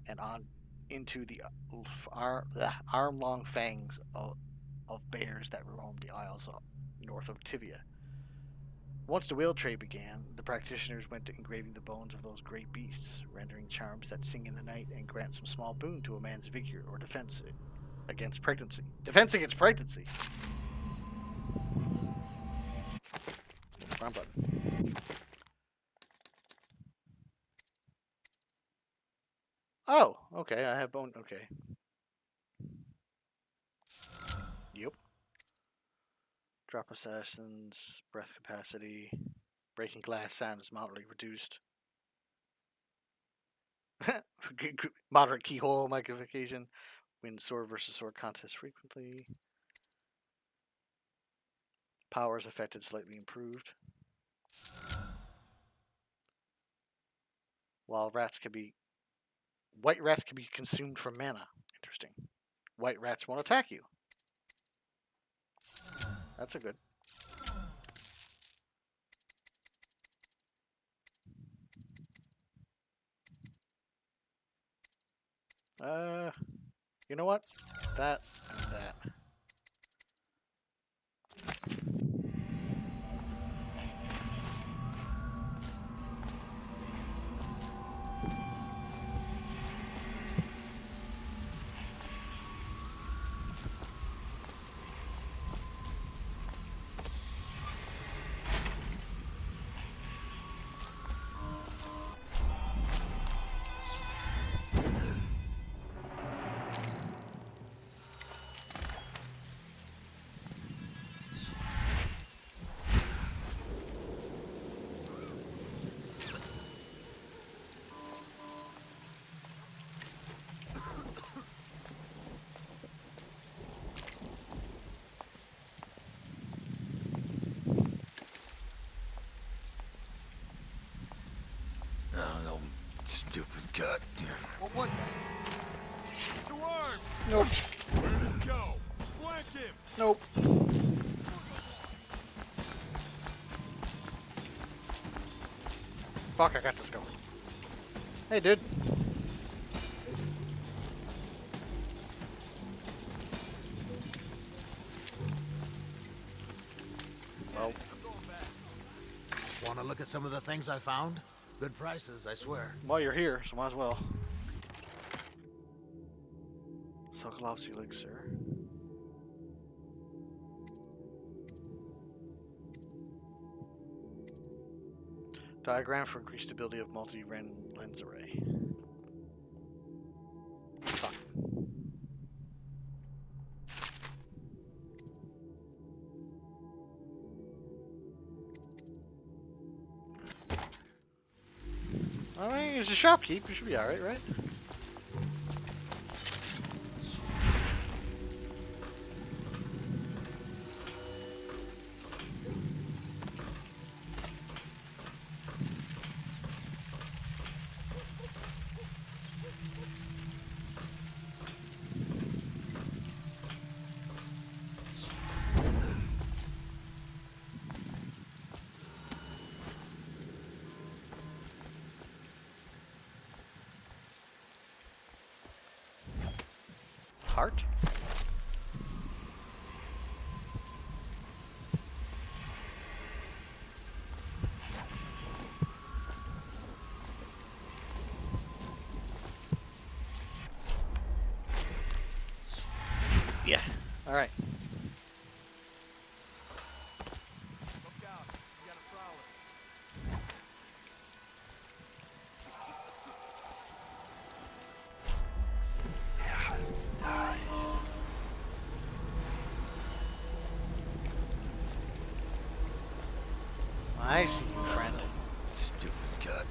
and on into the arm-long fangs of bears that roamed the isles north of Tivia. Once the whale trade began, the practitioners went to engraving the bones of those great beasts, rendering charms that sing in the night and grant some small boon to a man's vigor or defense against pregnancy. Defense against pregnancy! Wrong button. okay, I have bone. Okay. Yep. Drop assassins, breath capacity, breaking glass sound is moderately reduced. Moderate keyhole magnification. Win sword versus sword contest frequently. Powers affected slightly improved. While rats can be... White rats can be consumed from mana. Interesting. White rats won't attack you. That's a good. You know what? That and that. Oh, stupid goddamn. What was that? To arms! Nope. Where'd he go? Flank him! Nope. Fuck, I got this going. Hey, dude. Well. Want to look at some of the things I found? Good prices, I swear. Well, you're here, so might as well. Sokolov's elixir. Diagram for increased stability of multi-lens array. Fuck. I mean, it's a shopkeep. You should be alright, right? Heart? Yeah. All right. Look out. You got a prowler. I see you, friend. Stupid goddamn.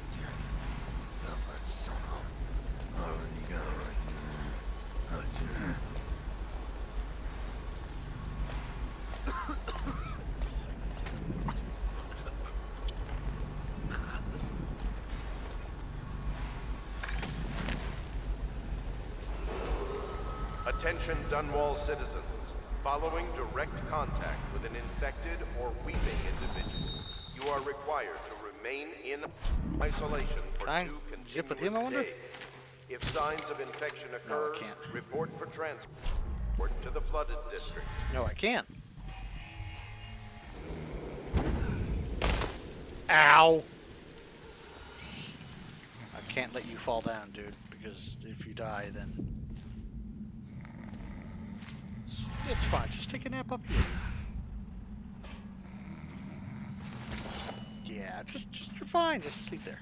Oh, you got it right there. Oh, it's here. Attention Dunwall citizens. Following direct contact with an infected or weeping individual, you are required to remain in isolation for Can I 2 zip with continuous him, I wonder? days. If signs of infection occur, No, I can't. report for transport to the flooded district. No, I can't. Ow! I can't let you fall down, dude, because if you die, then... It's fine, just take a nap up here. Yeah, just you're fine, just sleep there.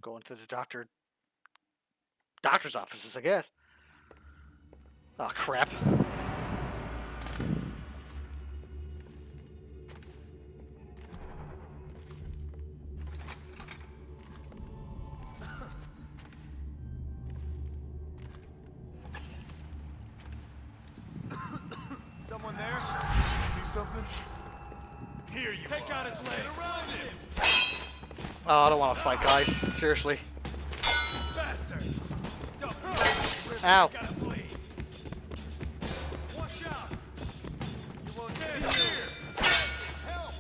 Going to the doctor's offices, I guess. Oh, crap. Someone there? See something? Here you Take out his leg. Around him. Oh, I don't want to fight, guys. Seriously. Bastard. Ow. Watch out. You won't stand here. Help.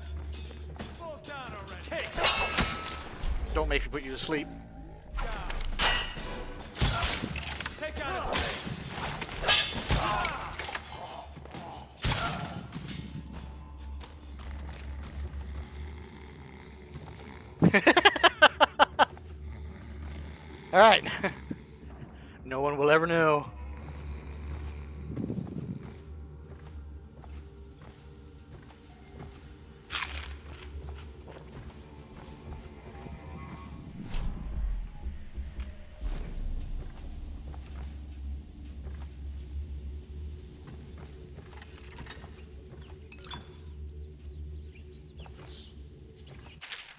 Fall down already. Take. Don't make me put you to sleep. Take out his leg. All right. No one will ever know.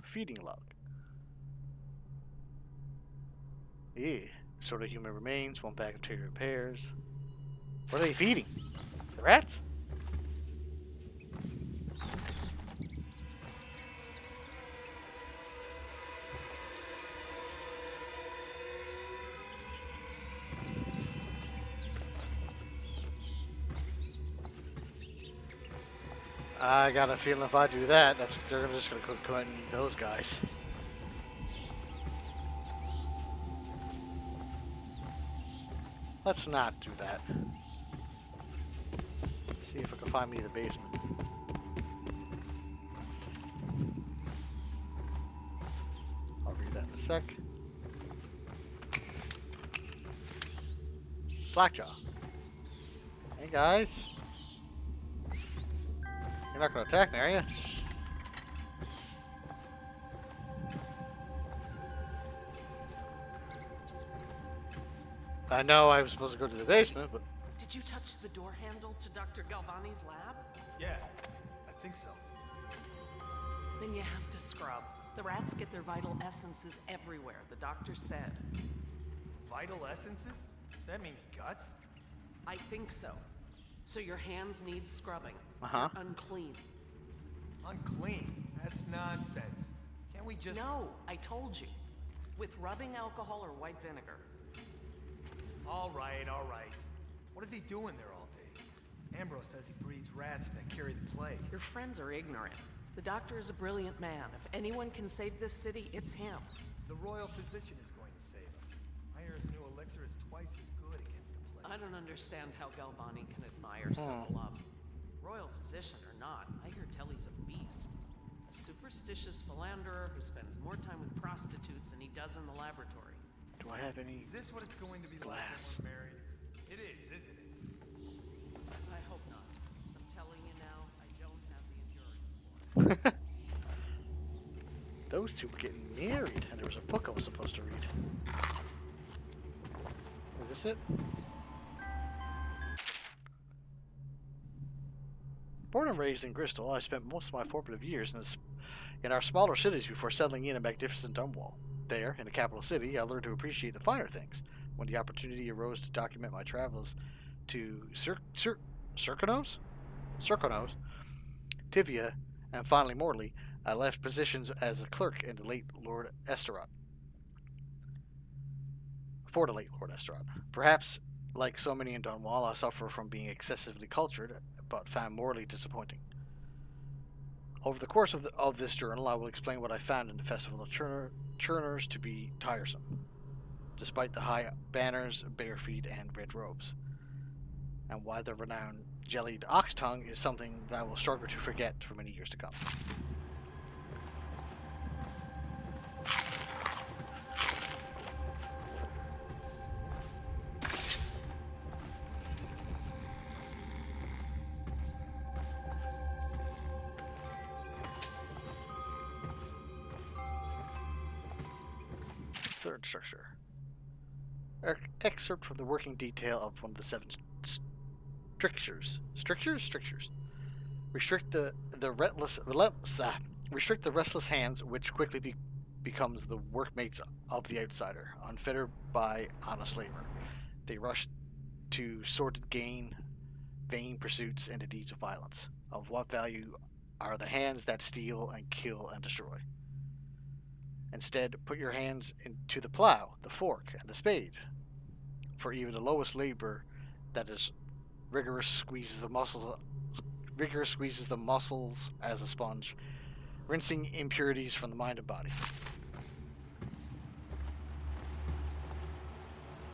Feeding log. Yeah. Sort of human remains, one bag of bacteria repairs. What are they feeding? The rats? I got a feeling if I do that, they're just gonna go ahead and eat those guys. Let's not do that. Let's see if I can find me the basement. I'll read that in a sec. Slackjaw. Hey guys. You're not gonna attack me, are you? I know I was supposed to go to the basement, but... Did you touch the door handle to Dr. Galvani's lab? Yeah, I think so. Then you have to scrub. The rats get their vital essences everywhere, the doctor said. Vital essences? Does that mean guts? I think so. So your hands need scrubbing. Uh-huh. They're unclean. Unclean? That's nonsense. Can't we just... No, I told you. With rubbing alcohol or white vinegar. All right, all right. What is he doing there all day? Ambrose says he breeds rats that carry the plague. Your friends are ignorant. The doctor is a brilliant man. If anyone can save this city, it's him. The royal physician is going to save us. I hear his new elixir is twice as good against the plague. I don't understand how Galvani can admire some love. Royal physician or not, I hear Telly's a beast. A superstitious philanderer who spends more time with prostitutes than he does in the laboratory. Do I have any Is this what it's going to be glass? like when we're married? It is, isn't it? I hope not. I'm telling you now, I don't have the endurance for it. Those two were getting married, and there was a book I was supposed to read. Is this it? Born and raised in Bristol, I spent most of my formative years in our smaller cities before settling in magnificent Dunwall. There, in the capital city, I learned to appreciate the finer things. When the opportunity arose to document my travels to Serkonos, Tivia, and finally Morley, I left positions as a clerk in the late Lord Esterot. For the late Lord Esterot. Perhaps, like so many in Dunwall, I suffer from being excessively cultured, but found Morley disappointing. Over the course of this journal, I will explain what I found in the Festival of Churners to be tiresome, despite the high banners, bare feet, and red robes, and why the renowned jellied ox tongue is something that I will struggle to forget for many years to come. structure. Excerpt from the working detail of one of the 7 strictures. Strictures? Restrict the restless hands, which quickly becomes the workmates of the outsider, unfettered by honest labor. They rush to sordid gain, vain pursuits, and the deeds of violence. Of what value are the hands that steal and kill and destroy? Instead, put your hands into the plow, the fork, and the spade. For even the lowest labor that is rigorous squeezes the muscles as a sponge, rinsing impurities from the mind and body.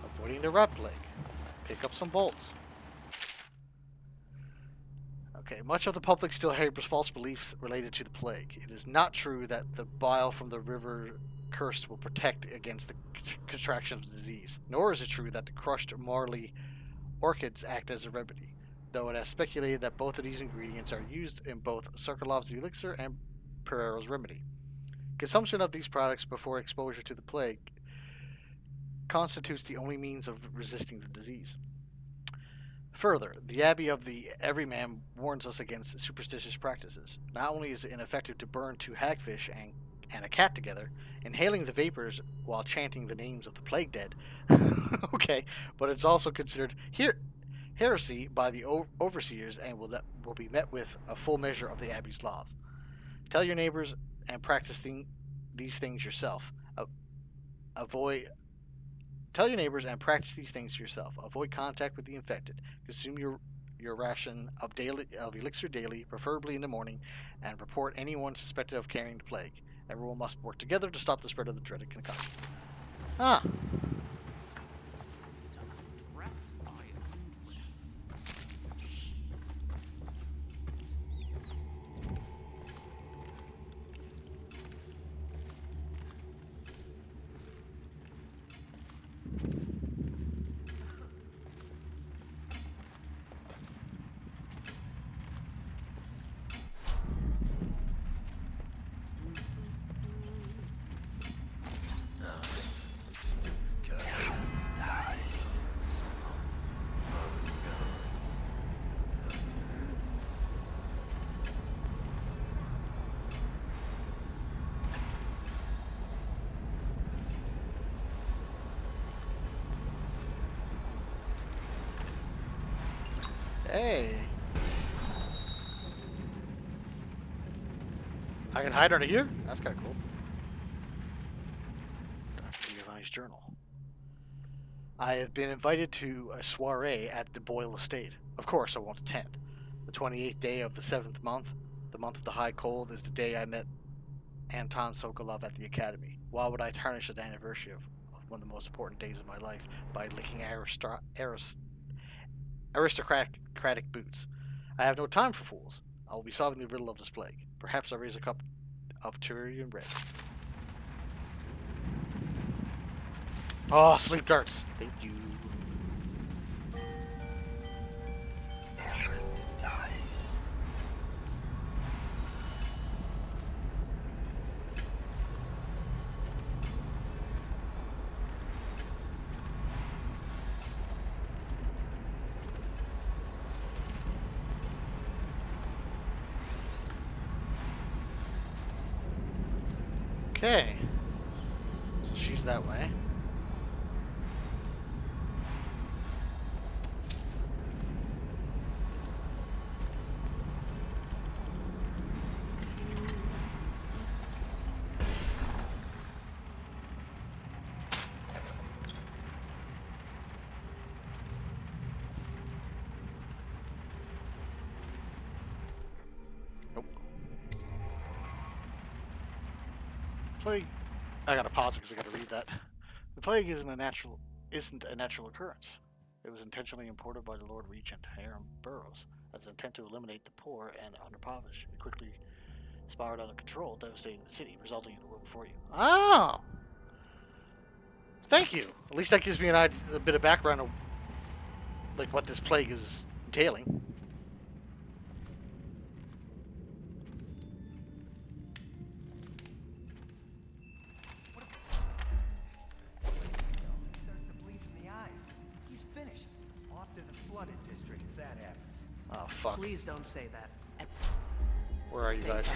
Avoiding the rat plague. Pick up some bolts. Okay, much of the public still harbors false beliefs related to the plague. It is not true that the bile from the river cursed will protect against the contraction of the disease, nor is it true that the crushed Marley orchids act as a remedy, though it has speculated that both of these ingredients are used in both Sokolov's elixir and Pereiro's remedy. Consumption of these products before exposure to the plague constitutes the only means of resisting the disease. Further, the Abbey of the Everyman warns us against superstitious practices. Not only is it ineffective to burn 2 hagfish and a cat together, inhaling the vapors while chanting the names of the plague dead, okay, but it's also considered heresy by the overseers and will be met with a full measure of the Abbey's laws. Tell your neighbors and practice these things yourself. Tell your neighbors and practice these things yourself. Avoid contact with the infected. Consume your ration of elixir daily, preferably in the morning, and report anyone suspected of carrying the plague. Everyone must work together to stop the spread of the dreaded concoction. Ah. Hey. I can hide under here? That's kind of cool. Dr. Giovanni's journal. I have been invited to a soiree at the Boyle estate. Of course, I won't attend. The 28th day of the 7th month, the month of the high cold, is the day I met Anton Sokolov at the academy. Why would I tarnish the anniversary of one of the most important days of my life by licking aristocratic boots? I have no time for fools. I will be solving the riddle of this plague. Perhaps I'll raise a cup of Tyrian red. Oh, sleep darts. Thank you. Dice. Okay. So she's that way. Plague. I gotta pause it because I gotta read that. The plague isn't a natural occurrence. It was intentionally imported by the Lord Regent Hiram Burroughs as an intent to eliminate the poor and underprivileged. It quickly spiraled out of control, devastating the city, resulting in the world before you. Oh, thank you. At least that gives me a bit of background of like what this plague is entailing. fuck. Please don't say that. Where are you guys?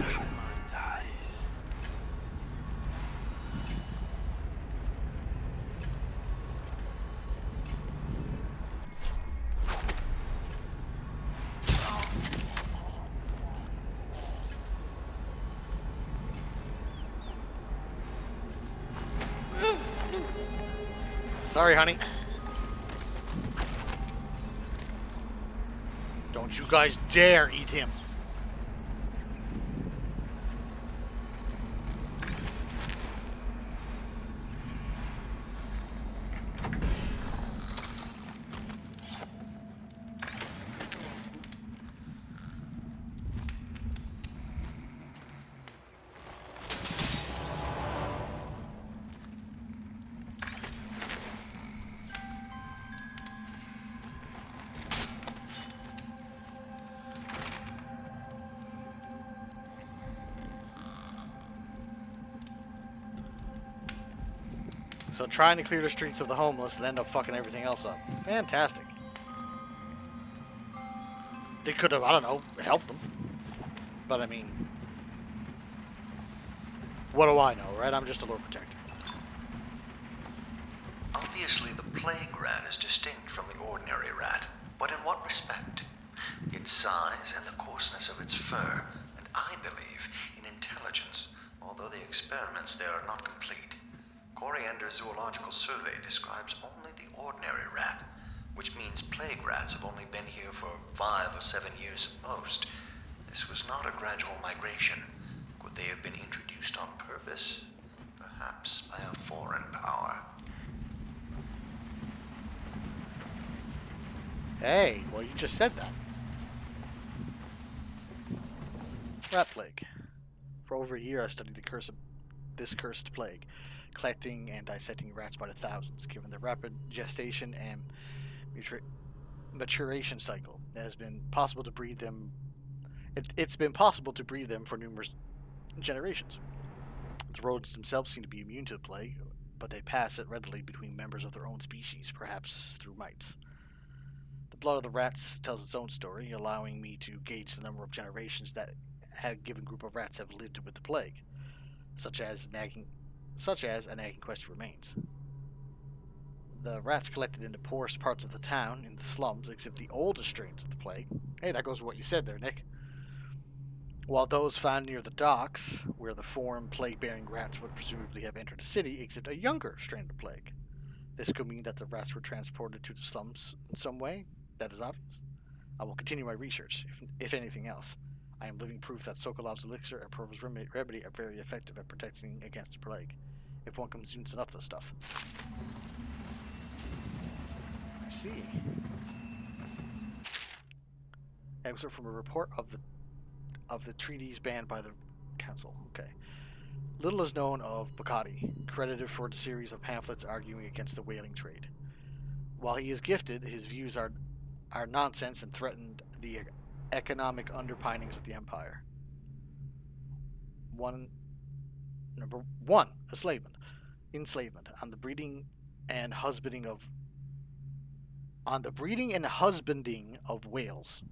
Sorry, honey. Don't you guys dare eat him. So trying to clear the streets of the homeless and end up fucking everything else up. Fantastic. They could have, I don't know, helped them. But I mean, what do I know, right? I'm just a Lord Protector. Obviously, the plague rat is distinct from the ordinary rat, but in what respect? Its size and the coarseness of its fur, and I believe in intelligence, although the experiments there are not complete. Coriander's Zoological Survey describes only the ordinary rat, which means plague rats have only been here for 5 or 7 years at most. This was not a gradual migration. Could they have been introduced on purpose? Perhaps by a foreign power. Hey, well, you just said that. Rat plague. For over a year, I studied this cursed plague, collecting and dissecting rats by the thousands. Given the rapid gestation and maturation cycle, it has been possible to breed them. It's been possible to breed them for numerous generations. The rodents themselves seem to be immune to the plague, but they pass it readily between members of their own species, perhaps through mites. The blood of the rats tells its own story, allowing me to gauge the number of generations that a given group of rats have lived with the plague, such as a nagging question remains. The rats collected in the poorest parts of the town, in the slums, exhibit the oldest strains of the plague. Hey, that goes with what you said there, Nick. While those found near the docks, where the foreign plague-bearing rats would presumably have entered the city, exhibit a younger strain of the plague. This could mean that the rats were transported to the slums in some way. That is obvious. I will continue my research, if anything else. I am living proof that Sokolov's elixir and Provo's remedy are very effective at protecting against the plague, if one consumes enough of the stuff. I see. Excerpt from a report of the treaties banned by the council. Okay. Little is known of Bacati, credited for the series of pamphlets arguing against the whaling trade. While he is gifted, his views are nonsense and threatened the economic underpinnings of the empire. Number one, enslavement on the breeding and husbanding of whales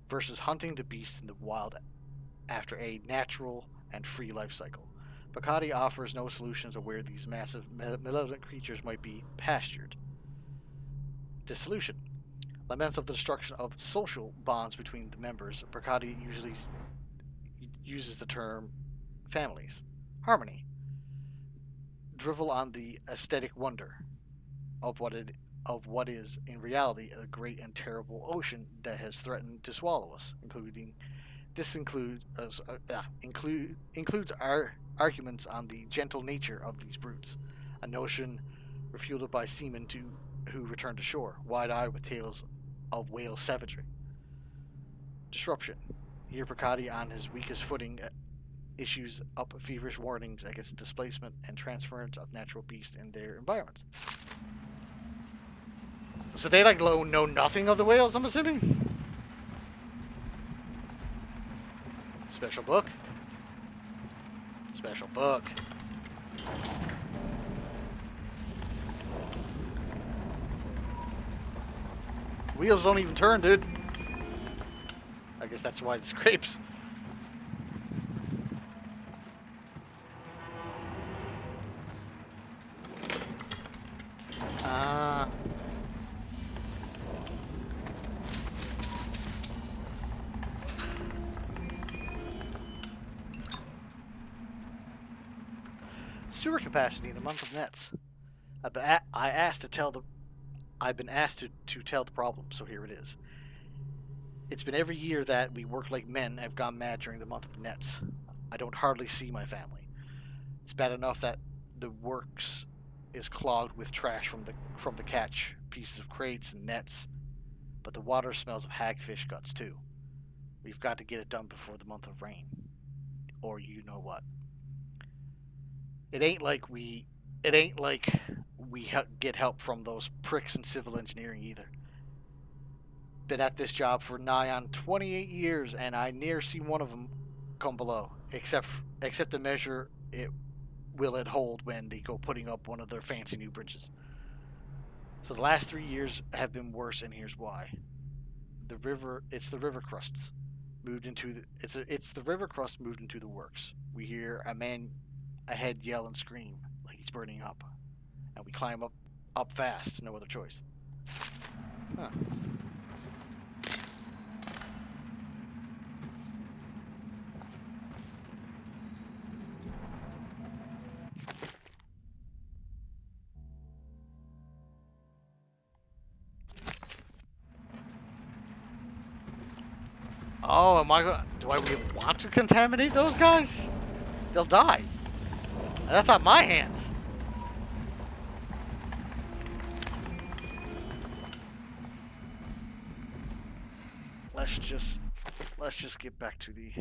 versus hunting the beasts in the wild after a natural and free life cycle. Bacati offers no solutions of where these massive malevolent creatures might be pastured. Dissolution. Laments of the destruction of social bonds between the members. Bacati usually uses the term families. Harmony. Drivel on the aesthetic wonder of what is in reality a great and terrible ocean that has threatened to swallow us. Includes our arguments on the gentle nature of these brutes, a notion refuted by seamen who return to shore, wide-eyed with tales of whale savagery. Disruption. Here Bacati, on his weakest footing, issues up feverish warnings against displacement and transference of natural beasts in their environments. So they know nothing of the whales, I'm assuming? Special book. Special book. Wheels don't even turn, dude. I guess that's why it scrapes. Sewer capacity in a month of nets. I've been asked to tell the I've been asked to tell the problem, so here it is. It's been every year that we work like men have gone mad during the month of nets. I don't hardly see my family. It's bad enough that the works is clogged with trash from the catch, pieces of crates and nets, but the water smells of hagfish guts too. We've got to get it done before the month of rain. Or you know what. It ain't like we get help from those pricks in civil engineering either. Been at this job for nigh on 28 years, and I near seen one of them come below, except to measure it will it hold when they go putting up one of their fancy new bridges. So the last 3 years have been worse, and here's why. It's the river crusts moved into the river crust moved into the works. We hear a man ahead yell and scream like he's burning up, and we climb up fast, no other choice. Huh. Oh, do I really want to contaminate those guys? They'll die. That's on my hands. Let's just get back to the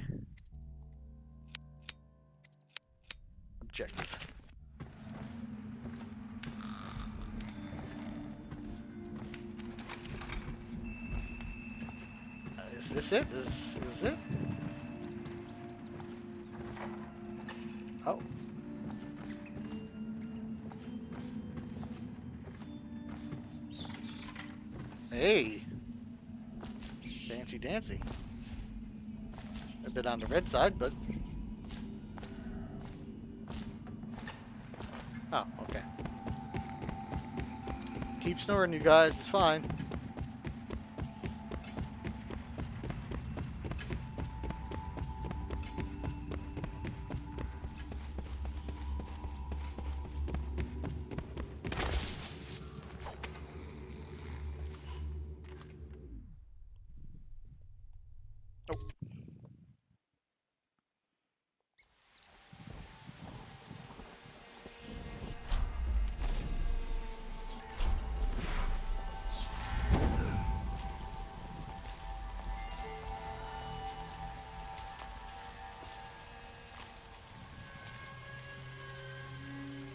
objective. Is this it? This is it? Oh. Hey. Fancy dancy. A bit on the red side, but... Oh, okay. Keep snoring, you guys. It's fine.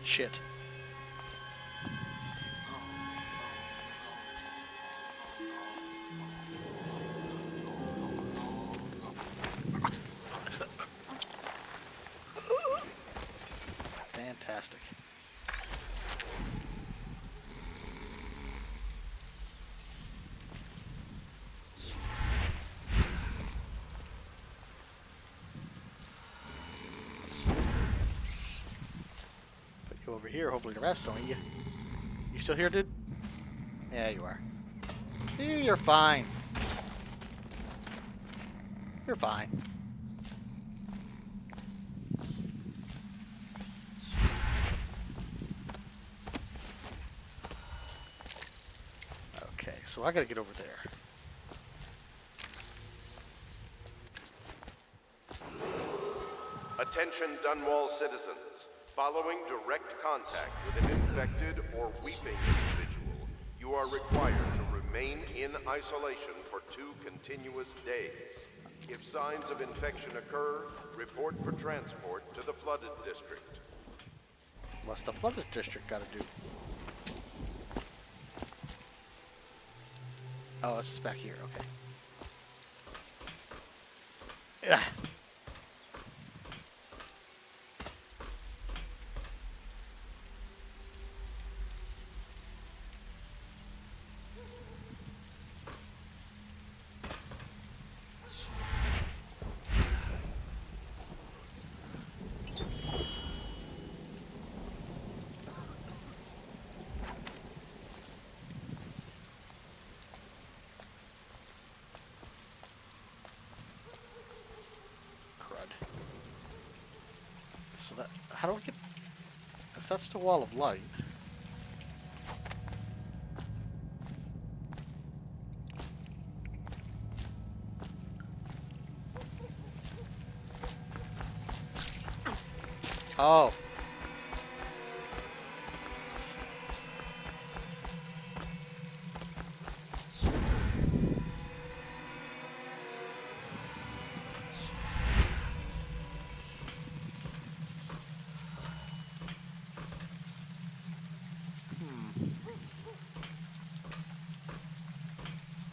Shit. Fantastic. Over here, hopefully the raft's don't eat you. You still here, dude? Yeah, you are. See, you're fine. You're fine. Okay, so I gotta get over there. Attention Dunwall citizens. Following direct contact with an infected or weeping individual, you are required to remain in isolation for 2 continuous days. If signs of infection occur, report for transport to the flooded district. What's the flooded district gotta do? Oh, it's back here, okay. Ugh. How do I get... If that's the wall of light... Oh.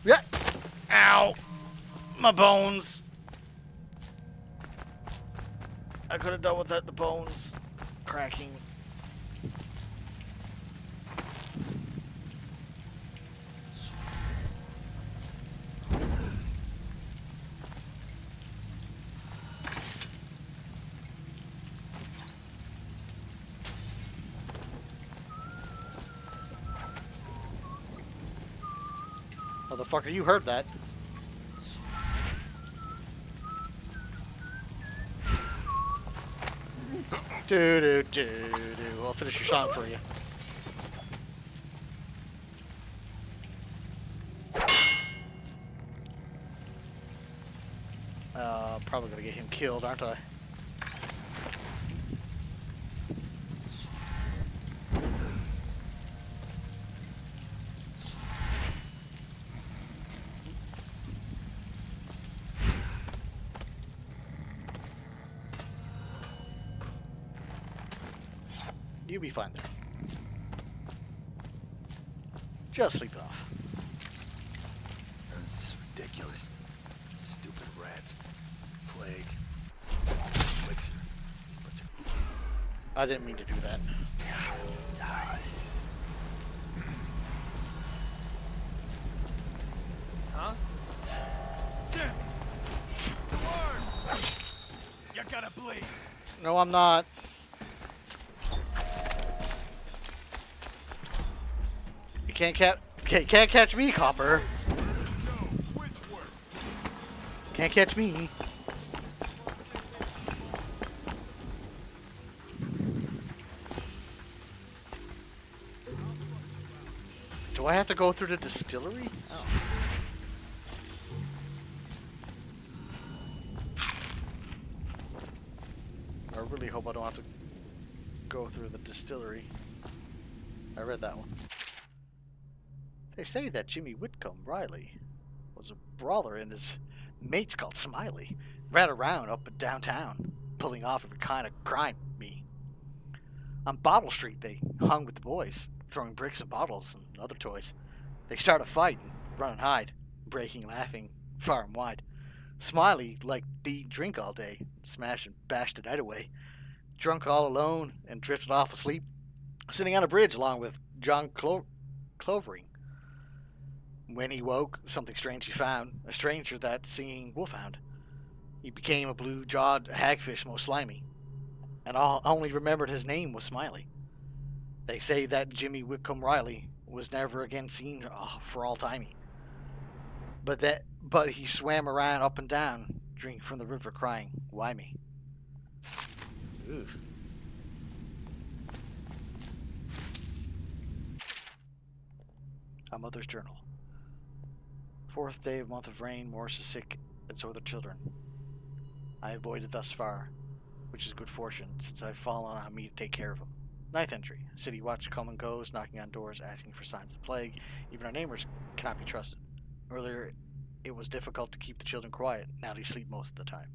Yeah. Ow. My bones. I could have done without the bones cracking. Motherfucker, you heard that. Do do do do. I'll finish your song for you. Probably gonna get him killed, aren't I? You'll be fine there. Just sleep it off. It's just ridiculous. Stupid rats. Plague. Elixir. I didn't mean to do that. Huh? Damn! The worms! You're gonna bleed. No, I'm not. You can't catch me, Copper. Can't catch me. Do I have to go through the distillery? Oh. I really hope I don't have to go through the distillery. I read that one. They say that Jimmy Whitcomb Riley was a brawler and his mates called Smiley ran around up and downtown, pulling off every kind of crime. Me. On Bottle Street, they hung with the boys, throwing bricks and bottles and other toys. They start a fight and run and hide, breaking, laughing far and wide. Smiley liked to eat and drink all day, smash and bash the night away. Drunk all alone and drifted off asleep, sitting on a bridge along with John Clovering. When he woke, something strange he found, a stranger that singing wolfhound. He became a blue-jawed hagfish most slimy, and only remembered his name was Smiley. They say that Jimmy Whitcomb Riley was never again seen for all timey. But he swam around up and down, drinking from the river, crying, "Why me?" Oof. A Mother's Journal. 4th day of month of rain. Morris is sick, and so are the children. I avoided thus far, which is good fortune, since I've fallen on me to take care of them. 9th entry. City watch come and goes, knocking on doors, asking for signs of plague. Even our neighbors cannot be trusted. Earlier, it was difficult to keep the children quiet. Now they sleep most of the time.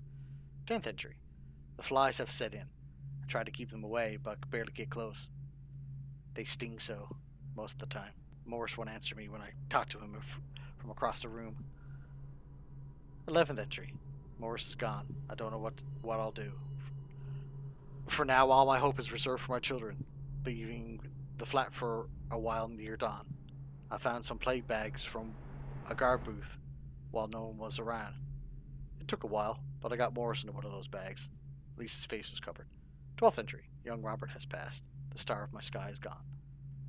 10th entry. The flies have set in. I tried to keep them away, but could barely get close. They sting so, most of the time. Morris won't answer me when I talk to him from across the room. 11th entry. Morris is gone. I don't know what I'll do. For now, all my hope is reserved for my children, leaving the flat for a while near dawn. I found some plague bags from a guard booth while no one was around. It took a while, but I got Morris into one of those bags. At least his face was covered. 12th entry. Young Robert has passed. The star of my sky is gone.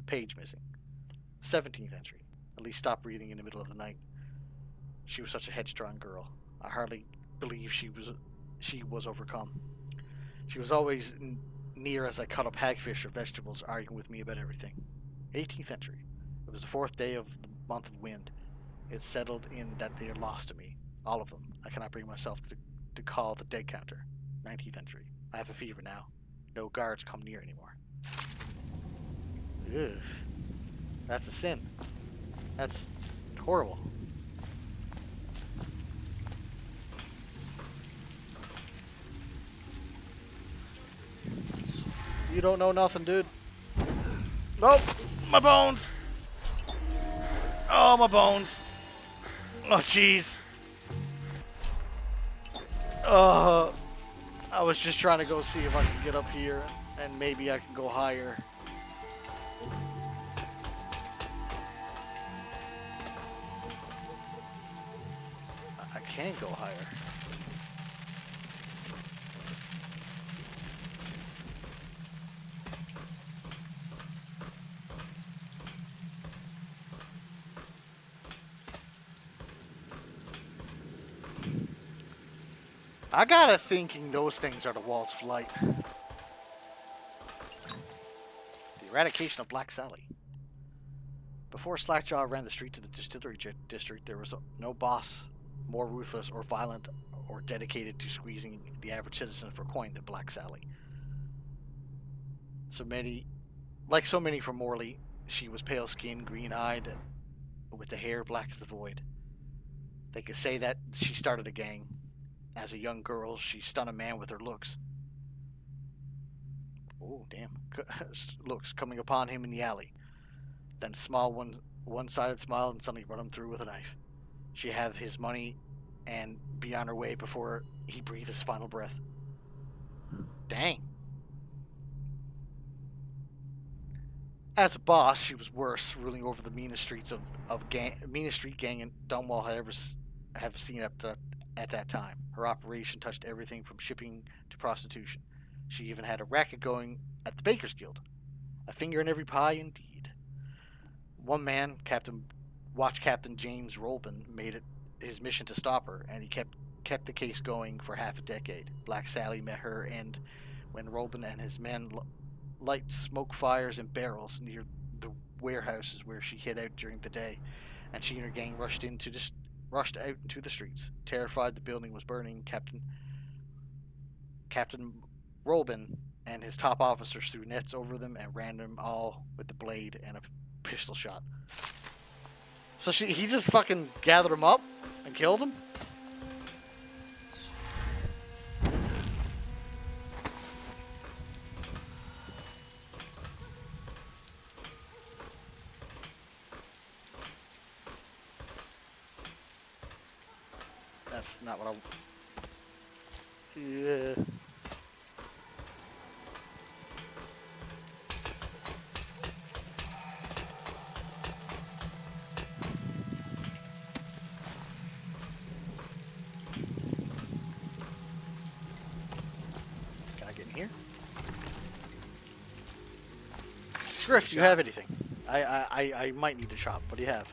A page missing. 17th entry. Elise stopped breathing in the middle of the night. She was such a headstrong girl. I hardly believe she was overcome. She was always near as I cut up hagfish or vegetables, arguing with me about everything. 18th century. It was the 4th day of the month of wind. It settled in that they are lost to me. All of them. I cannot bring myself to call the dead counter. 19th century. I have a fever now. No guards come near anymore. Ugh. That's a sin. That's horrible. You don't know nothing, dude. Nope. My bones. Oh, my bones. Oh, jeez. I was just trying to go see if I could get up here, and maybe I can go higher. I can go higher. I gotta thinking those things are the walls of light. The eradication of Black Sally. Before Slackjaw ran the streets of the distillery district, there was no boss more ruthless or violent or dedicated to squeezing the average citizen for coin than Black Sally. Like so many from Morley, she was pale-skinned, green-eyed, and with the hair black as the void. They could say that she started a gang. As a young girl, she stunned a man with her looks. Oh, damn. Looks coming upon him in the alley. Then small one-sided smile and suddenly run him through with a knife. She have his money and be on her way before he breathed his final breath. Dang. As a boss, she was worse, ruling over the meanest street gang in Dunwall had ever have seen at that time. Her operation touched everything from shipping to prostitution. She even had a racket going at the Baker's Guild. A finger in every pie, indeed. One man, Captain James Rolbin, made it his mission to stop her, and he kept the case going for half a decade. Black Sally met her end when Rolbin and his men light smoke fires in barrels near the warehouses where she hid out during the day, and she and her gang rushed out into the streets. Terrified the building was burning, Captain Rolbin and his top officers threw nets over them and ran them all with the blade and a pistol shot. So he just fucking gathered them up and killed them? That's not what I... Yeah. Can I get in here? Griff, do you have anything? I might need to shop. What do you have?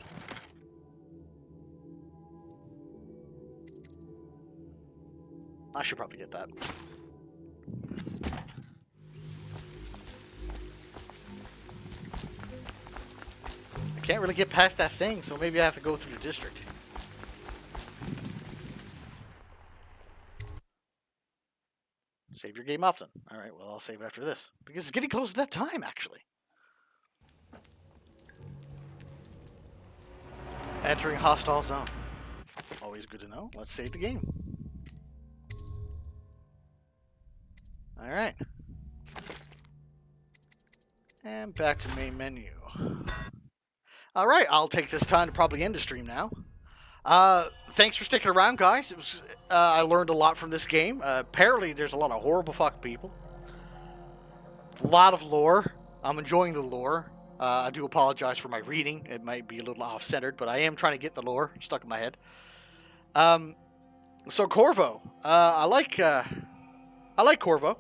I should probably get that. I can't really get past that thing, so maybe I have to go through the district. Save your game often. Alright, well, I'll save it after this. Because it's getting close to that time, actually. Entering hostile zone. Always good to know. Let's save the game. Alright. And back to main menu. Alright, I'll take this time to probably end the stream now. Thanks for sticking around, guys. It was I learned a lot from this game. Apparently, there's a lot of horrible fucking people. A lot of lore. I'm enjoying the lore. I do apologize for my reading. It might be a little off-centered, but I am trying to get the lore stuck in my head. So Corvo. I like Corvo.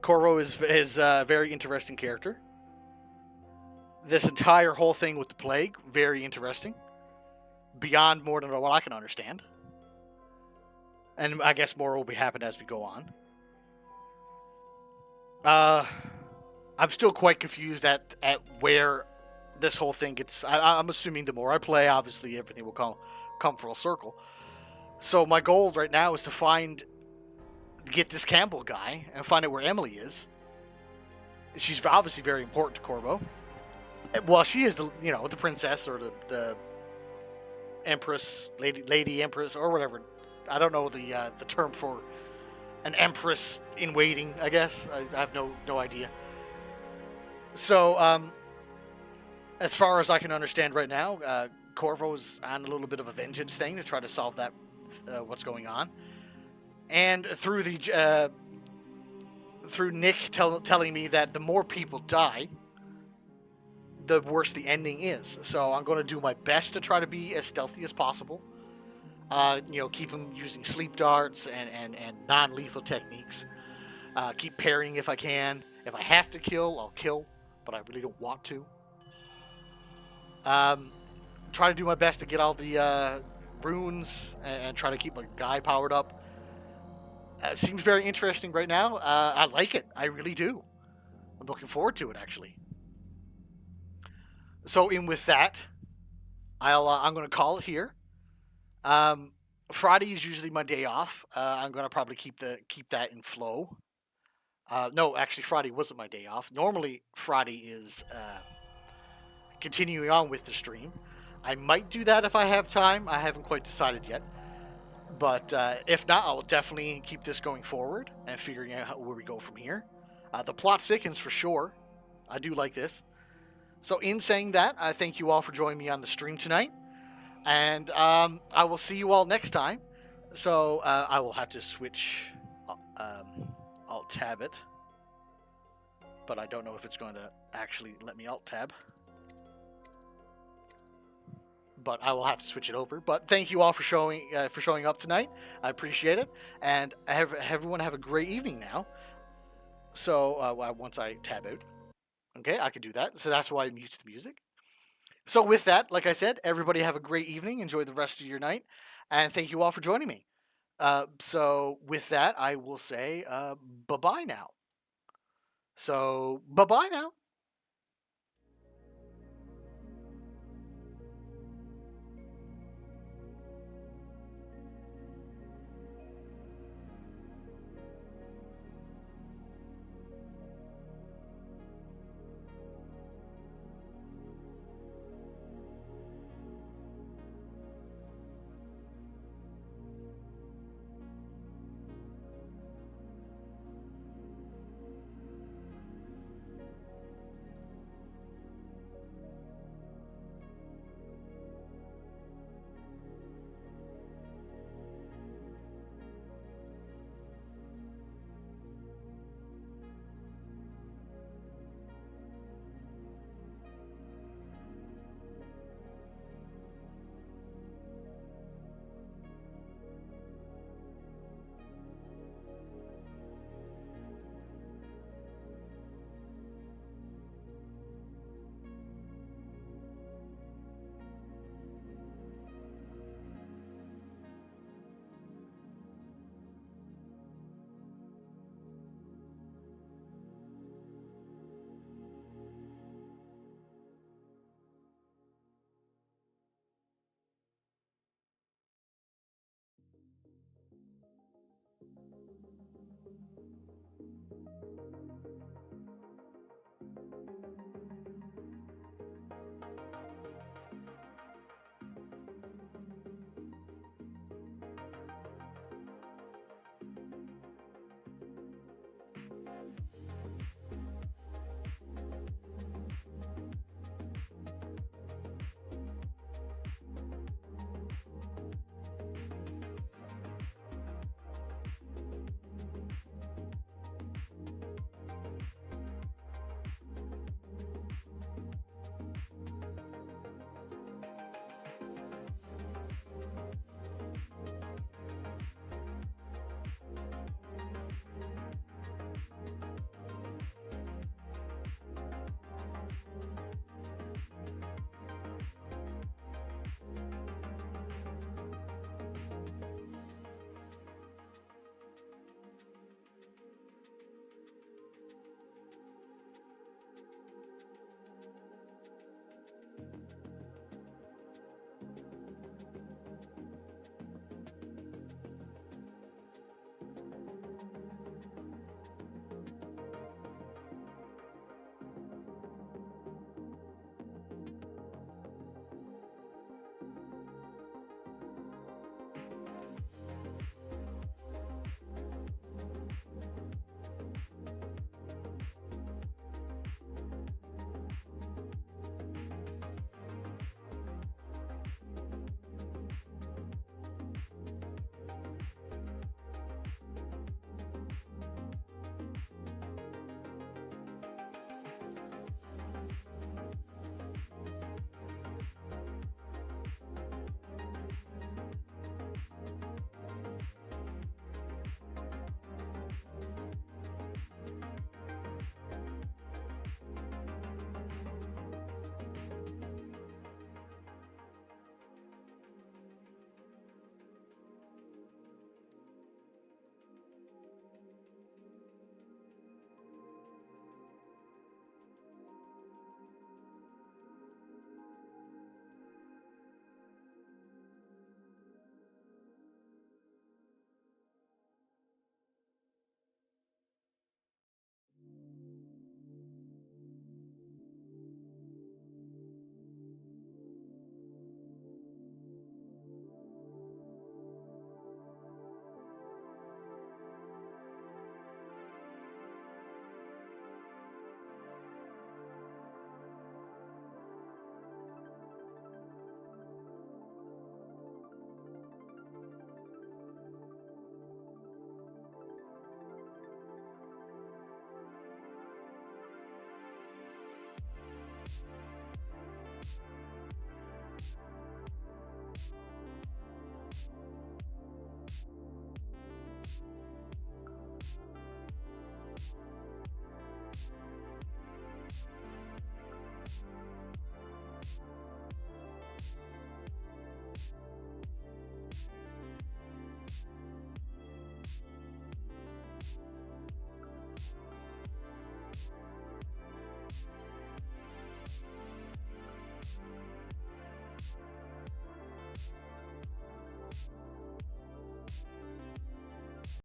Corvo is a very interesting character. This entire whole thing with the plague, very interesting. Beyond more than what I can understand. And I guess more will be happening as we go on. I'm still quite confused at where this whole thing gets. I'm assuming the more I play, obviously everything will come full circle. So my goal right now is to get this Campbell guy and find out where Emily is. She's obviously very important to Corvo. Well, she is the princess or the empress, lady empress or whatever. I don't know the term for an empress in waiting. I guess I have no idea. So as far as I can understand right now, Corvo's on a little bit of a vengeance thing to try to solve that what's going on, and through Nick telling me that the more people die, the worse the ending is. So I'm going to do my best to try to be as stealthy as possible. Keep him using sleep darts and non-lethal techniques. Keep parrying if I can. If I have to kill, I'll kill, but I really don't want to. Try to do my best to get all the runes and try to keep my guy powered up. Seems very interesting right now. I like it. I really do. I'm looking forward to it, actually. So, in with that, I'm going to call it here. Friday is usually my day off. I'm going to probably keep that in flow. No, actually, Friday wasn't my day off. Normally, Friday is continuing on with the stream. I might do that if I have time. I haven't quite decided yet. But if not, I'll definitely keep this going forward and figuring out where we go from here. The plot thickens for sure. I do like this. So in saying that, I thank you all for joining me on the stream tonight. And I will see you all next time. So I will have to switch Alt-Tab it. But I don't know if it's going to actually let me Alt-Tab. But I will have to switch it over. But thank you all for showing up tonight. I appreciate it, and everyone have a great evening now. So once I tab out, okay, I can do that. So that's why I mute the music. So with that, like I said, everybody have a great evening. Enjoy the rest of your night, and thank you all for joining me. So with that, I will say bye bye now. So bye bye now.